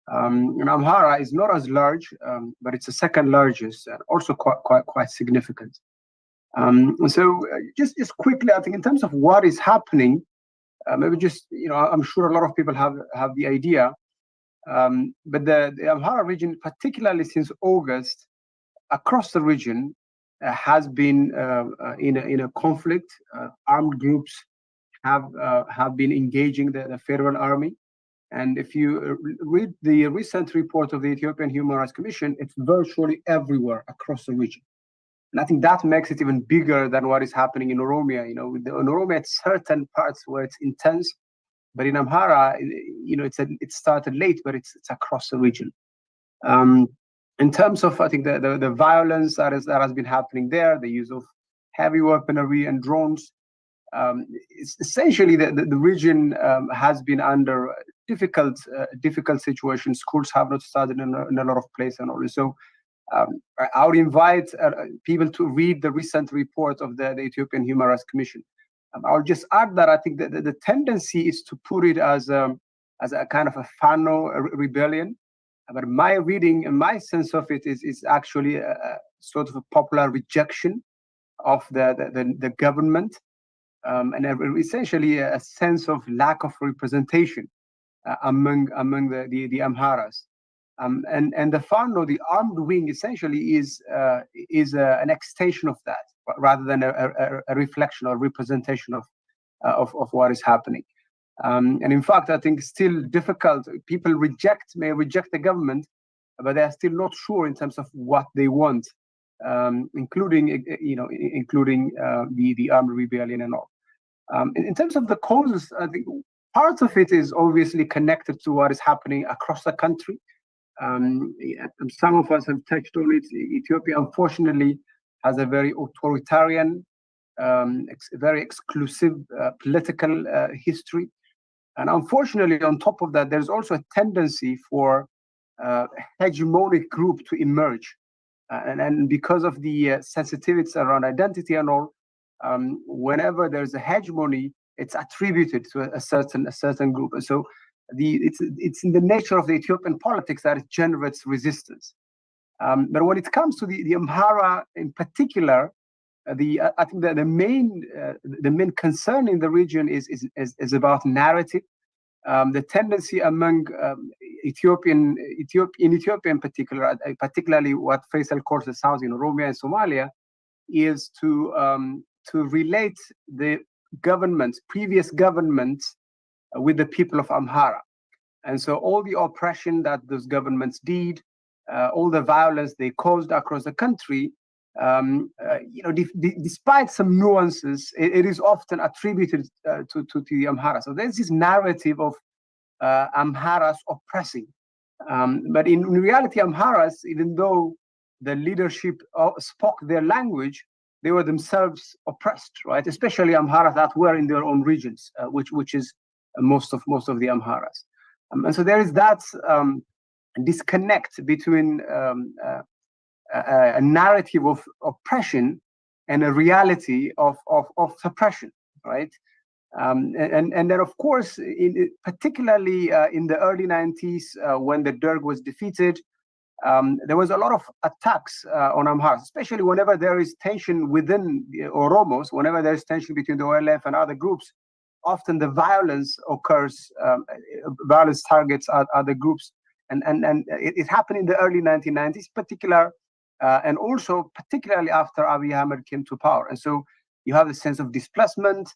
Amhara is not as large, but it's the second largest and also quite significant. So just quickly, I think in terms of what is happening, maybe just I'm sure a lot of people have the idea. But the Amhara region, particularly since August, across the region, has been in a conflict. Armed groups have been engaging the federal army. And if you read the recent report of the Ethiopian Human Rights Commission, it's virtually everywhere across the region. And I think that makes it even bigger than what is happening in Oromia. You know, in Oromia, it's certain parts where it's intense, but in Amhara, you know, it started late, but it's across the region. In terms of, I think the violence that has been happening there, the use of heavy weaponry and drones, it's essentially the region has been under difficult situations. Schools have not started in a lot of places and all. So I would invite people to read the recent report of the Ethiopian Human Rights Commission. I'll just add that I think that the tendency is to put it as a kind of a Fano rebellion. But my reading and my sense of it is actually a sort of a popular rejection of the government, and essentially a sense of lack of representation among the Amharas. And the Fano, the armed wing, essentially is an extension of that, rather than a reflection or representation of what is happening. And in fact, I think it's still difficult. People may reject the government, but they are still not sure in terms of what they want, including the armed rebellion and all. In terms of the causes, I think part of it is obviously connected to what is happening across the country. Some of us have touched on it. Ethiopia, unfortunately, has a very authoritarian, very exclusive political history. And unfortunately, on top of that, there's also a tendency for a hegemonic group to emerge. And because of the sensitivities around identity and all, whenever there's a hegemony, it's attributed to a certain group. And so it's in the nature of the Ethiopian politics that it generates resistance. But when it comes to the Amhara in particular, I think that the main concern in the region is about narrative. The tendency among Ethiopia in particular, particularly what Faisal calls the South in Oromia and Somalia, is to relate the previous governments with the people of Amhara. And so all the oppression that those governments did, all the violence they caused across the country, despite some nuances, it is often attributed to the Amhara. So there's this narrative of Amharas oppressing. But in reality, Amharas, even though the leadership spoke their language, they were themselves oppressed, right? Especially Amharas that were in their own regions, which is most of the Amharas. And so there is that disconnect between a narrative of oppression and a reality of suppression, right? And then, of course, particularly in the early 90s, when the Derg was defeated, there was a lot of attacks on Amhara, especially whenever there is tension within Oromos, whenever there is tension between the OLF and other groups, often the violence occurs, violence targets other groups. And it happened in the early 1990s, and also particularly after Abiy Ahmed came to power. And so you have the sense of displacement,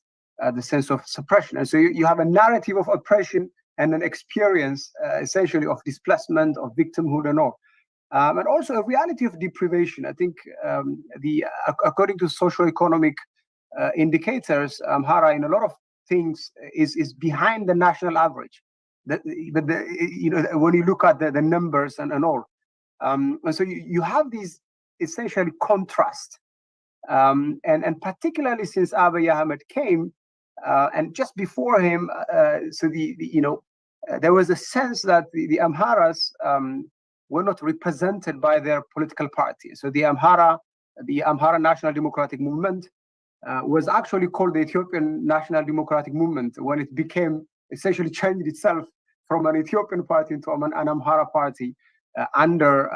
the sense of suppression. And so you have a narrative of oppression and an experience essentially of displacement, of victimhood and all. And also a reality of deprivation. I think according to socioeconomic indicators, Amhara in a lot of things is behind the national average. But when you look at the numbers and all, and so you have these essentially contrast, and particularly since Abiy Ahmed came, and just before him, there was a sense that the Amharas were not represented by their political party. So the Amhara National Democratic Movement was actually called the Ethiopian National Democratic Movement when it became essentially changed itself from an Ethiopian party into an Amhara party under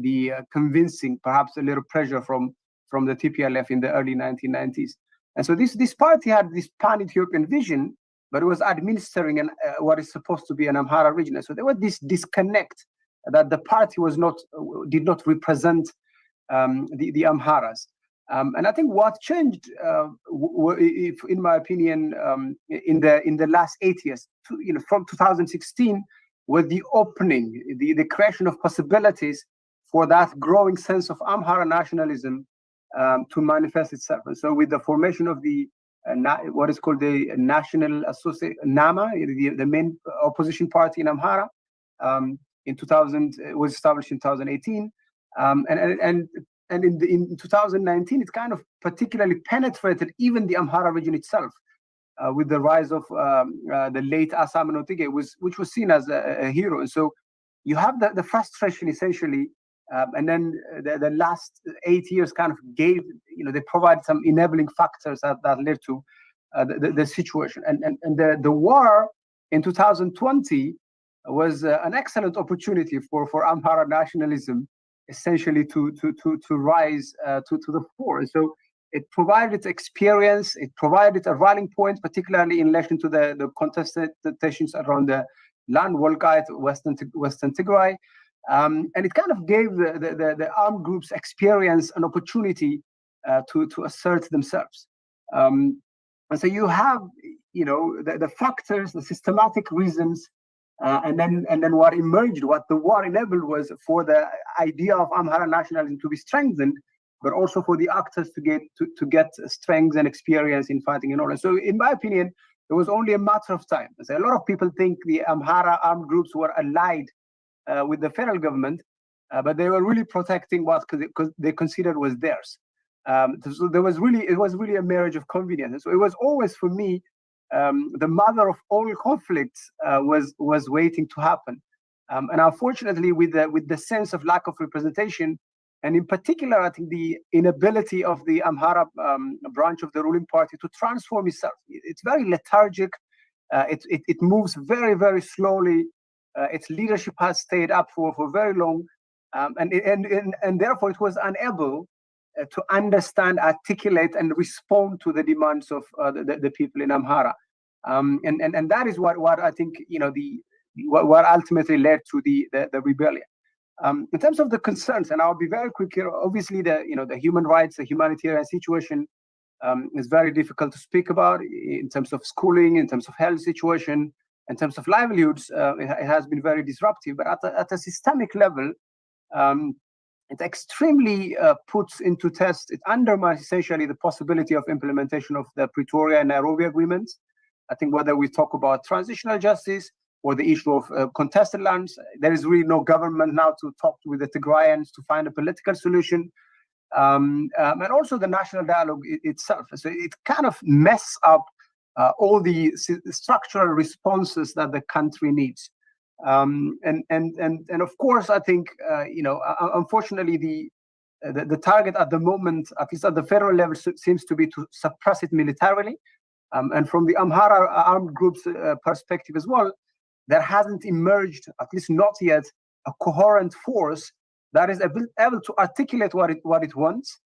the convincing, perhaps a little pressure from the TPLF in the early 1990s. And so this party had this pan-Ethiopian vision, but it was administering what is supposed to be an Amhara region. And so there was this disconnect that the party did not represent the Amharas. And I think what changed, if, in my opinion, in the last 8 years, from 2016, was the opening, the creation of possibilities for that growing sense of Amhara nationalism to manifest itself. And so with the formation of the what is called the National Association, NAMA, the main opposition party in Amhara, in 2000, it was established in 2018, and in 2019, it kind of particularly penetrated even the Amhara region itself, with the rise of the late Asamoah Tigray, which was seen as a hero. And so you have the frustration essentially, and then the last 8 years kind of gave, they provided some enabling factors that led to the situation. And the war in 2020 was an excellent opportunity for Amhara nationalism essentially to rise to the fore. And so it provided experience, it provided a rallying point, particularly in relation to the contestations around the land Wolgite, Western Tigray. And it kind of gave the armed groups experience and opportunity to assert themselves. And so you have, the factors, the systematic reasons, and then what emerged, what the war enabled was for the idea of Amhara nationalism to be strengthened, but also for the actors to get strength and experience in fighting and all. And so, in my opinion, it was only a matter of time. So a lot of people think the Amhara armed groups were allied with the federal government, but they were really protecting what they considered was theirs. So it was really a marriage of convenience. And so it was always for me, the mother of all conflicts was waiting to happen. And unfortunately, with the sense of lack of representation, and in particular, I think the inability of the Amhara branch of the ruling party to transform itself. It's very lethargic. It moves very, very slowly. Its leadership has stayed up for very long, and therefore it was unable to understand, articulate, and respond to the demands of the people in Amhara. And that is what I think, what ultimately led to the rebellion. In terms of the concerns, and I'll be very quick here, obviously the human rights, the humanitarian situation is very difficult to speak about in terms of schooling, in terms of health situation, in terms of livelihoods. It has been very disruptive, but at a systemic level, it extremely puts into test, it undermines essentially the possibility of implementation of the Pretoria and Nairobi agreements. I think whether we talk about transitional justice or the issue of contested lands, there is really no government now to talk with the Tigrayans to find a political solution. And also the national dialogue itself. So it kind of messes up all the structural responses that the country needs. And of course, I think, unfortunately, the target at the moment, at least at the federal level, seems to be to suppress it militarily. And from the Amhara armed groups perspective as well, there hasn't emerged, at least not yet, a coherent force that is able to articulate what it wants,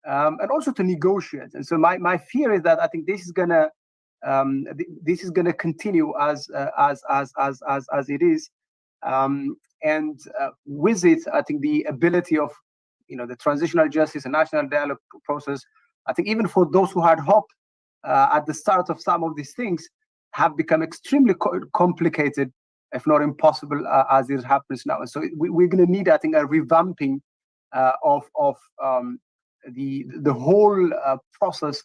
and also to negotiate. And so my fear is that I think this is gonna continue as it is, and with it, I think the ability of the transitional justice and national dialogue process, I think even for those who had hope at the start of some of these things, have become extremely complicated, if not impossible, as it happens now. And so we're going to need, I think, a revamping of the whole process,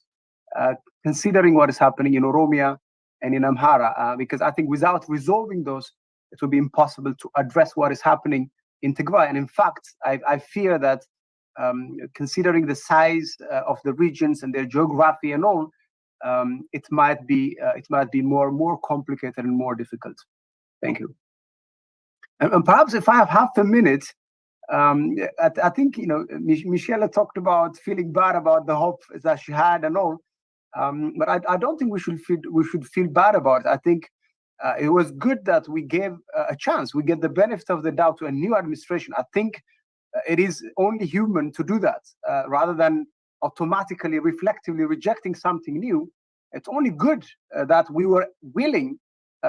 considering what is happening in Oromia and in Amhara, because I think without resolving those, it will be impossible to address what is happening in Tigray. And in fact, I fear that considering the size of the regions and their geography and all, it might be more complicated and more difficult. Thank you. And perhaps if I have half a minute, I think Michelle talked about feeling bad about the hope that she had and all, but I don't think we should feel bad about it. I think it was good that we gave a chance. We get the benefit of the doubt to a new administration. I think it is only human to do that, rather than automatically, reflectively rejecting something new. it's only good that we were willing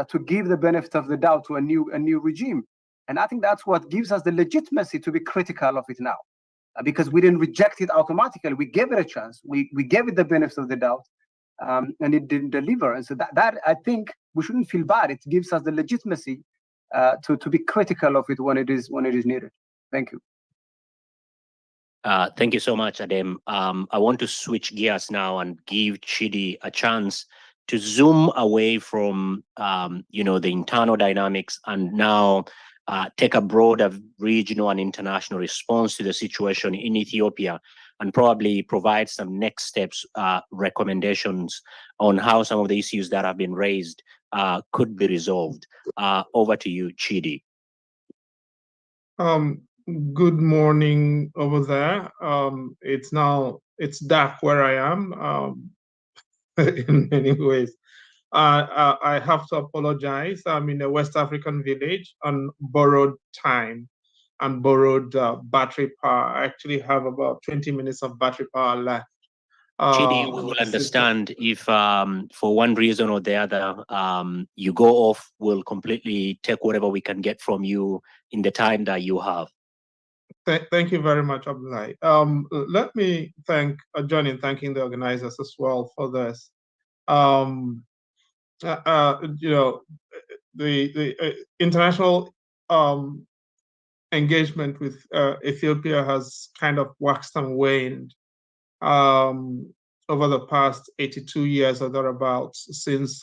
to give the benefit of the doubt to a new regime. And I think that's what gives us the legitimacy to be critical of it now, because we didn't reject it automatically. We gave it a chance. We gave it the benefit of the doubt, and it didn't deliver. And so that I think we shouldn't feel bad. It gives us the legitimacy to be critical of it when it is needed. Thank you. Thank you so much, Adem. I want to switch gears now and give Chidi a chance to zoom away from the internal dynamics and now take a broader regional and international response to the situation in Ethiopia, and probably provide some next steps, recommendations on how some of the issues that have been raised could be resolved. Over to you, Chidi. Good morning over there. It's dark where I am in many ways. I have to apologize. I'm in a West African village on borrowed time and borrowed battery power. I actually have about 20 minutes of battery power left. Chidi, we will understand if for one reason or the other you go off. We'll completely take whatever we can get from you in the time that you have. Thank you very much, Abdullahi. Let me join in thanking the organizers as well for this. The international engagement with Ethiopia has kind of waxed and waned over the past 82 years or thereabouts, since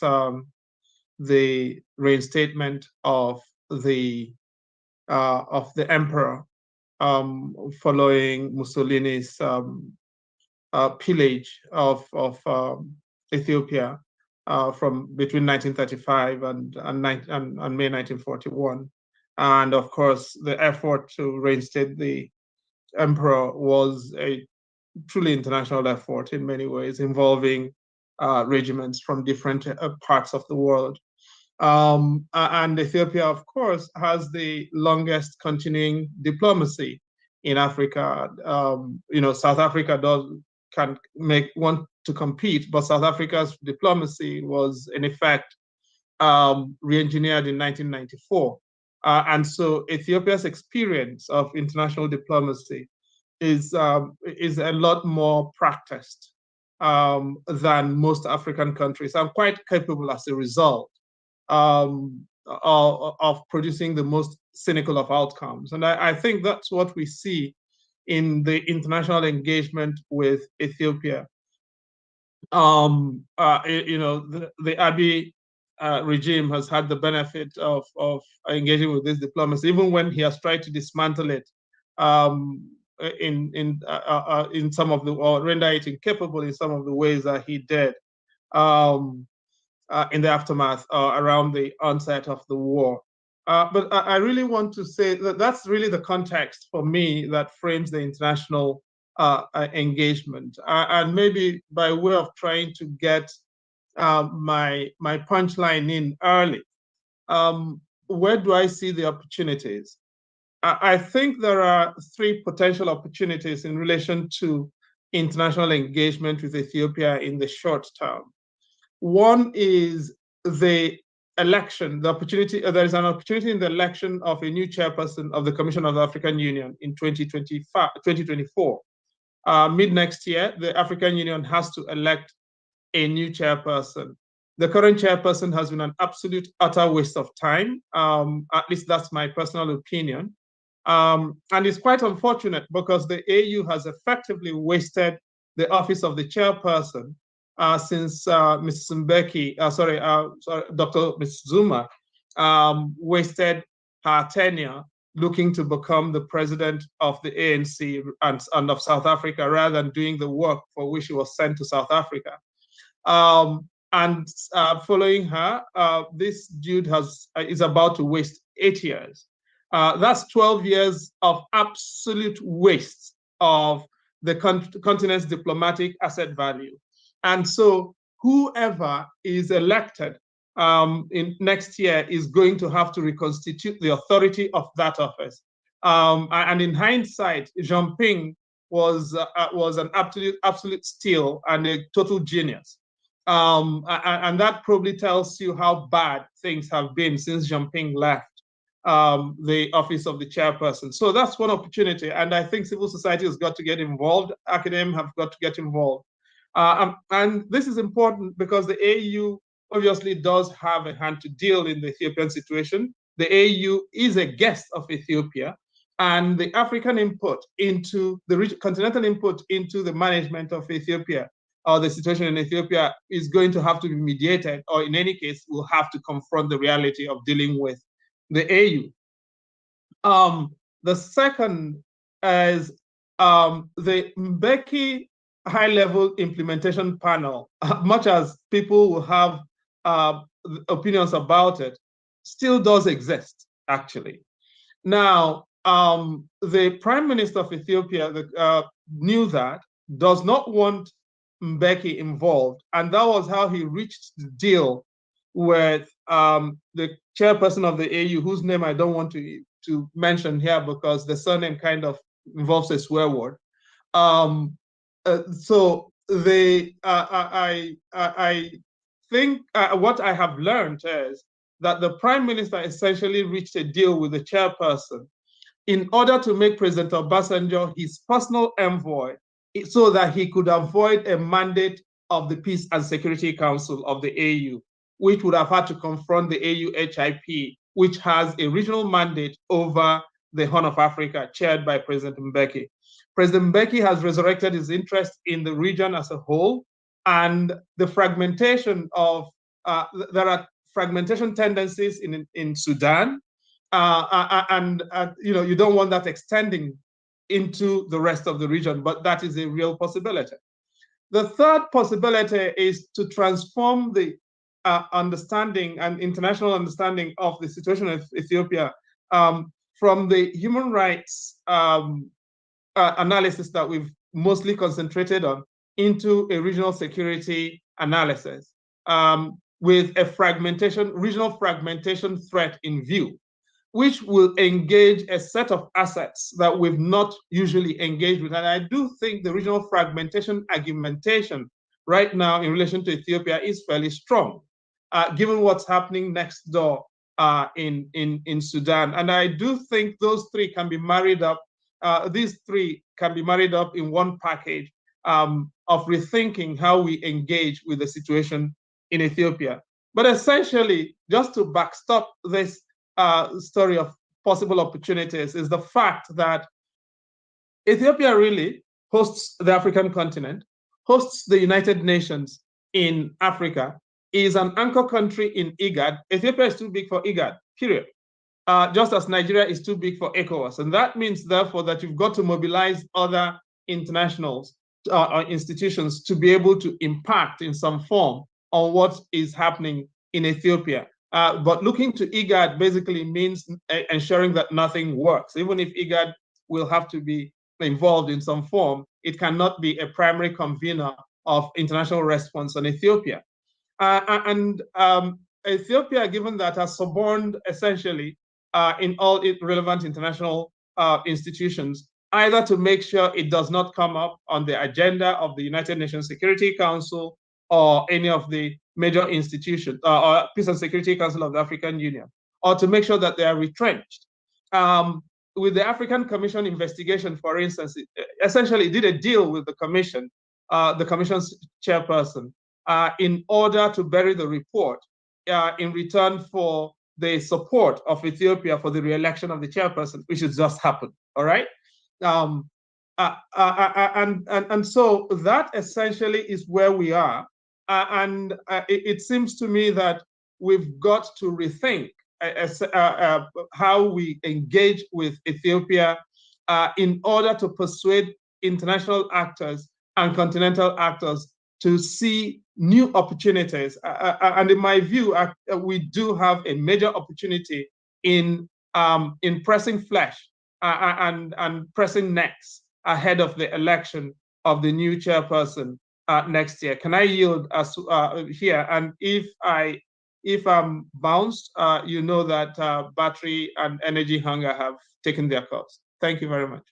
the reinstatement of the emperor following Mussolini's pillage of Ethiopia from between 1935 and May 1941. And of course, the effort to reinstate the emperor was a truly international effort in many ways, involving regiments from different parts of the world. And Ethiopia, of course, has the longest continuing diplomacy in Africa. South Africa can want to compete, but South Africa's diplomacy was in effect re-engineered in 1994. And so Ethiopia's experience of international diplomacy is a lot more practiced than most African countries, and quite capable as a result of producing the most cynical of outcomes. And I think that's what we see in the international engagement with Ethiopia. The Abiy regime has had the benefit of engaging with this diplomacy, even when he has tried to dismantle it in some of the, or render it incapable in some of the ways that he did in the aftermath around the onset of the war. But I really want to say that that's really the context for me that frames the international engagement. And maybe by way of trying to get my punchline in early, where do I see the opportunities? I think there are three potential opportunities in relation to international engagement with Ethiopia in the short term. One is the election, the opportunity, there is an opportunity in the election of a new chairperson of the Commission of the African Union in 2024. Mid next year, the African Union has to elect a new chairperson. The current chairperson has been an absolute utter waste of time. At least that's my personal opinion. And it's quite unfortunate because the AU has effectively wasted the office of the chairperson since Ms. Mbeki, Dr. Ms. Zuma wasted her tenure looking to become the president of the ANC and of South Africa, rather than doing the work for which she was sent to South Africa. Following her, this dude is about to waste 8 years. That's 12 years of absolute waste of the continent's diplomatic asset value. And so whoever is elected in next year is going to have to reconstitute the authority of that office. And in hindsight, Jean Ping was an absolute steal and a total genius. And that probably tells you how bad things have been since Jinping left the office of the chairperson. So that's one opportunity. And I think civil society has got to get involved. Academia have got to get involved. And this is important because the AU obviously does have a hand to deal in the Ethiopian situation. The AU is a guest of Ethiopia, and the African input into the continental input into the management of Ethiopia or the situation in Ethiopia is going to have to be mediated, or in any case, we'll have to confront the reality of dealing with the AU. The second is the Mbeki high-level implementation panel, much as people will have opinions about it, still does exist, actually. Now, the Prime Minister of Ethiopia knew that, does not want Mbeki involved, and that was how he reached the deal with the chairperson of the AU, whose name I don't want to mention here because the surname kind of involves a swear word. So I think what I have learned is that the Prime Minister essentially reached a deal with the chairperson in order to make President Obasanjo his personal envoy, so that he could avoid a mandate of the Peace and Security Council of the AU, which would have had to confront the AU-HIP, which has a regional mandate over the Horn of Africa, chaired by President Mbeki. President Mbeki has resurrected his interest in the region as a whole, and the fragmentation of, there are fragmentation tendencies in Sudan, and you don't want that extending into the rest of the region, but that is a real possibility. The third possibility is to transform the understanding and international understanding of the situation of Ethiopia from the human rights analysis that we've mostly concentrated on into a regional security analysis with a regional fragmentation threat in view, which will engage a set of assets that we've not usually engaged with. And I do think the regional fragmentation argumentation right now in relation to Ethiopia is fairly strong, given what's happening next door in Sudan. And I do think those three can be married up, these three can be married up in one package of rethinking how we engage with the situation in Ethiopia. But essentially, just to backstop this story of possible opportunities is the fact that Ethiopia really hosts the African continent, hosts the United Nations in Africa, is an anchor country in IGAD. Ethiopia is too big for IGAD, period. Just as Nigeria is too big for ECOWAS. And that means, therefore, that you've got to mobilize other internationals or institutions to be able to impact in some form on what is happening in Ethiopia. But looking to IGAD basically means ensuring that nothing works. Even if IGAD will have to be involved in some form, it cannot be a primary convener of international response on Ethiopia. Ethiopia, given that, has suborned essentially in all relevant international institutions, either to make sure it does not come up on the agenda of the United Nations Security Council or any of the major institutions, or Peace and Security Council of the African Union, or to make sure that they are retrenched. With the African Commission investigation, for instance, it essentially did a deal with the commission's chairperson, in order to bury the report in return for the support of Ethiopia for the re-election of the chairperson, which has just happened, all right? And so that essentially is where we are. It seems to me that we've got to rethink how we engage with Ethiopia in order to persuade international actors and continental actors to see new opportunities. And in my view, we do have a major opportunity in pressing flesh and pressing necks ahead of the election of the new chairperson next year. Can I yield here? And if I'm bounced, you know that battery and energy hunger have taken their course. Thank you very much.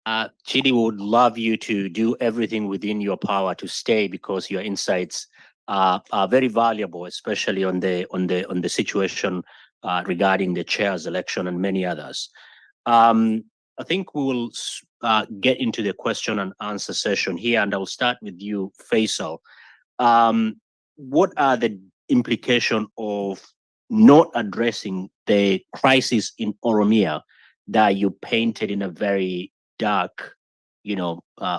Chidi would love you to do everything within your power to stay, because your insights are very valuable, especially on the situation regarding the chair's election and many others. I think we will get into the question and answer session here, and I will start with you, Faisal. What are the implications of not addressing the crisis in Oromia that you painted in a very dark,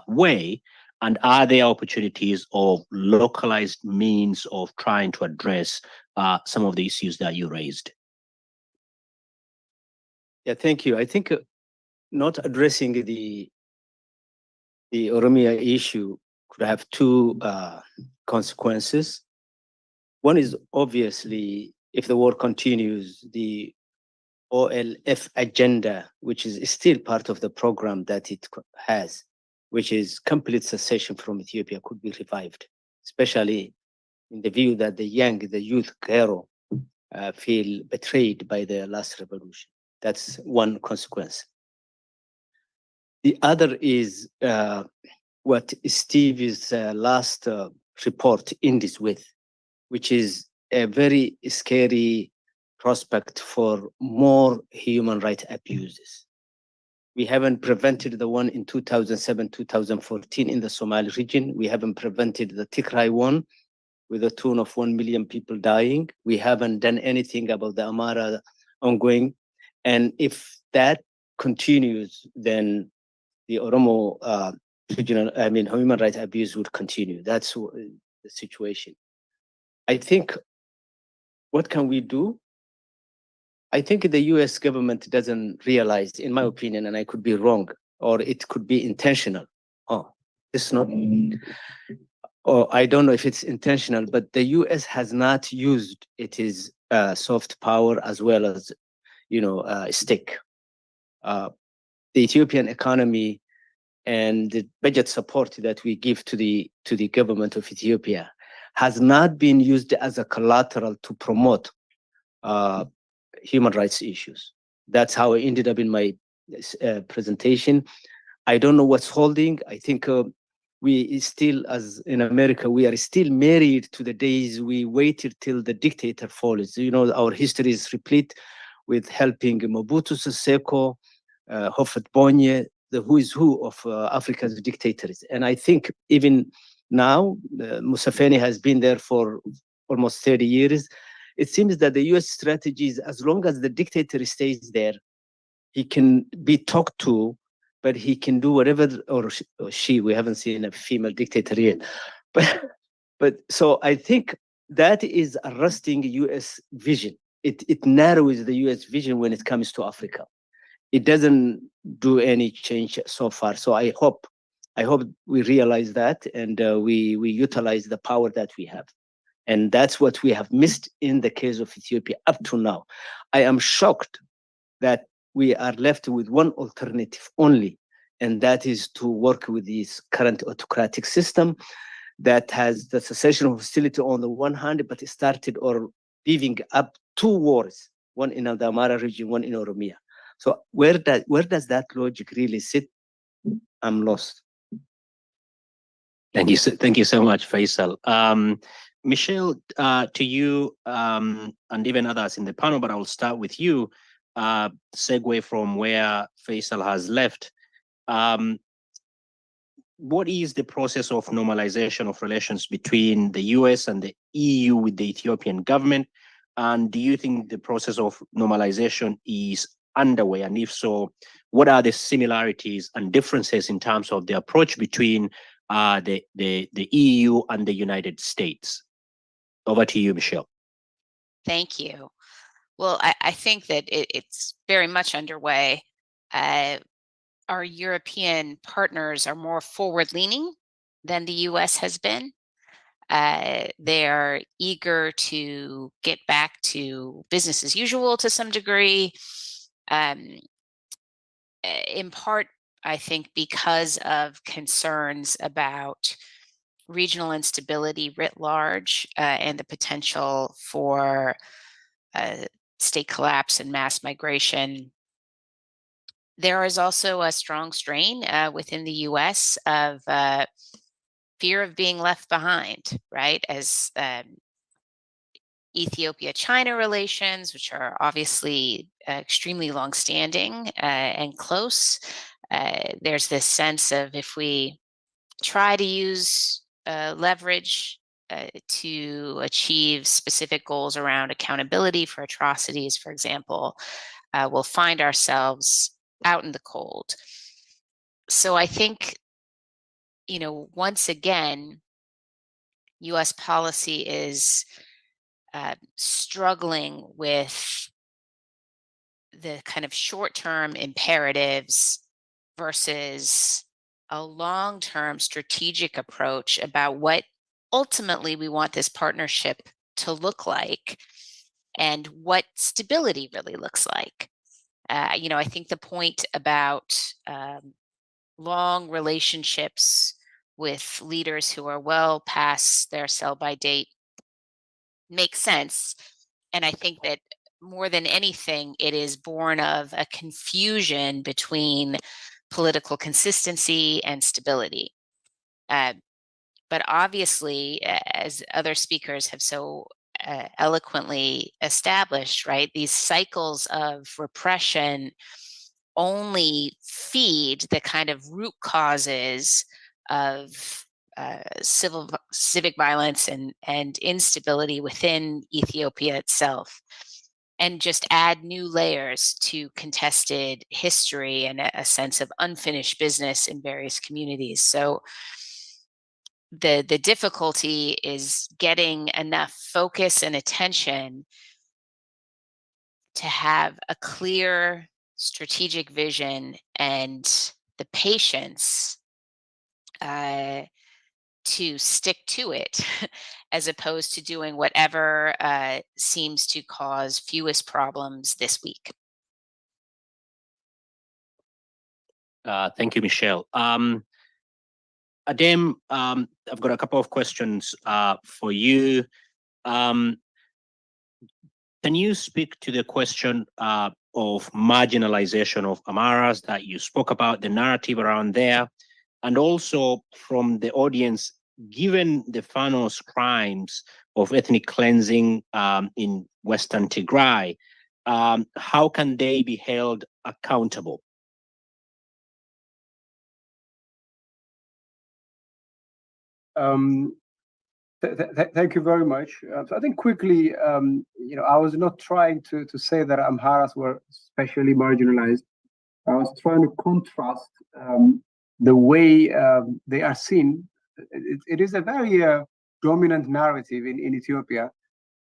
way? And are there opportunities of localized means of trying to address some of the issues that you raised? Yeah, thank you. I think not addressing the Oromia issue could have two consequences. One is obviously, if the war continues, the OLF agenda, which is still part of the program that it has, which is complete cessation from Ethiopia, could be revived, especially in the view that the youth, Cairo, feel betrayed by the last revolution. That's one consequence. The other is what Steve's last report ended with, which is a very scary prospect for more human rights abuses. We haven't prevented the one in 2007, 2014 in the Somali region. We haven't prevented the Tigray one with a tune of 1 million people dying. We haven't done anything about the Amhara ongoing. And if that continues, then the Oromo human rights abuse would continue. That's the situation. I think, what can we do? I think the US government doesn't realize, in my opinion, and I could be wrong, or it could be intentional. It's not, or I don't know if it's intentional, but the US has not used its soft power as well as, stick. The Ethiopian economy and the budget support that we give to the government of Ethiopia has not been used as a collateral to promote human rights issues. That's how I ended up in my presentation. I don't know what's holding. I think we still, as in America, we are still married to the days we waited till the dictator falls. Our history is replete with helping Mobutu Sese Seko, Hofet Bonye, the who is who of Africa's dictators. And I think even now, Museveni has been there for almost 30 years. It seems that the US strategy is, as long as the dictator stays there, he can be talked to, but he can do whatever, or she, we haven't seen a female dictator yet. But so I think that is arresting US vision. It narrows the US vision when it comes to Africa. It doesn't do any change so far. So I hope we realize that, and we utilize the power that we have. And that's what we have missed in the case of Ethiopia up to now. I am shocked that we are left with one alternative only, and that is to work with this current autocratic system that has the cessation of hostility on the one hand, but it started or giving up two wars, one in the Amhara region, one in Oromia. So where does that logic really sit? I'm lost. Thank you so much, Faisal. Michelle, to you and even others in the panel, but I will start with you. Segue from where Faisal has left. What is the process of normalization of relations between the US and the EU with the Ethiopian government? And do you think the process of normalization is underway? And if so, what are the similarities and differences in terms of the approach between the EU and the United States? Over to you, Michelle. Thank you. Well, I think that it's very much underway. Our European partners are more forward-leaning than the US has been. They're eager to get back to business as usual to some degree, in part, I think, because of concerns about regional instability writ large and the potential for state collapse and mass migration there is also a strong strain within the US of fear of being left behind, right? As Ethiopia-China relations, which are obviously extremely long-standing and close, there's this sense of if we try to use leverage to achieve specific goals around accountability for atrocities, for example, we'll find ourselves out in the cold. So I think, once again, US policy is struggling with the kind of short-term imperatives versus a long-term strategic approach about what ultimately we want this partnership to look like and what stability really looks like. I think the point about long relationships with leaders who are well past their sell-by date makes sense. And I think that more than anything, it is born of a confusion between political consistency and stability. But obviously, as other speakers have so eloquently established, right, these cycles of repression only feed the kind of root causes of civic violence and instability within Ethiopia itself, and just add new layers to contested history and a sense of unfinished business in various communities. So the difficulty is getting enough focus and attention to have a clear strategic vision and the patience to stick to it, as opposed to doing whatever seems to cause fewest problems this week. Thank you, Michelle. Adem, I've got a couple of questions for you. Can you speak to the question of marginalization of Amharas that you spoke about, the narrative around there? And also from the audience, given the Fanos crimes of ethnic cleansing in Western Tigray, how can they be held accountable? Thank you very much. So I think quickly, I was not trying to say that Amharas were especially marginalized. I was trying to contrast the way they are seen. It is a very dominant narrative in Ethiopia.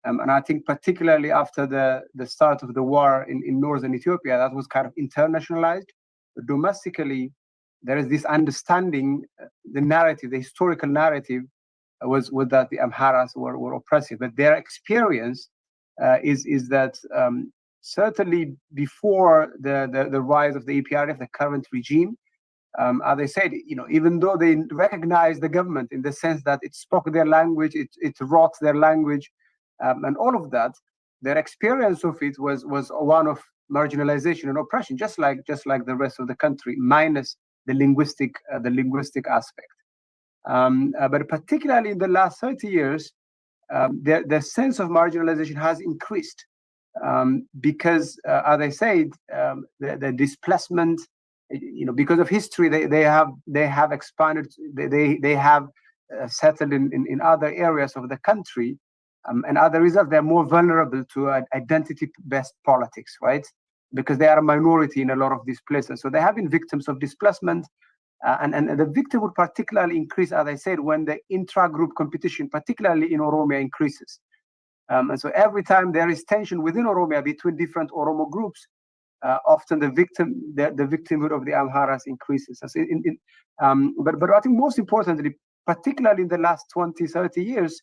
And I think particularly after the start of the war in northern Ethiopia, that was kind of internationalized. But domestically, there is this understanding, the narrative, the historical narrative was that the Amharas were oppressive. But their experience is that certainly before the rise of the EPRF, the current regime, as I said, even though they recognized the government in the sense that it spoke their language, it wrote their language, and all of that, their experience of it was one of marginalization and oppression, just like the rest of the country, minus the linguistic aspect. But particularly in the last 30 years, the sense of marginalization has increased because, as I said, the displacement, because of history, they have expanded, they have settled in other areas of the country, and as a result, they're more vulnerable to identity-based politics, right? Because they are a minority in a lot of these places, so they have been victims of displacement. And the victim would particularly increase, as I said, when the intra-group competition, particularly in Oromia, increases. And so every time there is tension within Oromia between different Oromo groups, often the victimhood of the Amharas increases. But I think most importantly, particularly in the last 20, 30 years,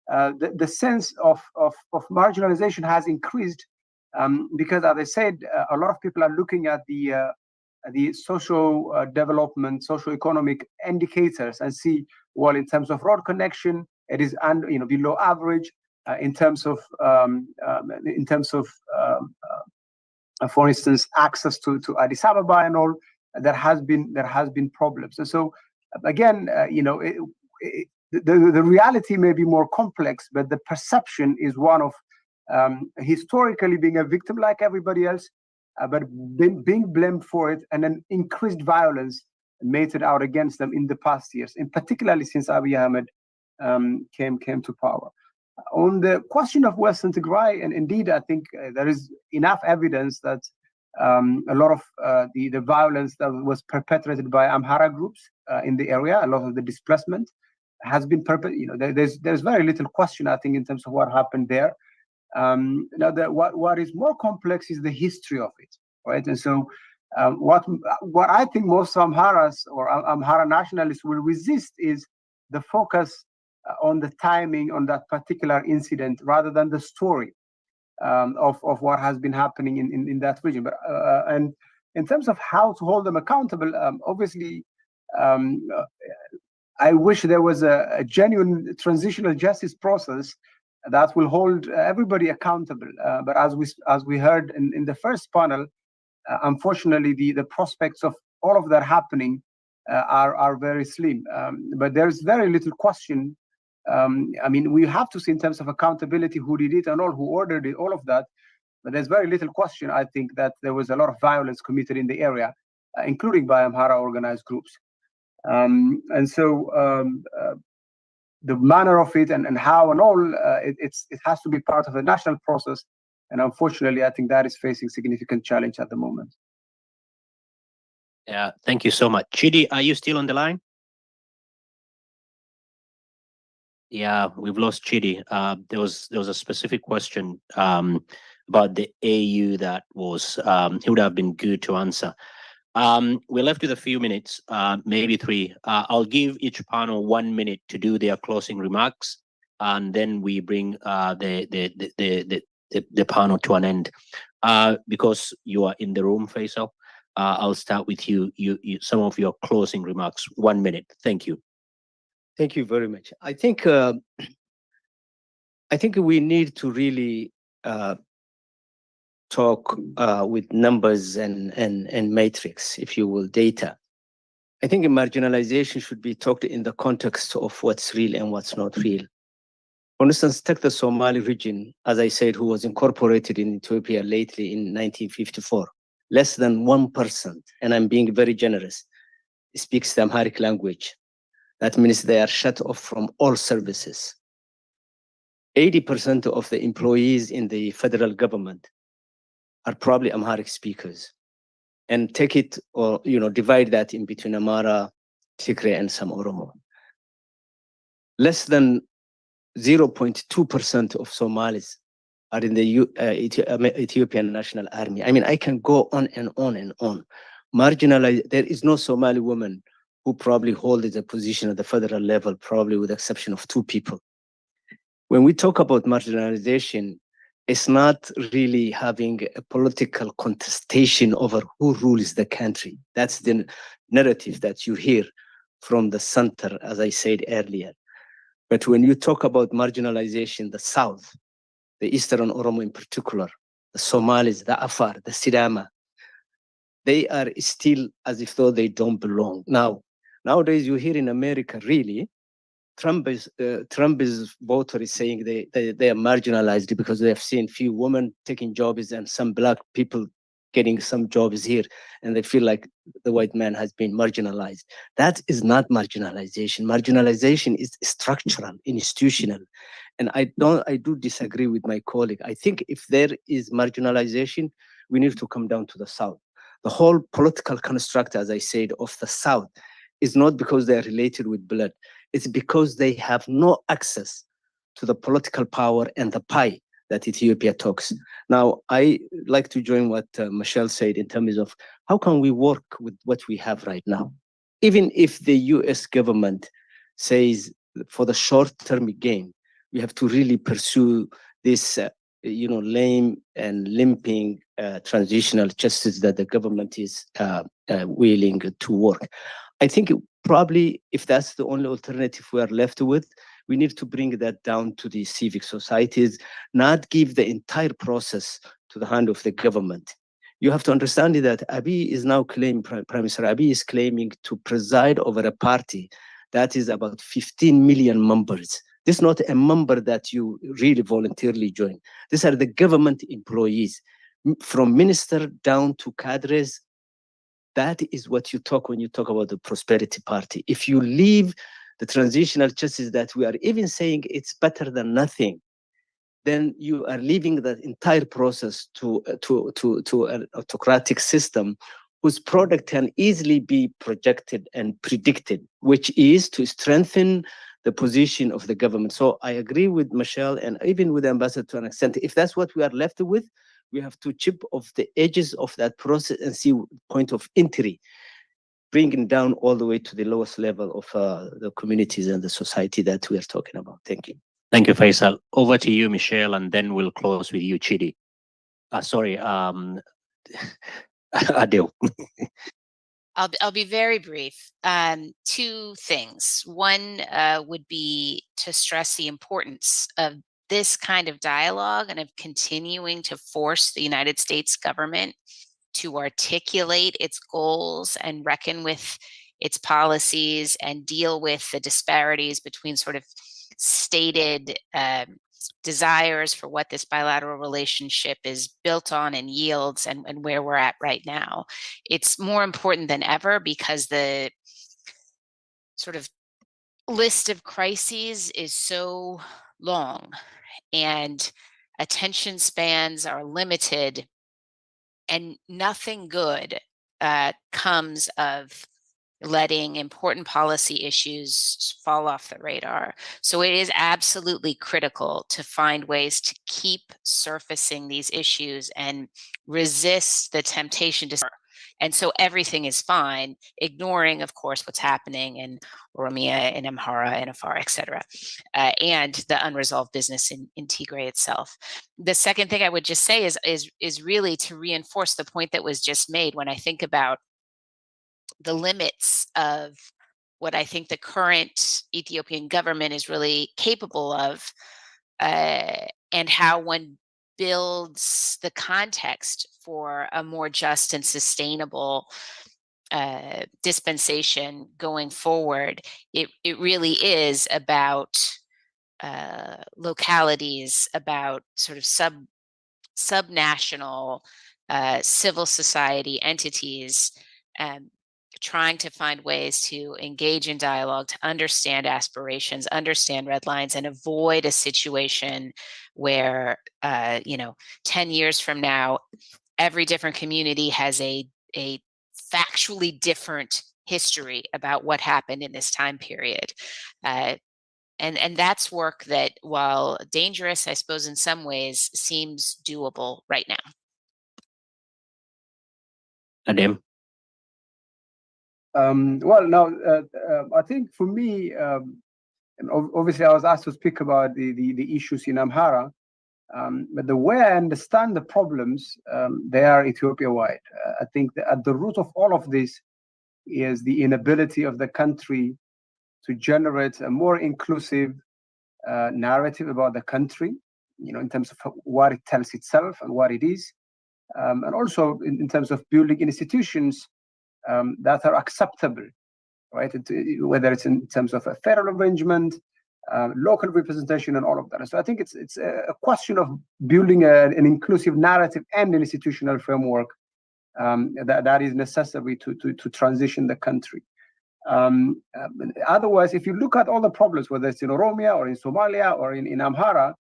the sense of marginalization has increased because, as I said, a lot of people are looking at the social development, socio-economic indicators and see, well, in terms of road connection, it is below average. In terms of for instance, access to Addis Ababa and all, there has been problems. And so again, the reality may be more complex, but the perception is one of historically being a victim like everybody else, but being blamed for it, and then increased violence meted out against them in the past years, and particularly since Abiy Ahmed came to power. On the question of Western Tigray, and indeed, I think there is enough evidence that a lot of the violence that was perpetrated by Amhara groups in the area, a lot of the displacement has been there's very little question, I think, in terms of what happened there. Now, what is more complex is the history of it, right? And so, what I think most Amharas or Amhara nationalists will resist is the focus on the timing on that particular incident rather than the story of what has been happening in that region. But and in terms of how to hold them accountable, obviously, I wish there was a genuine transitional justice process that will hold everybody accountable. But as we heard in the first panel, unfortunately, the prospects of all of that happening are very slim. But there's very little question. I mean, we have to see in terms of accountability who did it and all, who ordered it, all of that. But there's very little question, I think, that there was a lot of violence committed in the area, including by Amhara organized groups. And so the manner of it and how and all, it has to be part of the national process. And unfortunately, I think that is facing significant challenge at the moment. Yeah, thank you so much. Chidi, are you still on the line? Yeah, we've lost Chidi. There was a specific question about the AU that was he would have been good to answer. We're left with a few minutes, maybe 3. I'll give each panel 1 minute to do their closing remarks, and then we bring the panel to an end. Because you are in the room, Faisal, I'll start with you. Some of your closing remarks. 1 minute. Thank you. Thank you very much. I think we need to really talk with numbers and matrix, if you will, data. I think marginalization should be talked in the context of what's real and what's not real. For instance, take the Somali region, as I said, who was incorporated in Ethiopia lately in 1954. Less than 1%, and I'm being very generous, speaks the Amharic language. That means they are shut off from all services. 80% of the employees in the federal government are probably Amharic speakers. And take it, or divide that in between Amhara, Tigray, and some Oromo. Less than 0.2% of Somalis are in the Ethiopian National Army. I mean, I can go on and on and on. Marginalized, there is no Somali woman who probably holds a position at the federal level, probably with the exception of 2 people. When we talk about marginalization, it's not really having a political contestation over who rules the country. That's the narrative that you hear from the center, as I said earlier. But when you talk about marginalization, the South, the Eastern Oromo in particular, the Somalis, the Afar, the Sidama, they are still as if though they don't belong. Nowadays, you hear in America, really, Trump's voter is saying they are marginalized because they have seen few women taking jobs and some black people getting some jobs here, and they feel like the white man has been marginalized. That is not marginalization. Marginalization is structural, institutional. And I do disagree with my colleague. I think if there is marginalization, we need to come down to the South. The whole political construct, as I said, of the South is not because they are related with blood. It's because they have no access to the political power and the pie that Ethiopia talks. Now, I like to join what Michelle said in terms of how can we work with what we have right now? Even if the US government says for the short-term gain, we have to really pursue this lame and limping transitional justice that the government is willing to work. I think probably if that's the only alternative we are left with, we need to bring that down to the civic societies, not give the entire process to the hand of the government. you have to understand that Abiy is now claiming, Prime Minister Abiy is claiming to preside over a party that is about 15 million members. This is not a member that you really voluntarily join. These are the government employees, from minister down to cadres. That is what you talk when you talk about the prosperity party. If you leave the transitional justice that we are even saying it's better than nothing, then you are leaving the entire process to an autocratic system whose product can easily be projected and predicted, which is to strengthen the position of the government. So I agree with Michelle and even with the ambassador to an extent. If that's what we are left with, we have to chip off the edges of that process and see point of entry, bringing down all the way to the lowest level of the communities and the society that we are talking about. Thank you. Thank you, Faisal. Over to you, Michelle, and then we'll close with you, Chidi. Sorry, Adil. I'll be very brief. Two things. One would be to stress the importance of this kind of dialogue and of continuing to force the United States government to articulate its goals and reckon with its policies and deal with the disparities between sort of stated desires for what this bilateral relationship is built on and yields and where we're at right now. It's more important than ever because the sort of list of crises is so long and attention spans are limited, and nothing good comes of letting important policy issues fall off the radar. So it is absolutely critical to find ways to keep surfacing these issues and resist the temptation to. And so everything is fine, ignoring, of course, what's happening in Oromia, in Amhara, in Afar, et cetera, and the unresolved business in Tigray itself. The second thing I would just say is really to reinforce the point that was just made when I think about the limits of what I think the current Ethiopian government is really capable of, and how one builds the context for a more just and sustainable dispensation going forward. It really is about localities, about sort of subnational civil society entities, trying to find ways to engage in dialogue, to understand aspirations, understand red lines, and avoid a situation where, 10 years from now, every different community has a factually different history about what happened in this time period. And that's work that, while dangerous, I suppose in some ways, seems doable right now. Adem. Well, now, I think for me, and obviously I was asked to speak about the issues in Amhara, but the way I understand the problems, they are Ethiopia-wide. I think that at the root of all of this is the inability of the country to generate a more inclusive narrative about the country, in terms of what it tells itself and what it is, and also in terms of building institutions that are acceptable, right? Whether it's in terms of a federal arrangement, local representation, and all of that. So I think it's a question of building an inclusive narrative and an institutional framework that is necessary to transition the country. Otherwise, if you look at all the problems, whether it's in Oromia or in Somalia or in Amhara,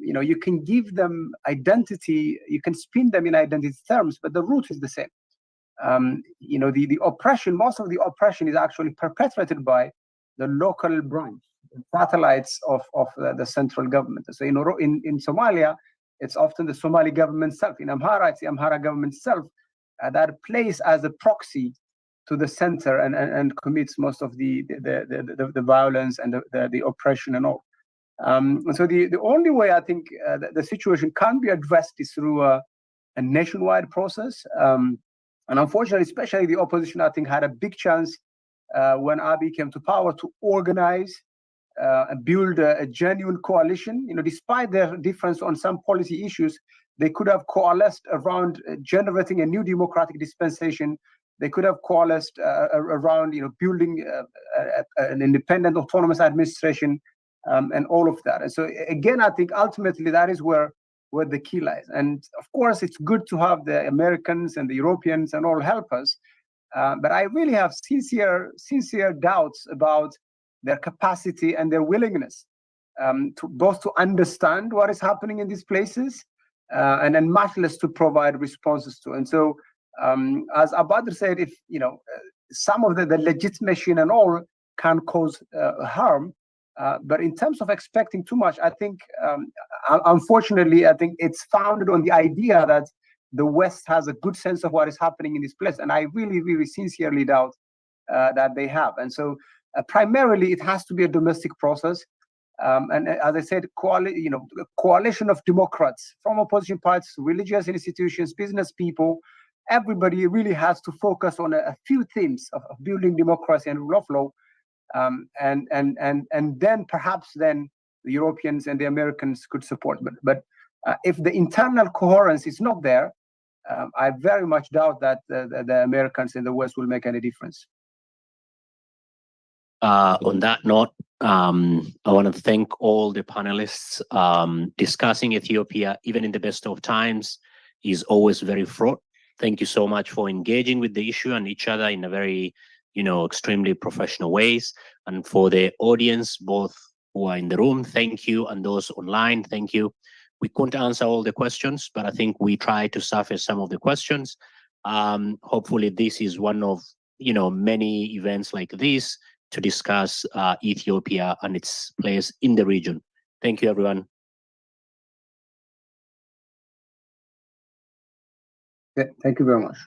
you can give them identity, you can spin them in identity terms, but the root is the same. The oppression, most of the oppression is actually perpetrated by the local branch, satellites of the central government. So in Somalia, it's often the Somali government itself. In Amhara, it's the Amhara government itself that plays as a proxy to the center and commits most of the violence and the oppression and all. So the only way I think the situation can be addressed is through a nationwide process. And unfortunately, especially the opposition, I think, had a big chance when Abiy came to power to organize build a genuine coalition. Despite their difference on some policy issues, they could have coalesced around generating a new democratic dispensation. They could have coalesced around, building an independent, autonomous administration, and all of that. And so, again, I think ultimately that is where the key lies. And of course, it's good to have the Americans and the Europeans and all help us. But I really have sincere doubts about their capacity and their willingness to both to understand what is happening in these places and then much less to provide responses to. And so, as Abadr said, if some of the legitimation and all can cause harm, but in terms of expecting too much, I think unfortunately, I think it's founded on the idea that the West has a good sense of what is happening in this place, and I really sincerely doubt that they have. And so, primarily, it has to be a domestic process. And as I said, coalition of Democrats from opposition parties, religious institutions, business people, everybody really has to focus on a few themes of building democracy and rule of law. And then perhaps then the Europeans and the Americans could support. But if the internal coherence is not there, I very much doubt that the Americans in the West will make any difference. On that note, I want to thank all the panelists. Discussing Ethiopia, even in the best of times, is always very fraught. Thank you so much for engaging with the issue and each other in a very, extremely professional ways. And for the audience, both who are in the room, thank you, and those online, thank you. We couldn't answer all the questions, but I think we tried to surface some of the questions. Hopefully, this is one of many events like this to discuss Ethiopia and its place in the region. Thank you, everyone. Thank you very much.